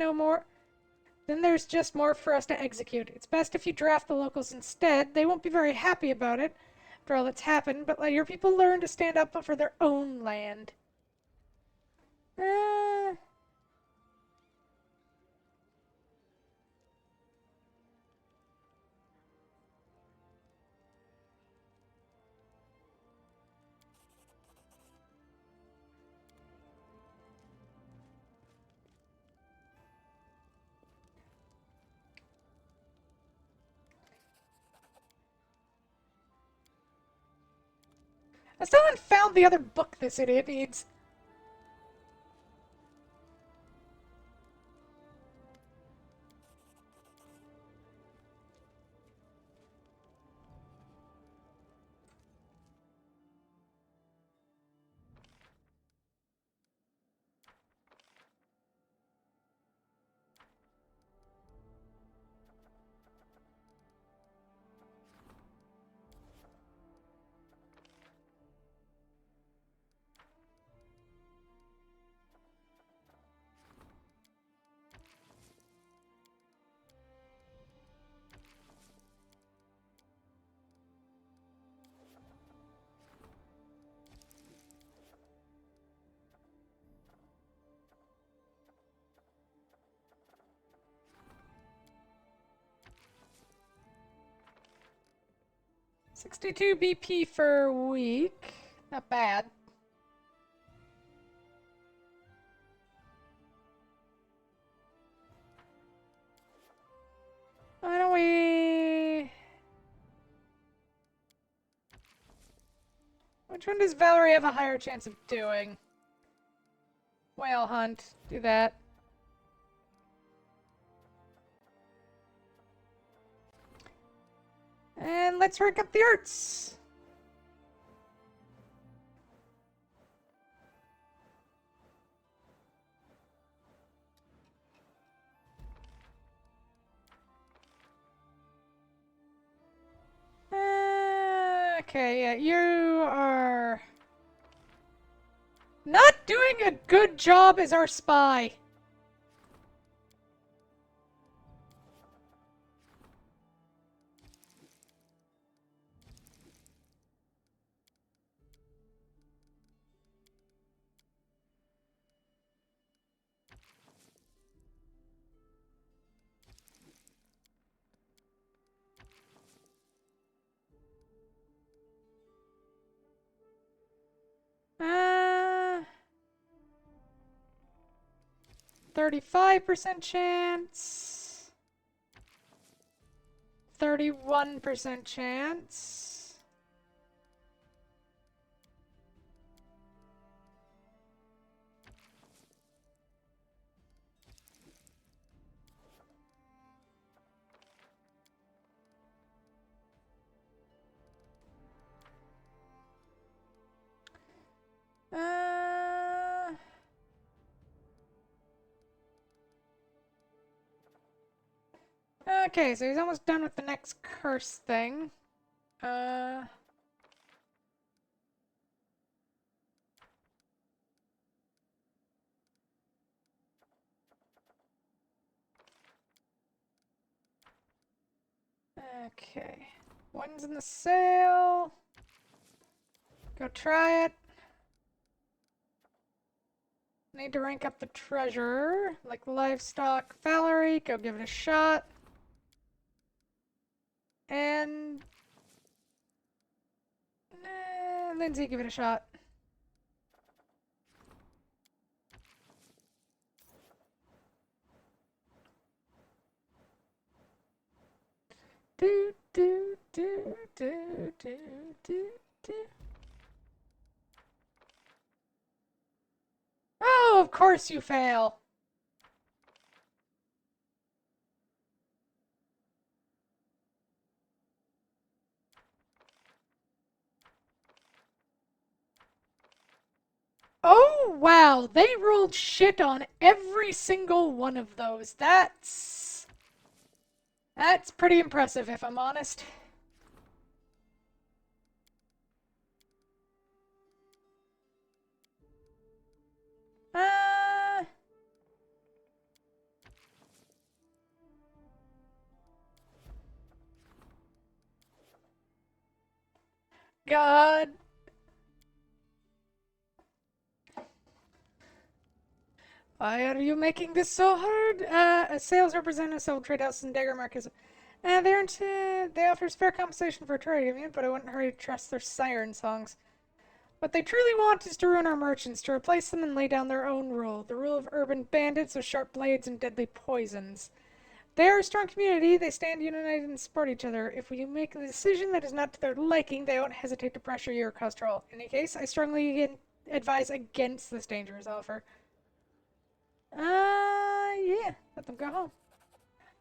just more for us to execute. It's best if you draft the locals instead. They won't be very happy about it after all that's happened, but let your people learn to stand up for their own land. I still haven't found the other book this idiot needs. $62 BP for a week. Not bad. Why don't we... Which one does Valerie have a higher chance of doing? Whale hunt. Do that. And let's rank up the arts. Okay, yeah, you are not doing a good job as our spy. Uh, 35% chance. 31% chance. Okay, so he's almost done with the next curse thing. Okay. One's in the sale. Go try it. Need to rank up the treasure, like livestock. Valerie, go give it a shot. And Lindsay, give it a shot. Do do do do do do do. Oh, of course you fail. Oh, wow. They rolled shit on every single one of those. That's pretty impressive, if I'm honest. Uh... God. Why are you making this so hard? A sales representative sold trade house in Dagger Mark is... they offer fair compensation for trade, but I wouldn't hurry to trust their siren songs. What they truly want is to ruin our merchants, to replace them and lay down their own rule. The rule of urban bandits with sharp blades and deadly poisons. They are a strong community. They stand united and support each other. If we make a decision that is not to their liking, they won't hesitate to pressure you or cause trouble. In any case, I strongly advise against this dangerous offer. Yeah. Let them go home.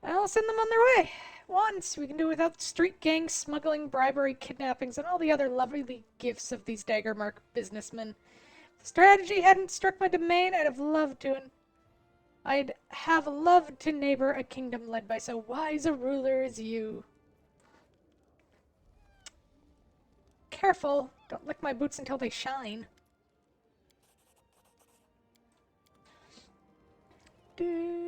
I'll send them on their way. Once we can do without street gangs, smuggling, bribery, kidnappings, and all the other lovely gifts of these Daggermark businessmen. If the strategy hadn't struck my domain, I'd have loved to neighbor a kingdom led by so wise a ruler as you. Careful, don't lick my boots until they shine. Do.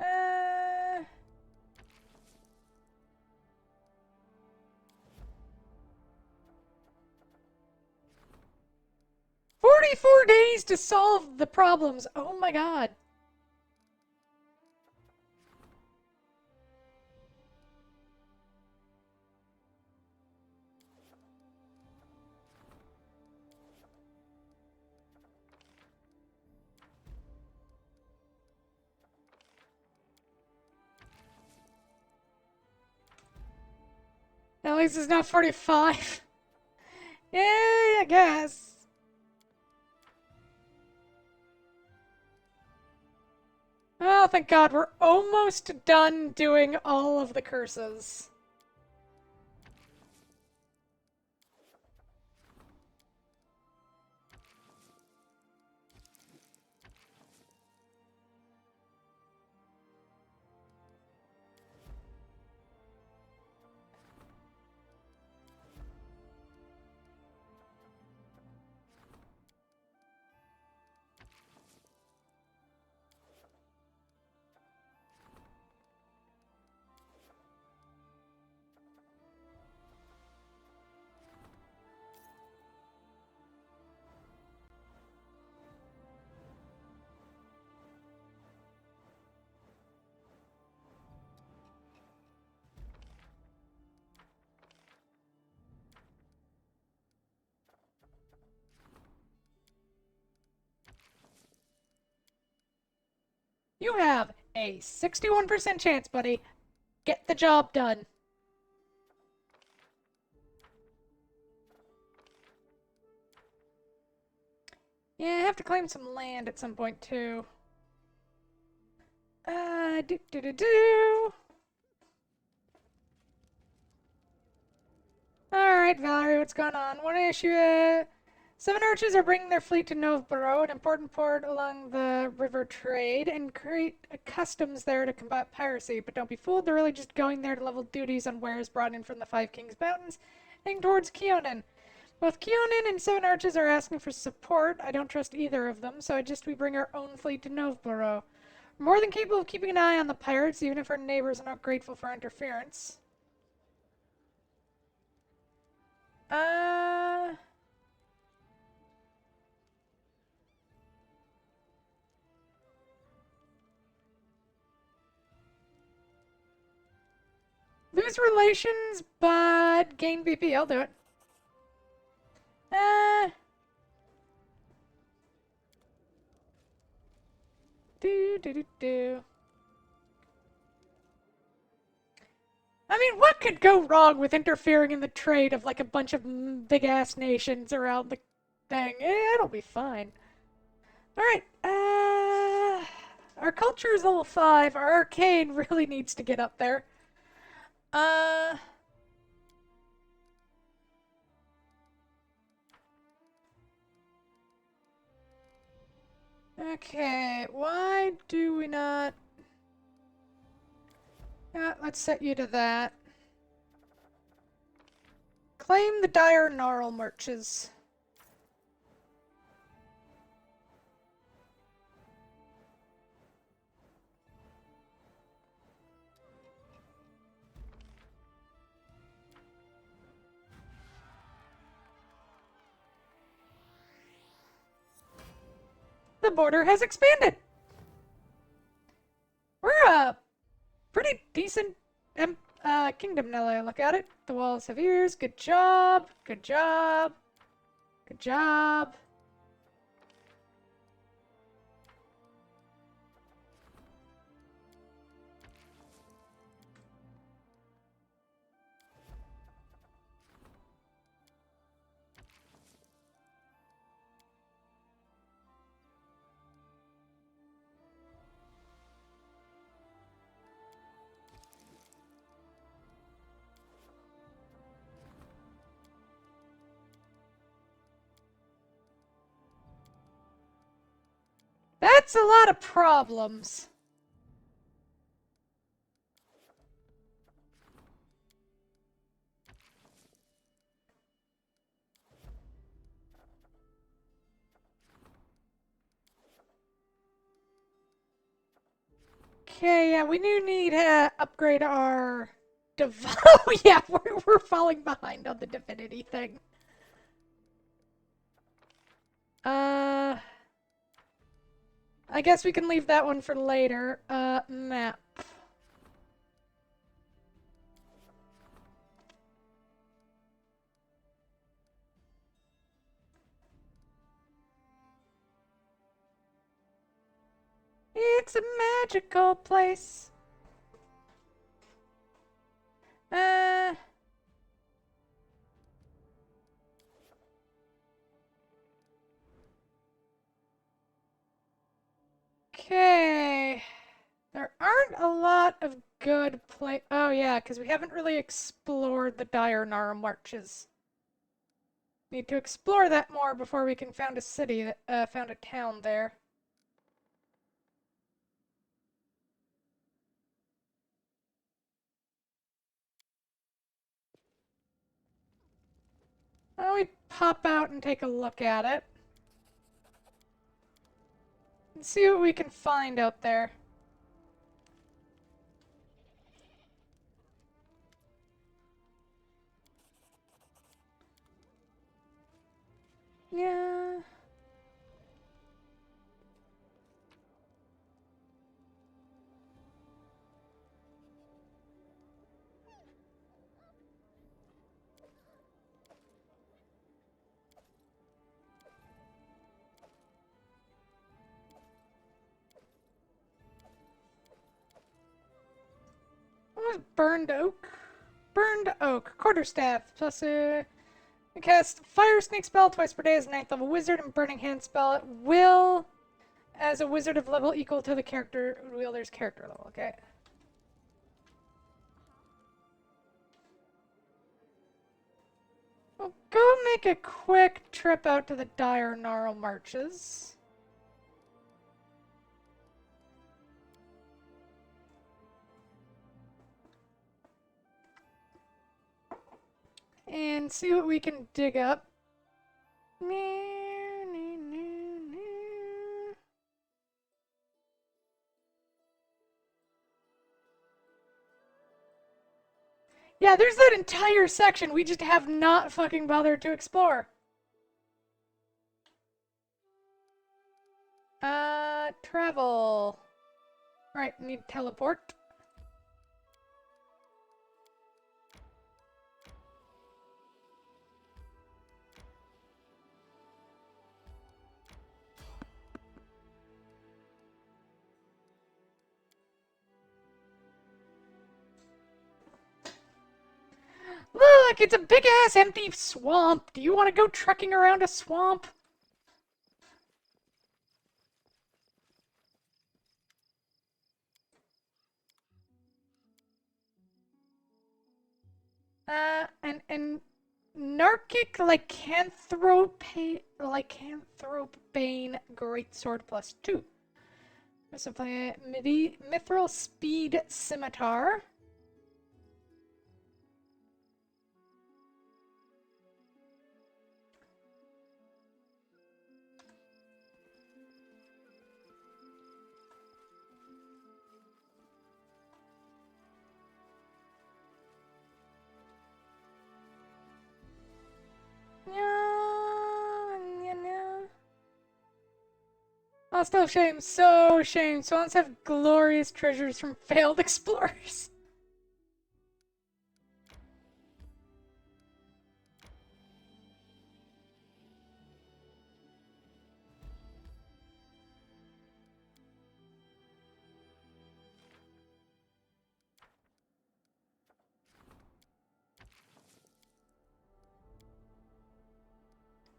Uh, 44 days to solve the problems. Oh my god. At least it's not 45. Yeah, I guess. Oh, thank God, we're almost done doing all of the curses. You have a 61% chance, buddy. Get the job done. Yeah, I have to claim some land at some point, too. Do. Alright, Valerie, what's going on? Want to issue. Seven Arches are bringing their fleet to Novborough, an important port along the river trade, and create customs there to combat piracy. But don't be fooled, they're really just going there to level duties on wares brought in from the Five Kings Mountains, heading towards Keonan. Both Keonan and Seven Arches are asking for support. I don't trust either of them, so I just we bring our own fleet to Novborough. We're more than capable of keeping an eye on the pirates, even if our neighbors are not grateful for interference. Uh... Lose relations, but gain BP. I'll do it. Do. I mean, what could go wrong with interfering in the trade of like a bunch of big ass nations around the thing? It'll be fine. Alright, our culture is level 5. Our arcane really needs to get up there. Okay, why do we not... let's set you to that. Claim the dire gnarl merches. The the border has expanded. We're a pretty decent kingdom now that I look at it. The walls have ears. Good job. Good job. Good job. That's a lot of problems. Okay, yeah, we do need to upgrade our oh yeah, we're falling behind on the divinity thing. I guess we can leave that one for later. Map. It's a magical place. Uh... Okay. There aren't a lot of good oh yeah, because we haven't really explored the Dire Gnarl Marches. Need to explore that more before we can found a city, found a town there. Why don't we pop out and take a look at it? And see what we can find out there. Yeah. What was burned oak? Burned oak. Quarterstaff. Plus cast Fire Snake spell twice per day as a 9th level wizard and Burning Hand spell at will as a wizard of level equal to the character wielder's character level. Okay. We'll go make a quick trip out to the Dire Gnarl Marches. And see what we can dig up. Yeah, there's that entire section we just have not fucking bothered to explore. Travel. Right, need teleport. Look, it's a big-ass empty swamp. Do you want to go trekking around a swamp? And Narcic lycanthrope bane greatsword +2. Supply mithril speed scimitar. Oh, still shame. So shame. Swans have glorious treasures from failed explorers.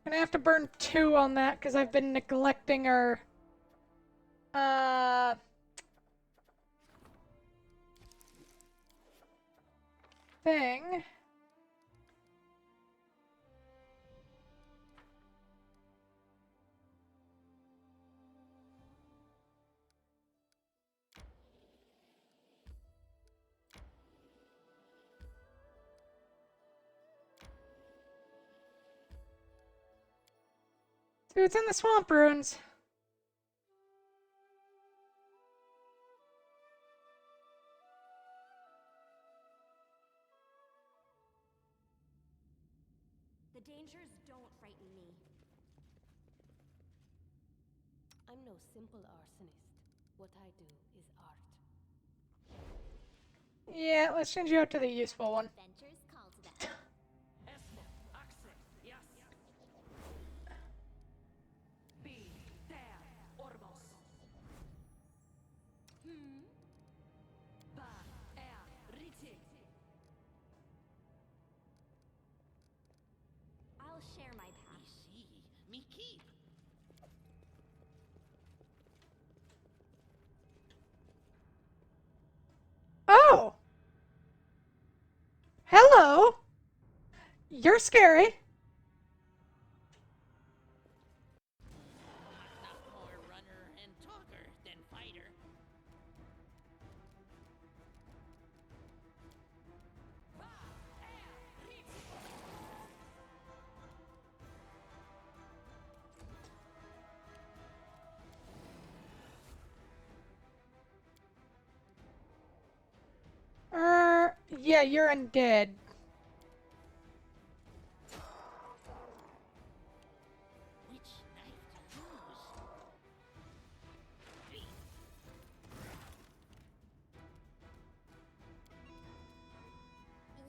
Gonna have to burn 2 on that because I've been neglecting our thing. So it's in the swamp ruins. The dangers don't frighten me. I'm no simple arsonist. What I do is art. Yeah, let's change you out to the useful one. Adventures call to them. I'll share my path. Me see, me keep. Oh! Hello! You're scary. Not more runner and talker than fighter. Yeah, you're undead. Which knife to use?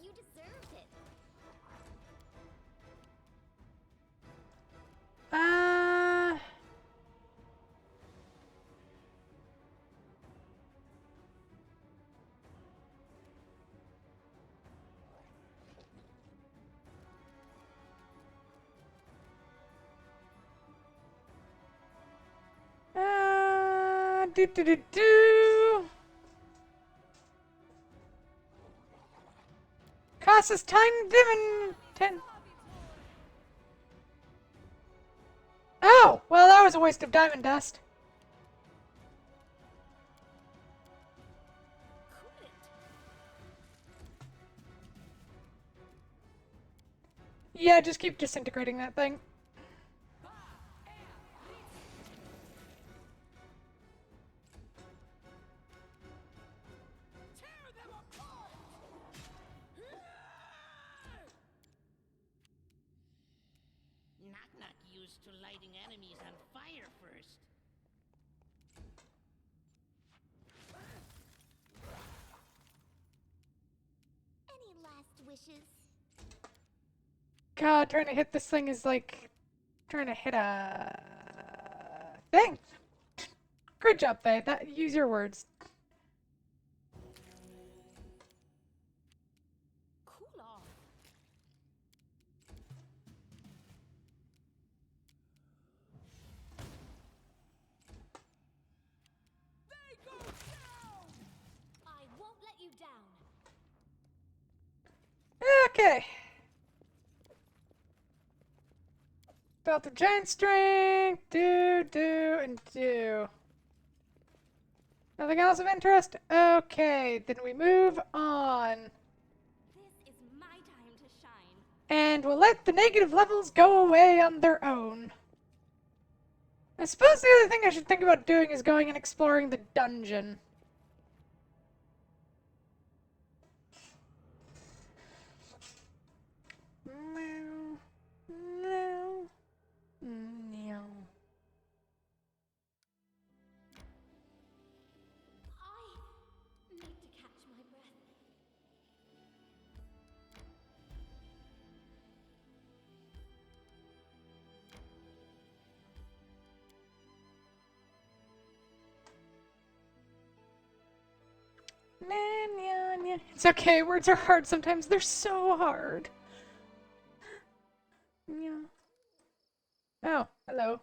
You deserved it. Uh... Do do do do. Cost us time, Divin. 10. Oh, well, that was a waste of diamond dust. Couldn't. Yeah, just keep disintegrating that thing. Knock-knock used to lighting enemies on fire first. Any last wishes? God, trying to hit this thing is like trying to hit a thing. Great job, Faye. That use your words. Cool off. I won't let you down. Okay. Belt of giant strength. Do, and do. Nothing else of interest? Okay, then we move on. This is my time to shine. And we'll let the negative levels go away on their own. I suppose the other thing I should think about doing is going and exploring the dungeon. Meow. Meow. Meow. It's okay, words are hard sometimes. They're so hard. Yeah. Oh, hello.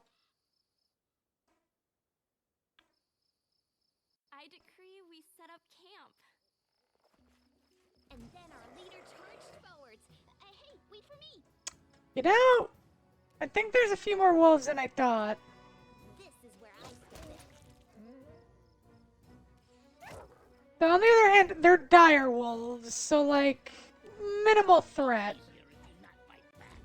I decree we set up camp. And then our leader charged forwards. Hey, wait for me! You know, I think there's a few more wolves than I thought. This is where I step in. Though on the other hand, they're dire wolves, so like, minimal threat. Easier if you not fight back.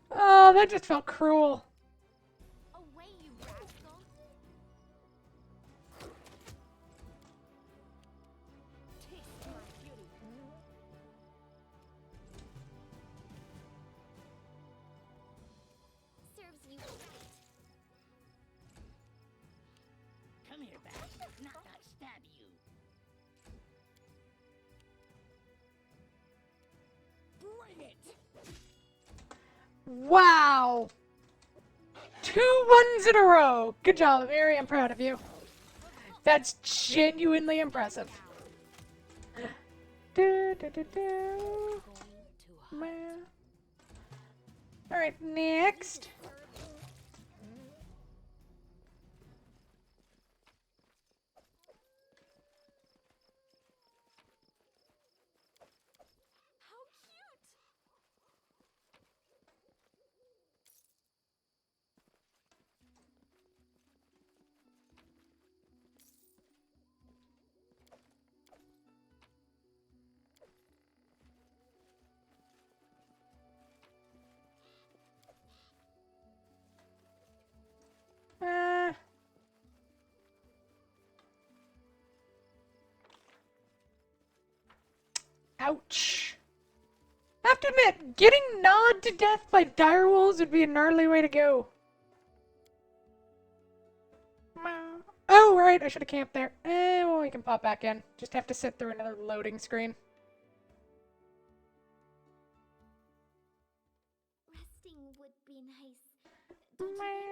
Oh, that just felt cruel. Away, you rascal! Taste my beauty. Serves you right. Come here, back. Not stab you. Bring it. Wow! 2 1s in a row. Good job, Mary. I'm proud of you. That's genuinely impressive. Do, do, do, do. Man. Alright, next. How cute! Uh, ouch. I have to admit, getting gnawed to death by direwolves would be a gnarly way to go. Oh, right, I should have camped there. Well, we can pop back in. Just have to sit through another loading screen. Resting would be nice. Don't you think?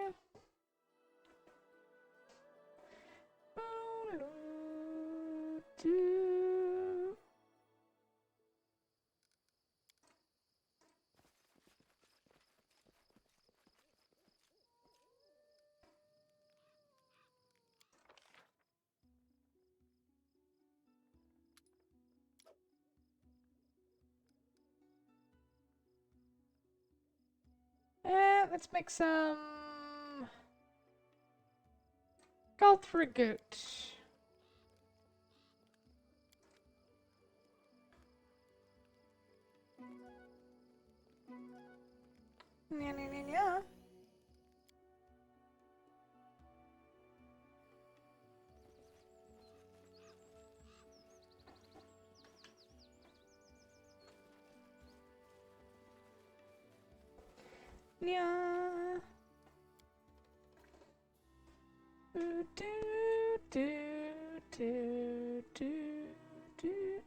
Let's make some gold for a goat. Nya, nya, nya, nya. Nya. Do, do, do, do, do, do.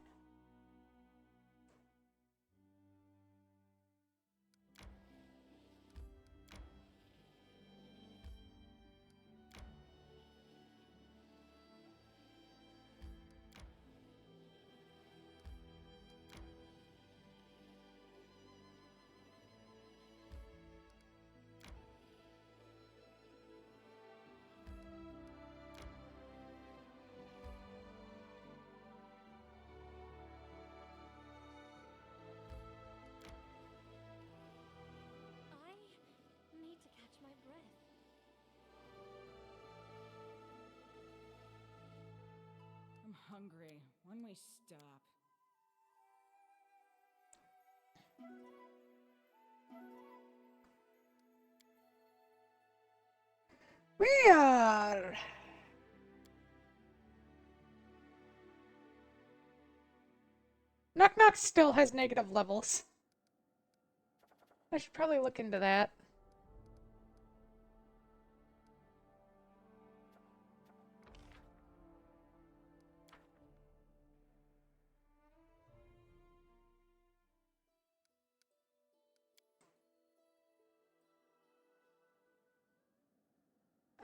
I need to catch my breath. I'm hungry. When we stop. We are. Knock Knock still has negative levels. I should probably look into that.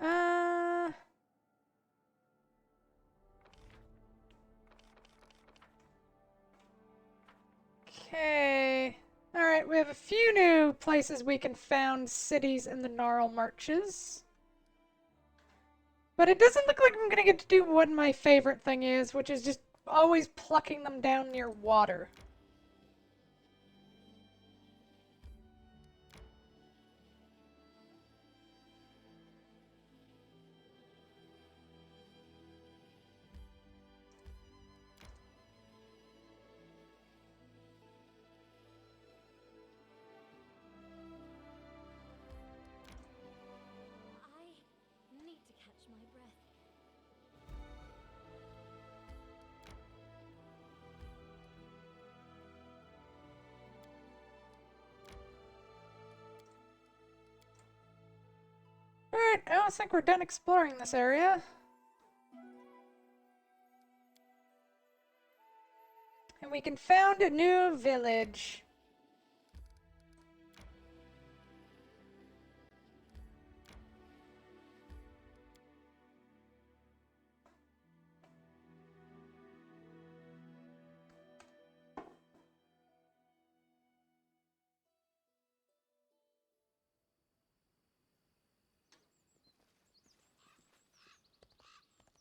Uh... Okay. Alright, we have a few new places we can found cities in the Gnarl Marches. But it doesn't look like I'm gonna get to do what my favorite thing is, which is just always plucking them down near water. I need to catch my breath. Alright, I don't think we're done exploring this area. And we can found a new village.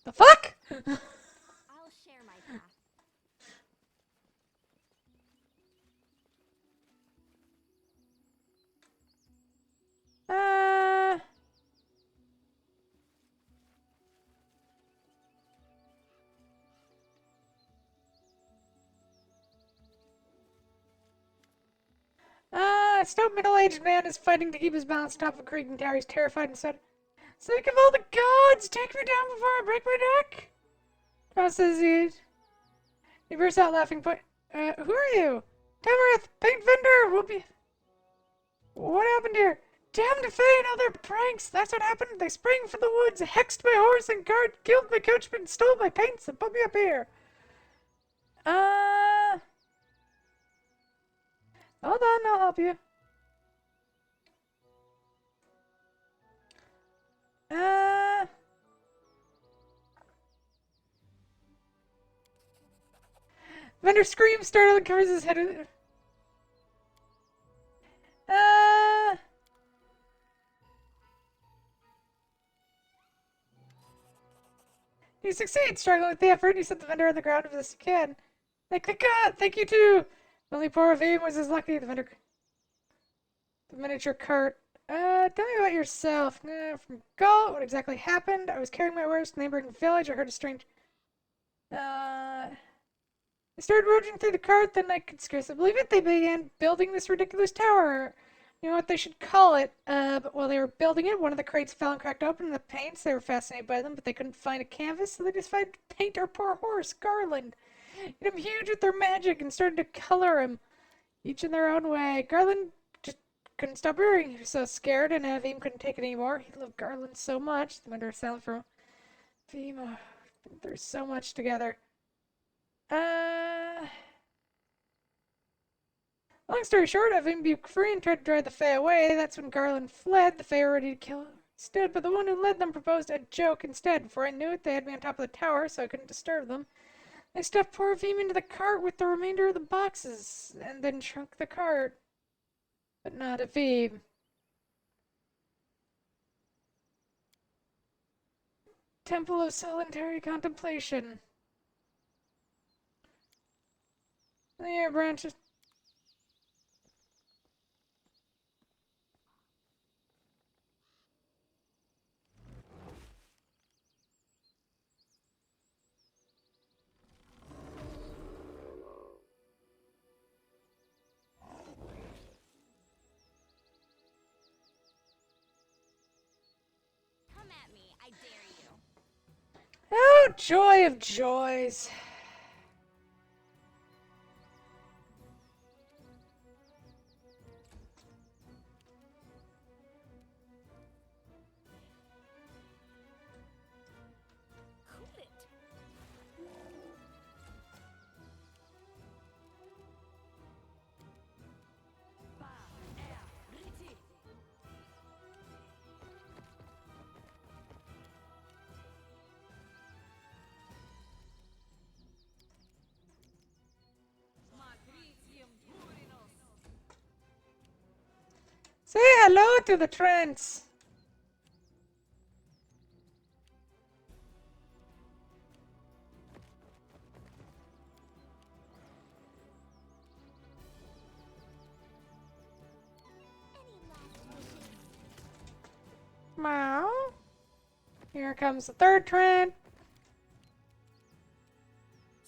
The fuck? I'll share my path. uh... A stout middle-aged man is fighting to keep his balance atop a creaking tower. He's terrified and said, "Sake of all the gods, take me down before I break my neck!" Says he bursts out laughing. Who are you? Tamarath, paint vendor! We'll be. What happened here? Damn Fey and all their pranks! That's what happened. They sprang from the woods, hexed my horse and guard, killed my coachman, stole my paints, and put me up here. Hold on, I'll help you. Vendor screams, startled, and covers his head. He succeeds, struggling with the effort. He set the vendor on the ground as best he can. Thank God! Thank you too! The only poor of him was as lucky. The miniature cart. Tell me about yourself. From Gaul, what exactly happened? I was carrying my wares to the neighboring village. I heard a strange. I started rummaging through the cart, then I could scarcely believe it. They began building this ridiculous tower. You know what they should call it. But while they were building it, one of the crates fell and cracked open the paints. They were fascinated by them, but they couldn't find a canvas, so they decided to paint our poor horse, Garland. Made him huge with their magic and started to color him, each in their own way. Garland just couldn't stop worrying. He was so scared, and Avim couldn't take it anymore. He loved Garland so much. The winter silent for Avim, been through so much together. Long story short, Avim broke free and tried to drive the Fae away. That's when Garland fled. The Fae were ready to kill him instead, but the one who led them proposed a joke instead. Before I knew it, they had me on top of the tower, so I couldn't disturb them. They stuffed poor Avim into the cart with the remainder of the boxes, and then shrunk the cart. But not Avim. Temple of Solitary Contemplation. The air branches. Come at me, I dare you. Oh, joy of joys. Say hello to the Trents. Any last wishes? Meow. Here comes the third Trent.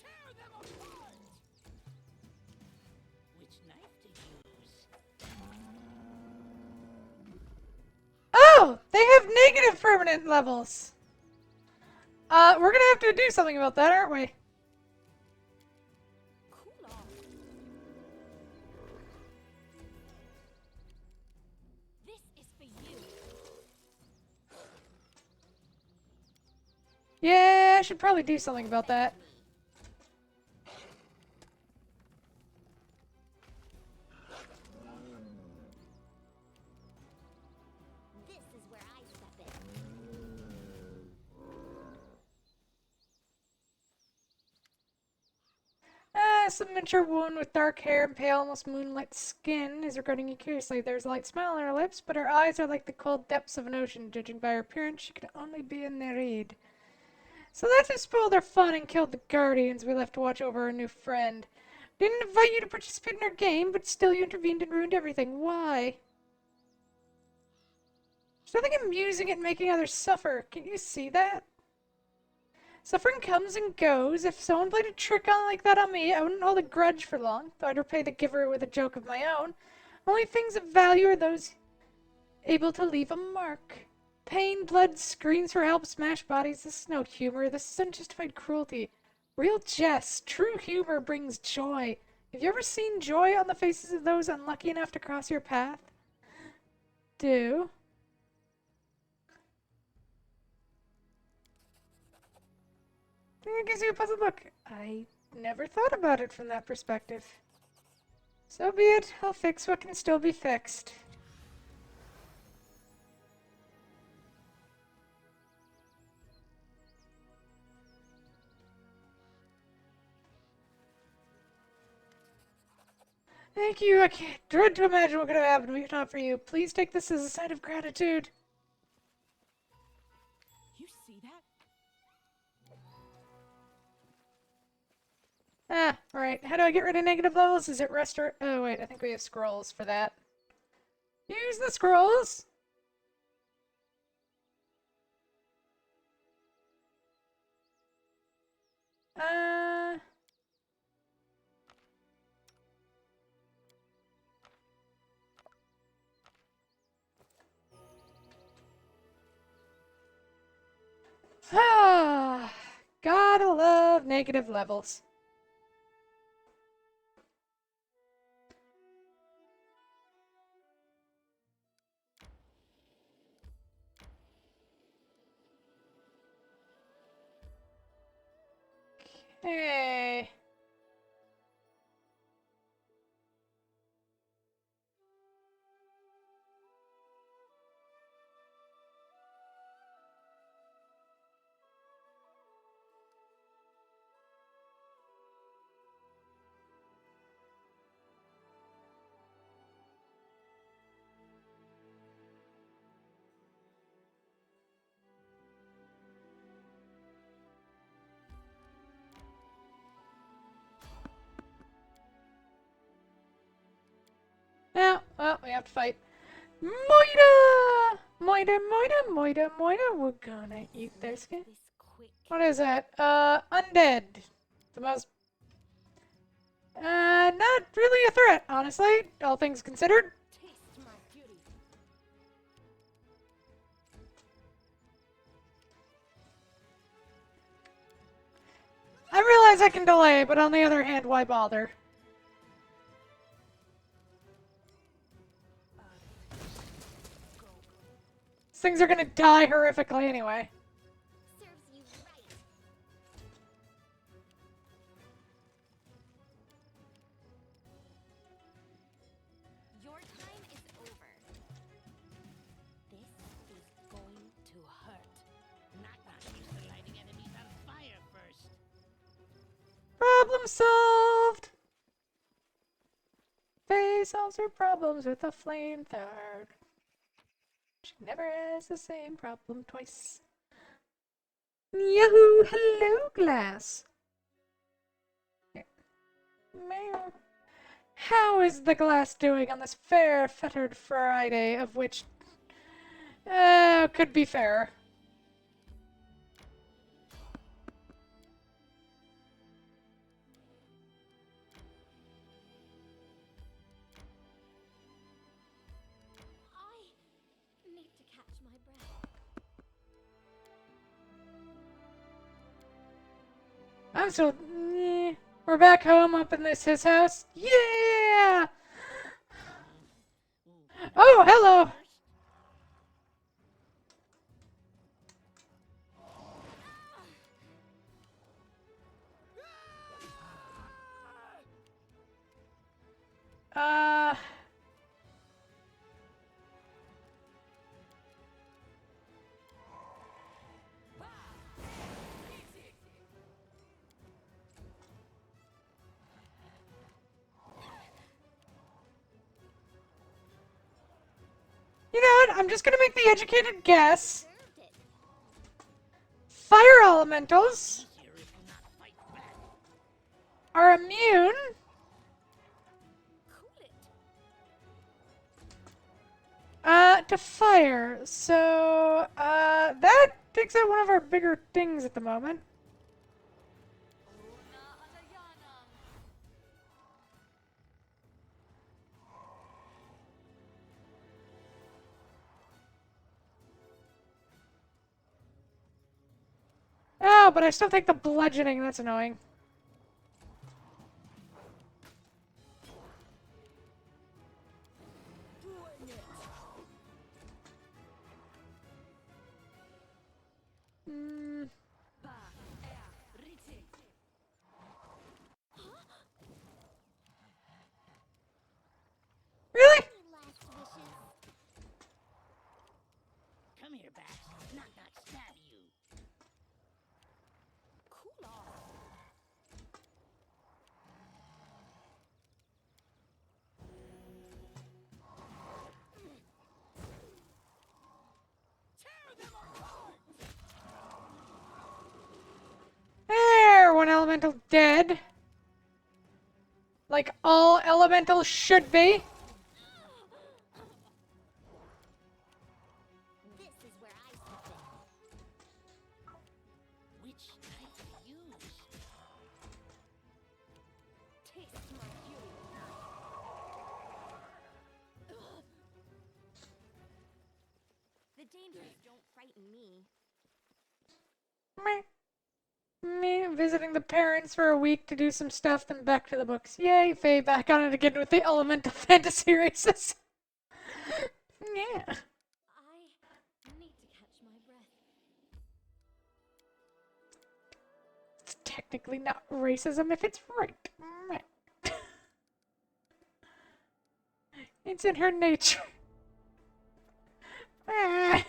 Tear them apart! Which knife to use? Oh, they have negative permanent levels. We're gonna have to do something about that, aren't we? Cool off. This is for you. Yeah, I should probably do something about that. This is where I step in. Some mature woman with dark hair and pale, almost moonlit skin is regarding you curiously. There's a light smile on her lips, but her eyes are like the cold depths of an ocean. Judging by her appearance, she could only be in Nereid. So that just spoiled our fun and killed the guardians we left to watch over our new friend. Didn't invite you to participate in our game, but still you intervened and ruined everything. Why? There's nothing amusing in making others suffer. Can't you see that? Suffering comes and goes. If someone played a trick on like that on me, I wouldn't hold a grudge for long, though I'd repay the giver with a joke of my own. Only things of value are those able to leave a mark. Pain, blood, screams for help, smash bodies. This is no humor. This is unjustified cruelty. Real jest. True humor brings joy. Have you ever seen joy on the faces of those unlucky enough to cross your path? Do. It gives you a puzzled look. I never thought about it from that perspective. So be it. I'll fix what can still be fixed. Thank you. I can't dread to imagine what could have happened if not for you. Please take this as a sign of gratitude. You see that? Ah, right. How do I get rid of negative levels? Is it restore? Oh, wait. I think we have scrolls for that. Use the scrolls! Uh... Ah, gotta love negative levels. Hey. Yeah, well, we have to fight. Moida! Moida, Moida, Moida, Moida. We're gonna eat their skin. This quick. What is that? Undead. The most... not really a threat, honestly, all things considered. Taste my beauty. I realize I can delay, but on the other hand, why bother? These things are gonna die horrifically anyway. Serves you right. Your time is over. This is going to hurt. Not used to lighting enemies on fire first. Problem solved! Phase solves her problems with a flamethrower. She never has the same problem twice. Yahoo! Hello, glass. Meow. How is the glass doing on this fair, fettered Friday, of which could be fairer? I need to catch my breath. I'm still. We're back home up in his house. Yeah! Oh, hello! Uh. You know what? I'm just gonna make the educated guess. Served it. Fire elementals Easier if you not fight back. are immune Cool it. to fire. So, that takes out one of our bigger things at the moment. Oh, but I still take the bludgeoning. That's annoying. Mm. Really? Any last wishes? Come here, Bax. Knock knock stab you. Cool off. There, one elemental dead. Like all elementals should be. This is where I step in. Which knife to use? Taste my fury. The dangers don't frighten me. Meh. Me visiting the parents for a week to do some stuff, then back to the books. Yay, Faye, back on it again with the elemental fantasy races. Yeah. I need to catch my breath. It's technically not racism if it's right. Meh. It's in her nature. Ah.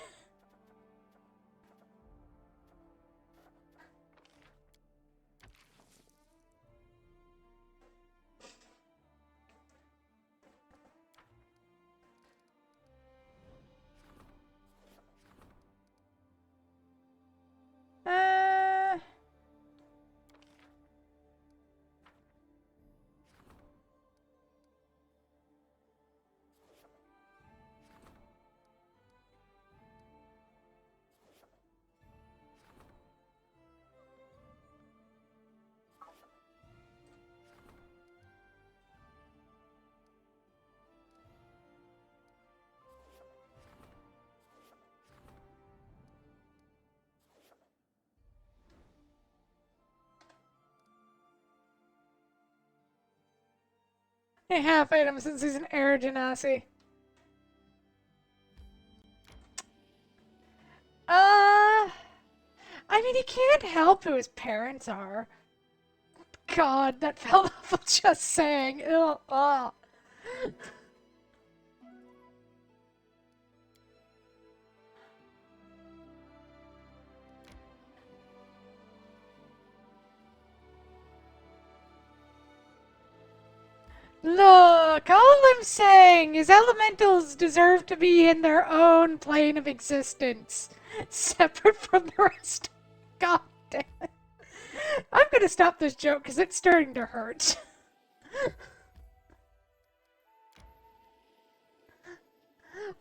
Uh, a half item since he's an air genasi. I mean, he can't help who his parents are. God, that felt awful just saying. Ew, ugh. Look! Look, all I'm saying is elementals deserve to be in their own plane of existence, separate from the rest. God damn it. I'm gonna stop this joke because it's starting to hurt.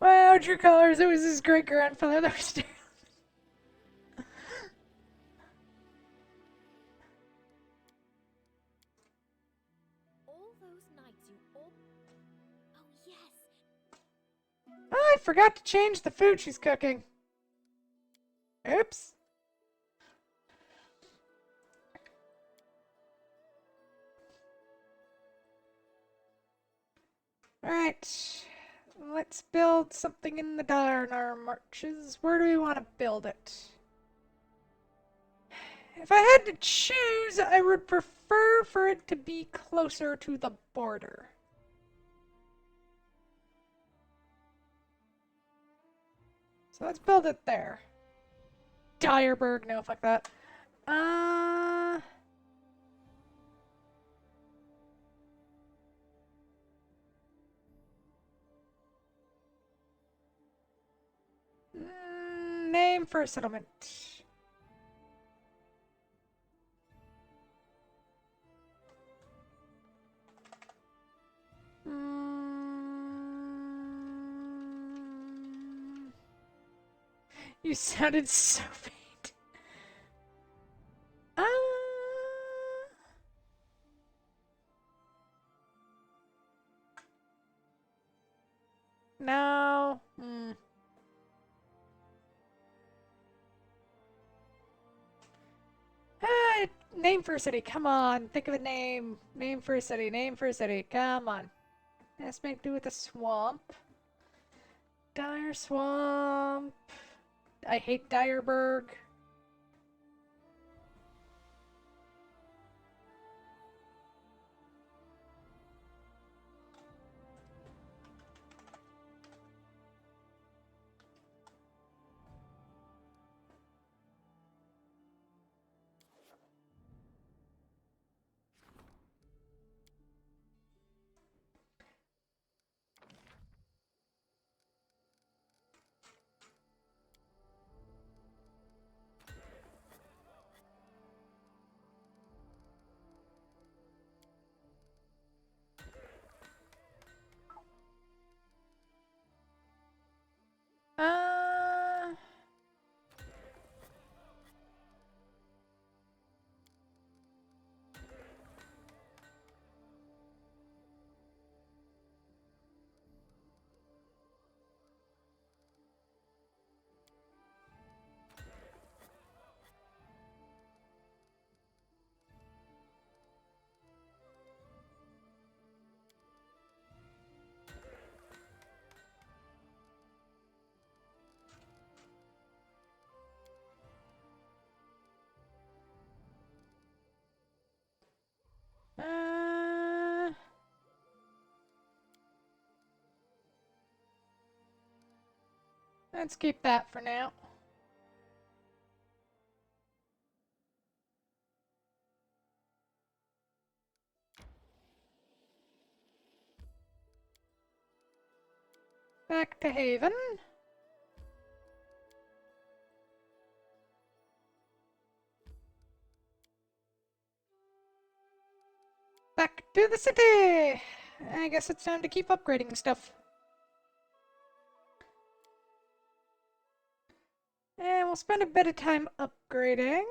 Wow, true colors, it was his great grandfather that was there. All those nights you all. Oh, yes. I forgot to change the food she's cooking. Oops. Alright. Let's build something in the Darnar marches. Where do we want to build it? If I had to choose, I would prefer for it to be closer to the border. So let's build it there. Dyerberg, no, fuck that. Name for a settlement. You sounded so faint. No. Name for a city. Come on. Think of a name. Name for a city. Name for a city. Come on. Let's make do with a swamp. Dire Swamp. I hate Dyerberg. Uh, uh, let's keep that for now. Back to Haven. Back to the city! I guess it's time to keep upgrading stuff. And we'll spend a bit of time upgrading.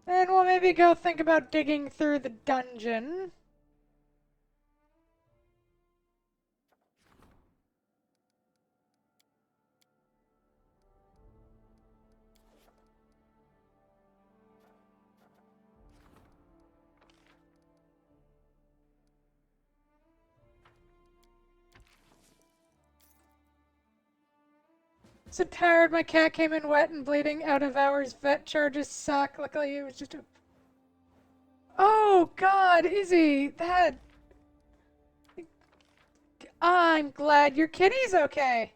And we'll maybe go think about digging through the dungeon. So tired, my cat came in wet and bleeding out of hours. Vet charges suck. Luckily, it was just a. Oh, God, Izzy, that. I'm glad your kitty's okay.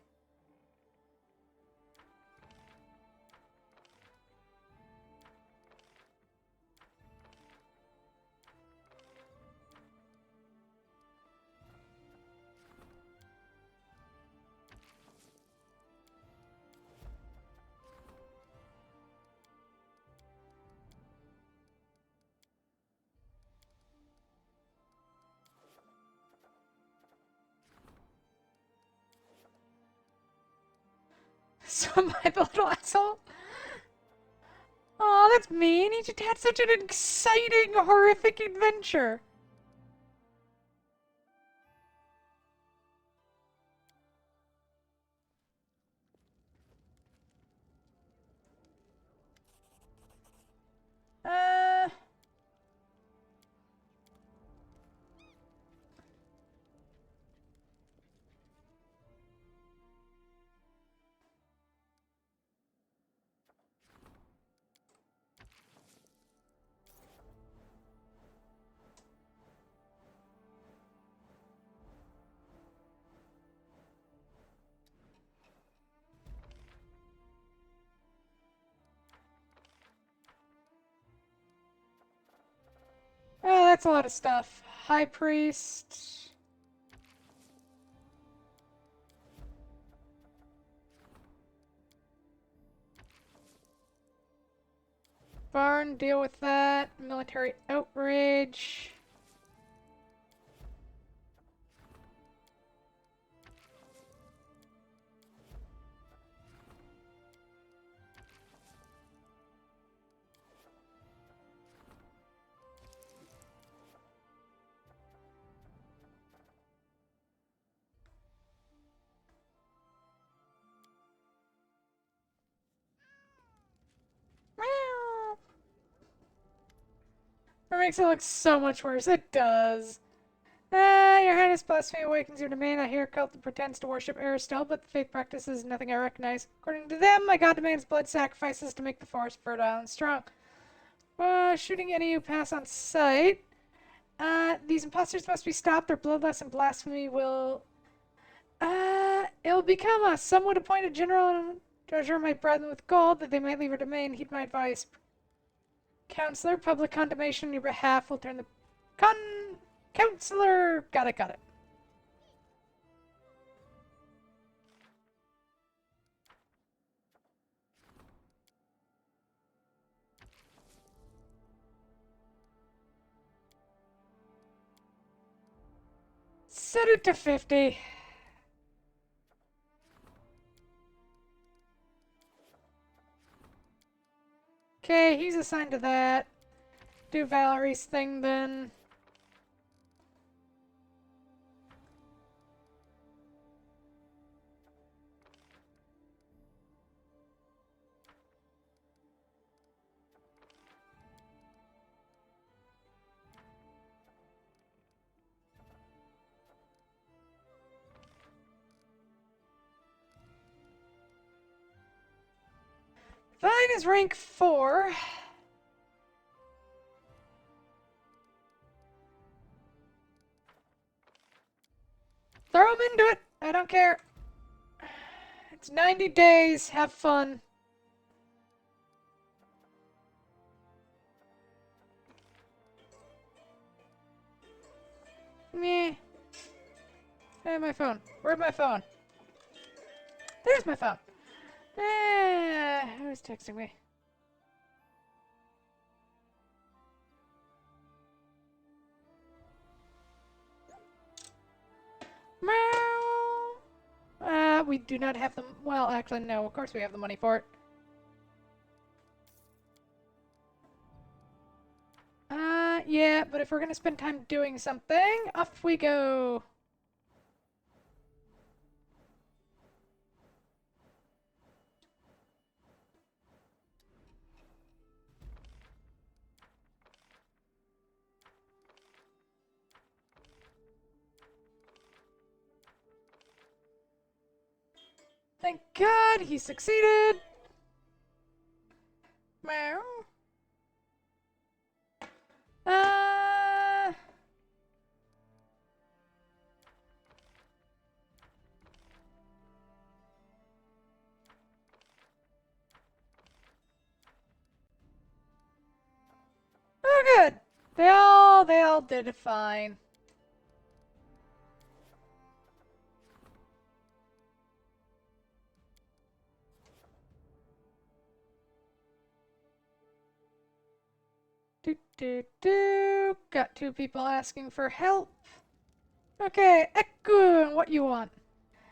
So my little asshole. Oh, that's mean. He just had such an exciting, horrific adventure. Uh... Oh, that's a lot of stuff. High Priest. Barn, deal with that. Military outrage. Meow. That makes it look so much worse. It does. Your Highness, blasphemy awakens your domain. I hear a cult that pretends to worship Aristotle, but the faith practices nothing I recognize. According to them, my god demands blood sacrifices to make the forest fertile and strong. Shooting any who pass on sight. These imposters must be stopped. Their bloodlust and blasphemy will... it'll become a somewhat appointed general and treasure my brethren with gold that they might leave her domain. Heed my advice. Counselor, public condemnation on your behalf will turn the... Counselor! Got it, got it. Set it to 50. Okay, he's assigned to that. Do Valerie's thing then. Vine is rank 4. Throw him into it. I don't care. It's 90 days. Have fun. Meh. Hey, my phone. Where's my phone? There's my phone. Who's texting me? Meow. We do not have the... Well, actually, no. Of course we have the money for it. Yeah, but if we're gonna spend time doing something, off we go. Thank God he succeeded. Meow. Uh... Oh, good. They all did it fine. Do. Got 2 people asking for help. Okay, Ekun, what you want?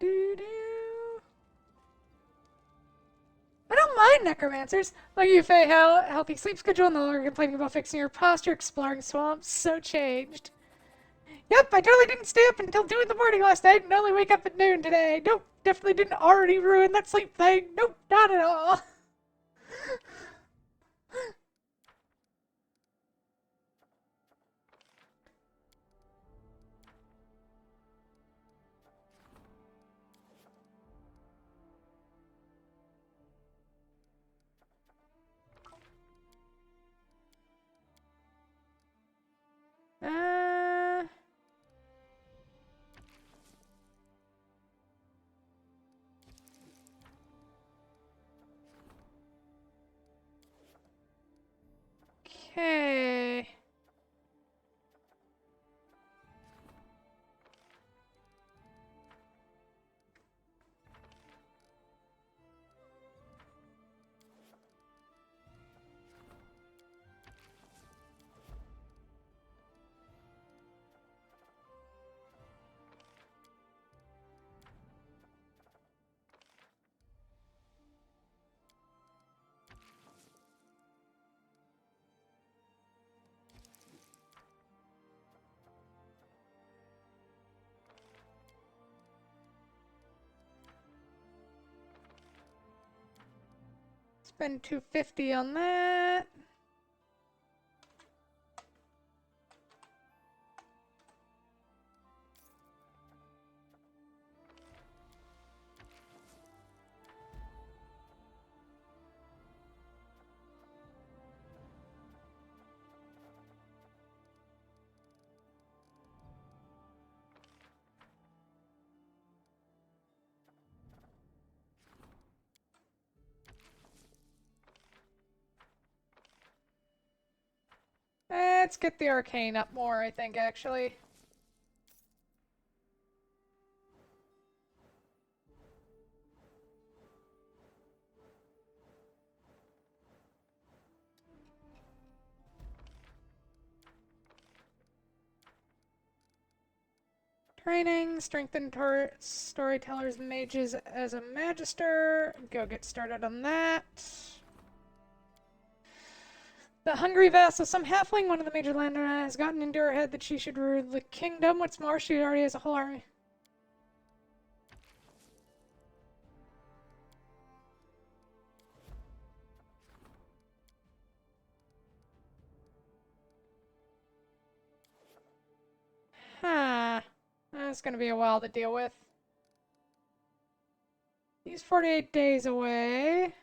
Do-do-do. I don't mind necromancers. Like you, Faye, how healthy sleep schedule, no longer complaining about fixing your posture, exploring swamps, so changed. Yep, I totally didn't stay up until 2 in the morning last night and only wake up at noon today. Nope, definitely didn't already ruin that sleep thing. Nope, not at all. Uh... Okay. Spend 250 on that. Let's get the arcane up more, I think, actually. Training, strengthen storytellers, mages as a magister. Go get started on that. The hungry vassal, some halfling, one of the major landowners, has gotten into her head that she should rule the kingdom. What's more, she already has a whole army. Huh. That's gonna be a while to deal with. He's 48 days away.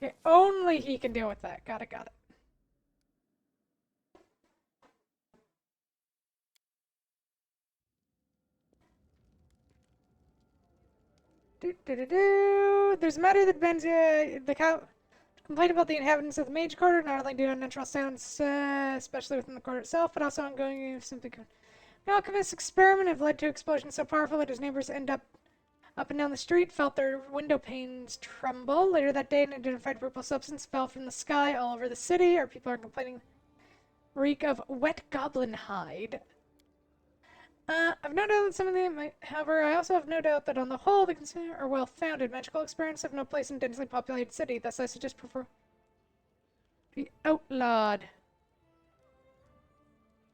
Okay, only he can deal with that. Got it, got it. There's a matter that bends the cow. Complaint about the inhabitants of the Mage Quarter, not only due to unnatural sounds, especially within the quarter itself, but also ongoing simply. The alchemist's experiment have led to explosions so powerful that his neighbors end up and down the street, felt their window panes tremble. Later that day, an identified purple substance fell from the sky all over the city. Our people are complaining reek of wet goblin hide. I've no doubt that some of them might, however, I also have no doubt that on the whole, the consumer are well-founded. Magical experience have no place in densely populated city, thus I suggest prefer be outlawed.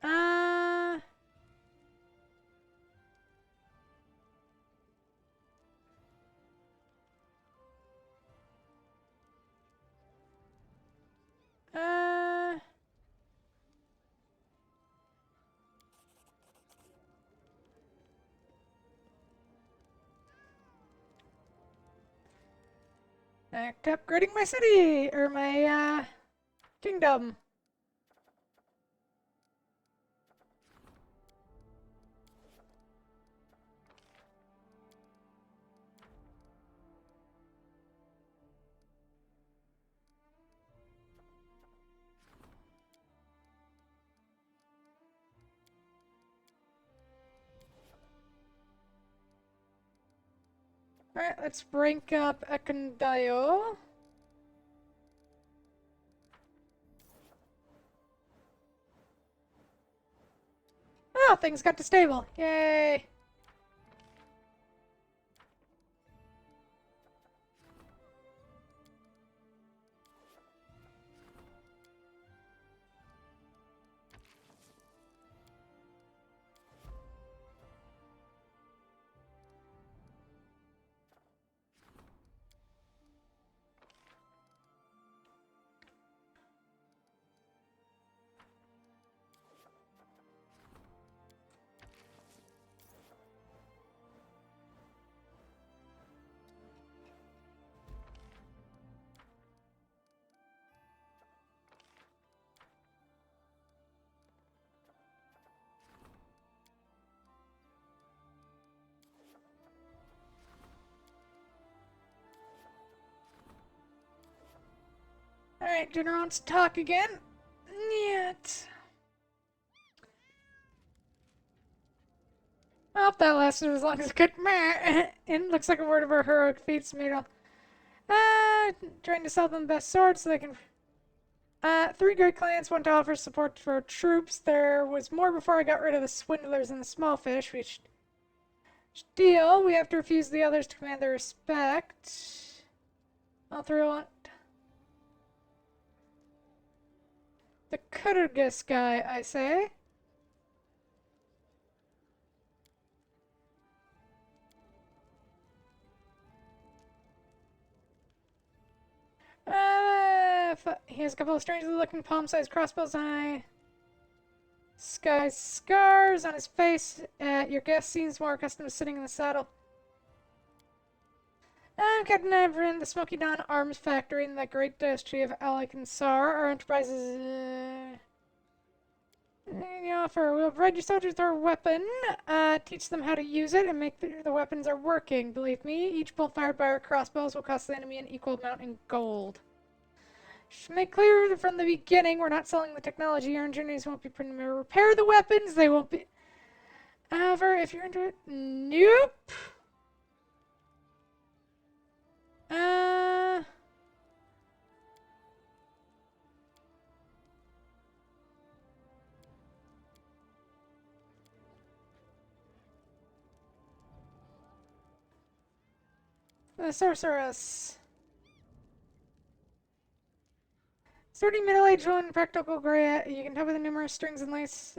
Uh... Uh... Act upgrading my city, or my, kingdom. Alright, let's rank up Econdio. Oh, things got to stable. Yay. Alright, General wants to talk again. Yet. I hope that lasted as long as it could. Meh. And looks like a word of our heroic feats made all. Trying to sell them the best swords so they can. Three great clans want to offer support for troops. There was more before I got rid of the swindlers and the small fish. We should deal. We have to refuse the others to command their respect. All three want. The Kyrgyz guy, I say. He has a couple of strangely looking palm-sized crossbows on sky scars on his face. Your guest seems more accustomed to sitting in the saddle. Captain Everin, the Smoky Dawn Arms Factory in the Great Duchy of Alakansar. Our enterprise is offer. We'll provide your soldiers their weapon, teach them how to use it, and make sure the weapons are working. Believe me, each bolt fired by our crossbows will cost the enemy an equal amount in gold. Should make clear from the beginning, we're not selling the technology. Our engineers won't be printing to repair the weapons. They won't be. However, if you're into it, nope. The sorceress. Sturdy middle-aged woman, practical gray. You can tell by the numerous strings and lace.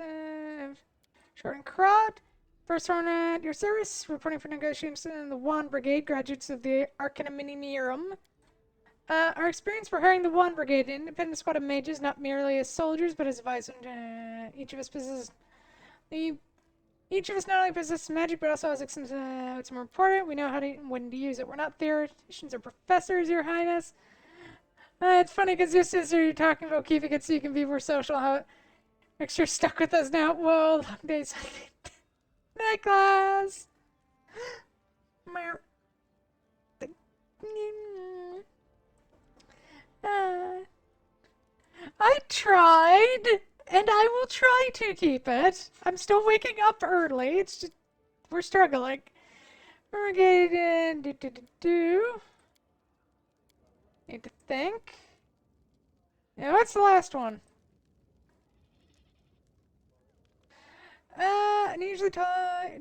Short and crowd. First one at your service. Reporting for negotiations in the Wand Brigade, graduates of the Arcanuminium. Our experience for hiring the Wand Brigade, an independent squad of mages, not merely as soldiers, but as advisors. Each of us possesses Each of us not only possesses magic, but also has what's more important. We know how to when to use it. We're not theoreticians or professors, Your Highness. It's funny because just as you're talking about keeping it so you can be more social, how it makes you stuck with us now. Whoa, long days. Night class. I tried, and I will try to keep it. I'm still waking up early. It's just we're struggling. We're getting Need to think. Yeah, what's the last one? And usually,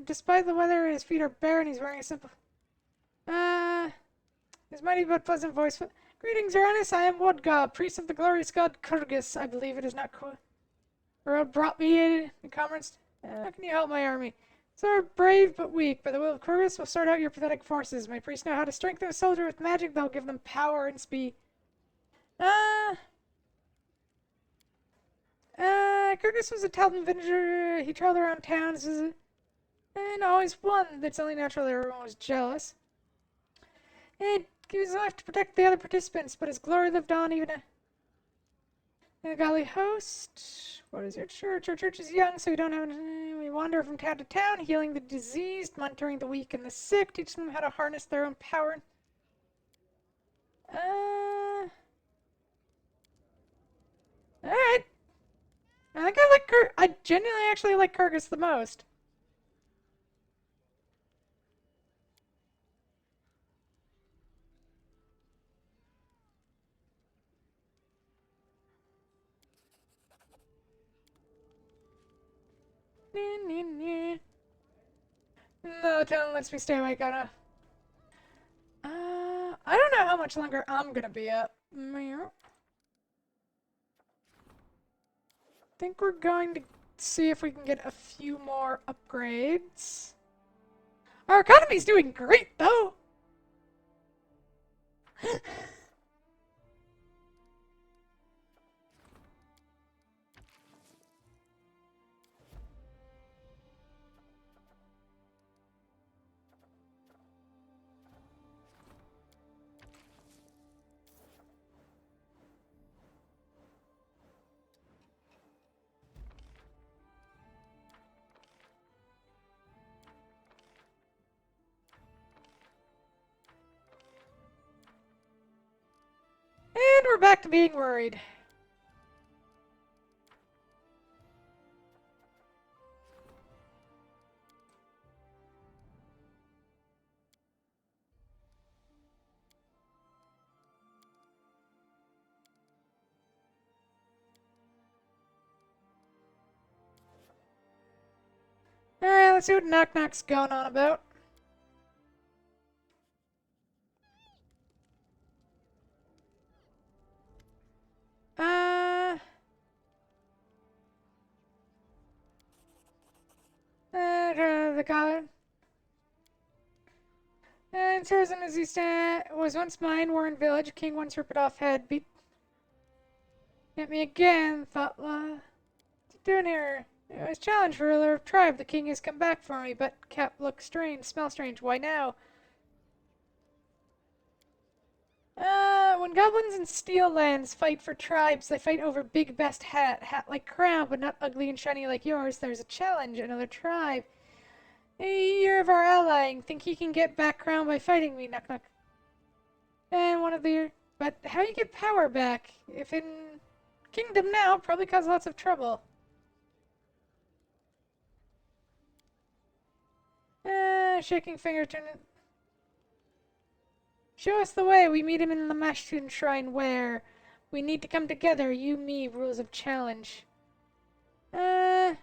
despite the weather, his feet are bare and he's wearing a simple. His mighty but pleasant voice. Greetings, Your Highness. I am Wodga, priest of the glorious god Kyrgyz. I believe it is not World brought me in comrades. How can you help my army? So are brave but weak. By the will of Kyrgyz, will sort out your pathetic forces. My priests know how to strengthen a soldier with magic. They'll give them power and speed. Kyrgyz was a talented villager. He traveled around towns and always won. That's only natural. Everyone was jealous. And he was left to protect the other participants, but his glory lived on even in a godly host. What is your church? Our church is young, so we don't have. We wander from town to town, healing the diseased, monitoring the weak and the sick, teaching them how to harness their own power. All right. I think I like I genuinely actually like Kyrgyz the most. No, John lets me stay awake on a. I don't know how much longer I'm gonna be up. Think we're going to see if we can get a few more upgrades. Our economy's doing great, though. And we're back to being worried. Alright, let's see what Knock Knock's going on about. Uh. The god. And tourism as he was once mine, Warren Village. King once ripped it off head. Beat me again, thought La. What's he doing here? It was challenge for ruler of tribe. The king has come back for me, but Cap looks strange, smell strange. Why now? When goblins in Steel Lands fight for tribes, they fight over big best hat like crown, but not ugly and shiny like yours. There's a challenge, another tribe. Hey, you're of our allying. Think he can get back crown by fighting me? Knock knock. And one of the. But how you get power back? If in Kingdom now, probably cause lots of trouble. Shaking finger, turn it. Show us the way. We meet him in the Mashtun Shrine where we need to come together. You, me, rules of challenge. You ever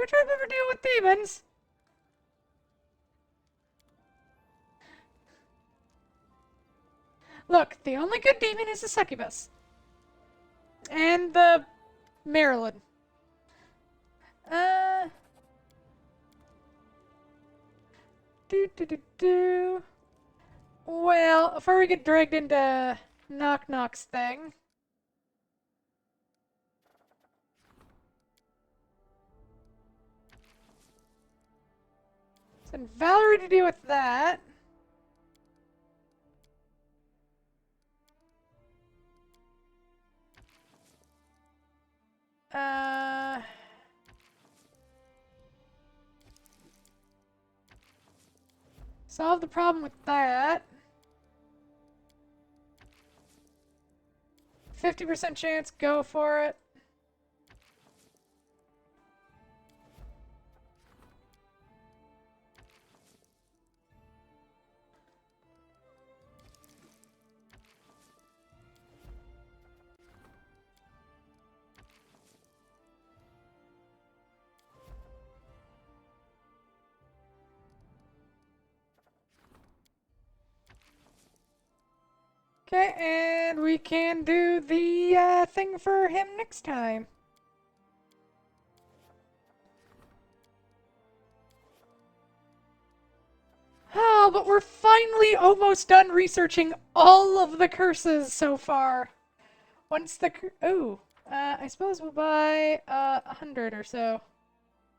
tried to ever deal with demons? Look, the only good demon is the succubus. And the Marilyn. Do. Well, before we get dragged into Knock Knock's thing. Send Valerie to deal with that. Solve the problem with that. 50% chance, go for it. Okay, and we can do the thing for him next time. Oh, but we're finally almost done researching all of the curses so far. Once the I suppose we'll buy 100 or so.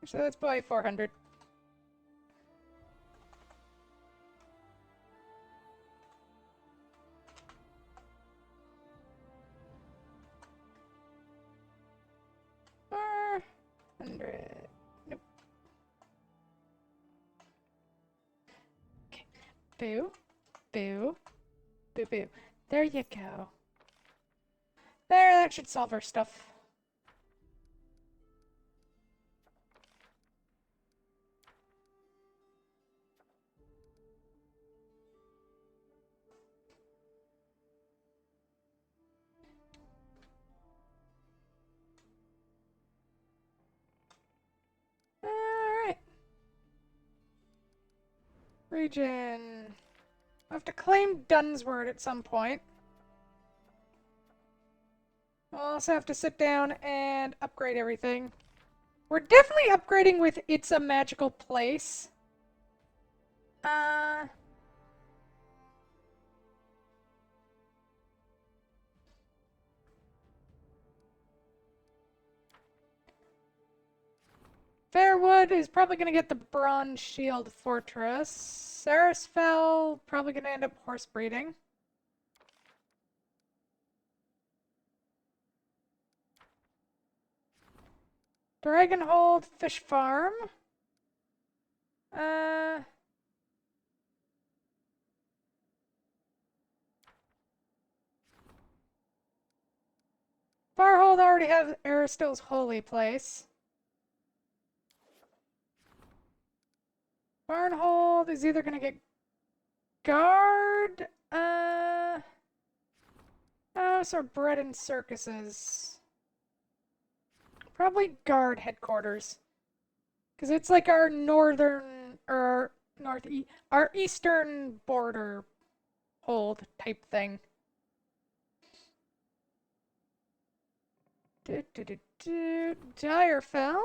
Actually, let's buy 400. Nope. Okay. Boo. Boo. Boo boo. There you go. There, that should solve our stuff. Region. I'll have to claim Dunsword at some point. I'll also have to sit down and upgrade everything. We're definitely upgrading with It's a Magical Place. Fairwood is probably going to get the Bronze Shield Fortress. Sarisfell, probably going to end up horse breeding. Dragonhold, Fish Farm. Farhold already has Aristotle's Holy Place. Barnhold is either going to get Guard, House, or Bread and Circuses. Probably Guard headquarters. Because it's like our northern, or northeast, our eastern border hold type thing. Direfell?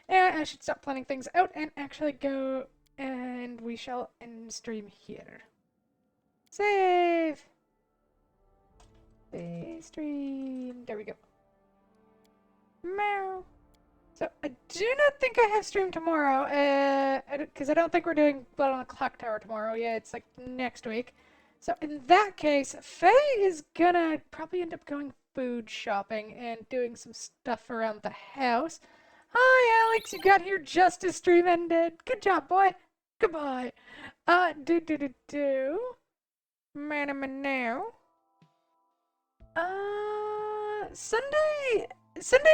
And I should stop planning things out and actually go, and we shall end stream here. Save! Save stream. There we go. Meow. So, I do not think I have stream tomorrow, because I don't think we're doing Blood on the Clock Tower tomorrow. Yeah, it's like next week. So, in that case, Faye is gonna probably end up going food shopping and doing some stuff around the house. Hi, Alex, you got here just as stream ended. Good job, boy. Goodbye. Man, Sunday,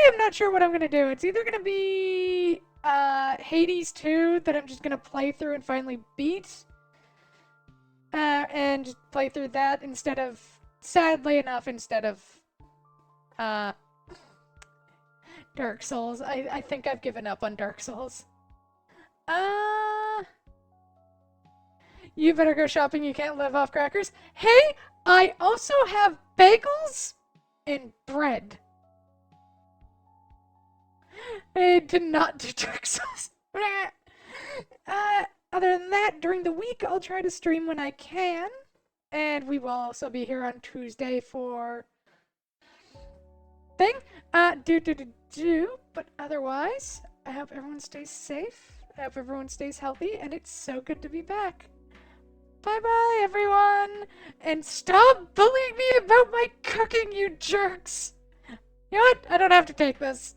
I'm not sure what I'm gonna do. It's either gonna be Hades 2 that I'm just gonna play through and finally beat, and just play through that instead of, sadly enough, instead of Dark Souls. I think I've given up on Dark Souls. You better go shopping. You can't live off crackers. Hey, I also have bagels and bread. I did not do Dark Souls. Other than that, during the week, I'll try to stream when I can. And we will also be here on Tuesday for thing. But otherwise, I hope everyone stays safe. I hope everyone stays healthy. And it's so good to be back. Bye-bye, everyone. And stop bullying me about my cooking, you jerks. You know what? I don't have to take this.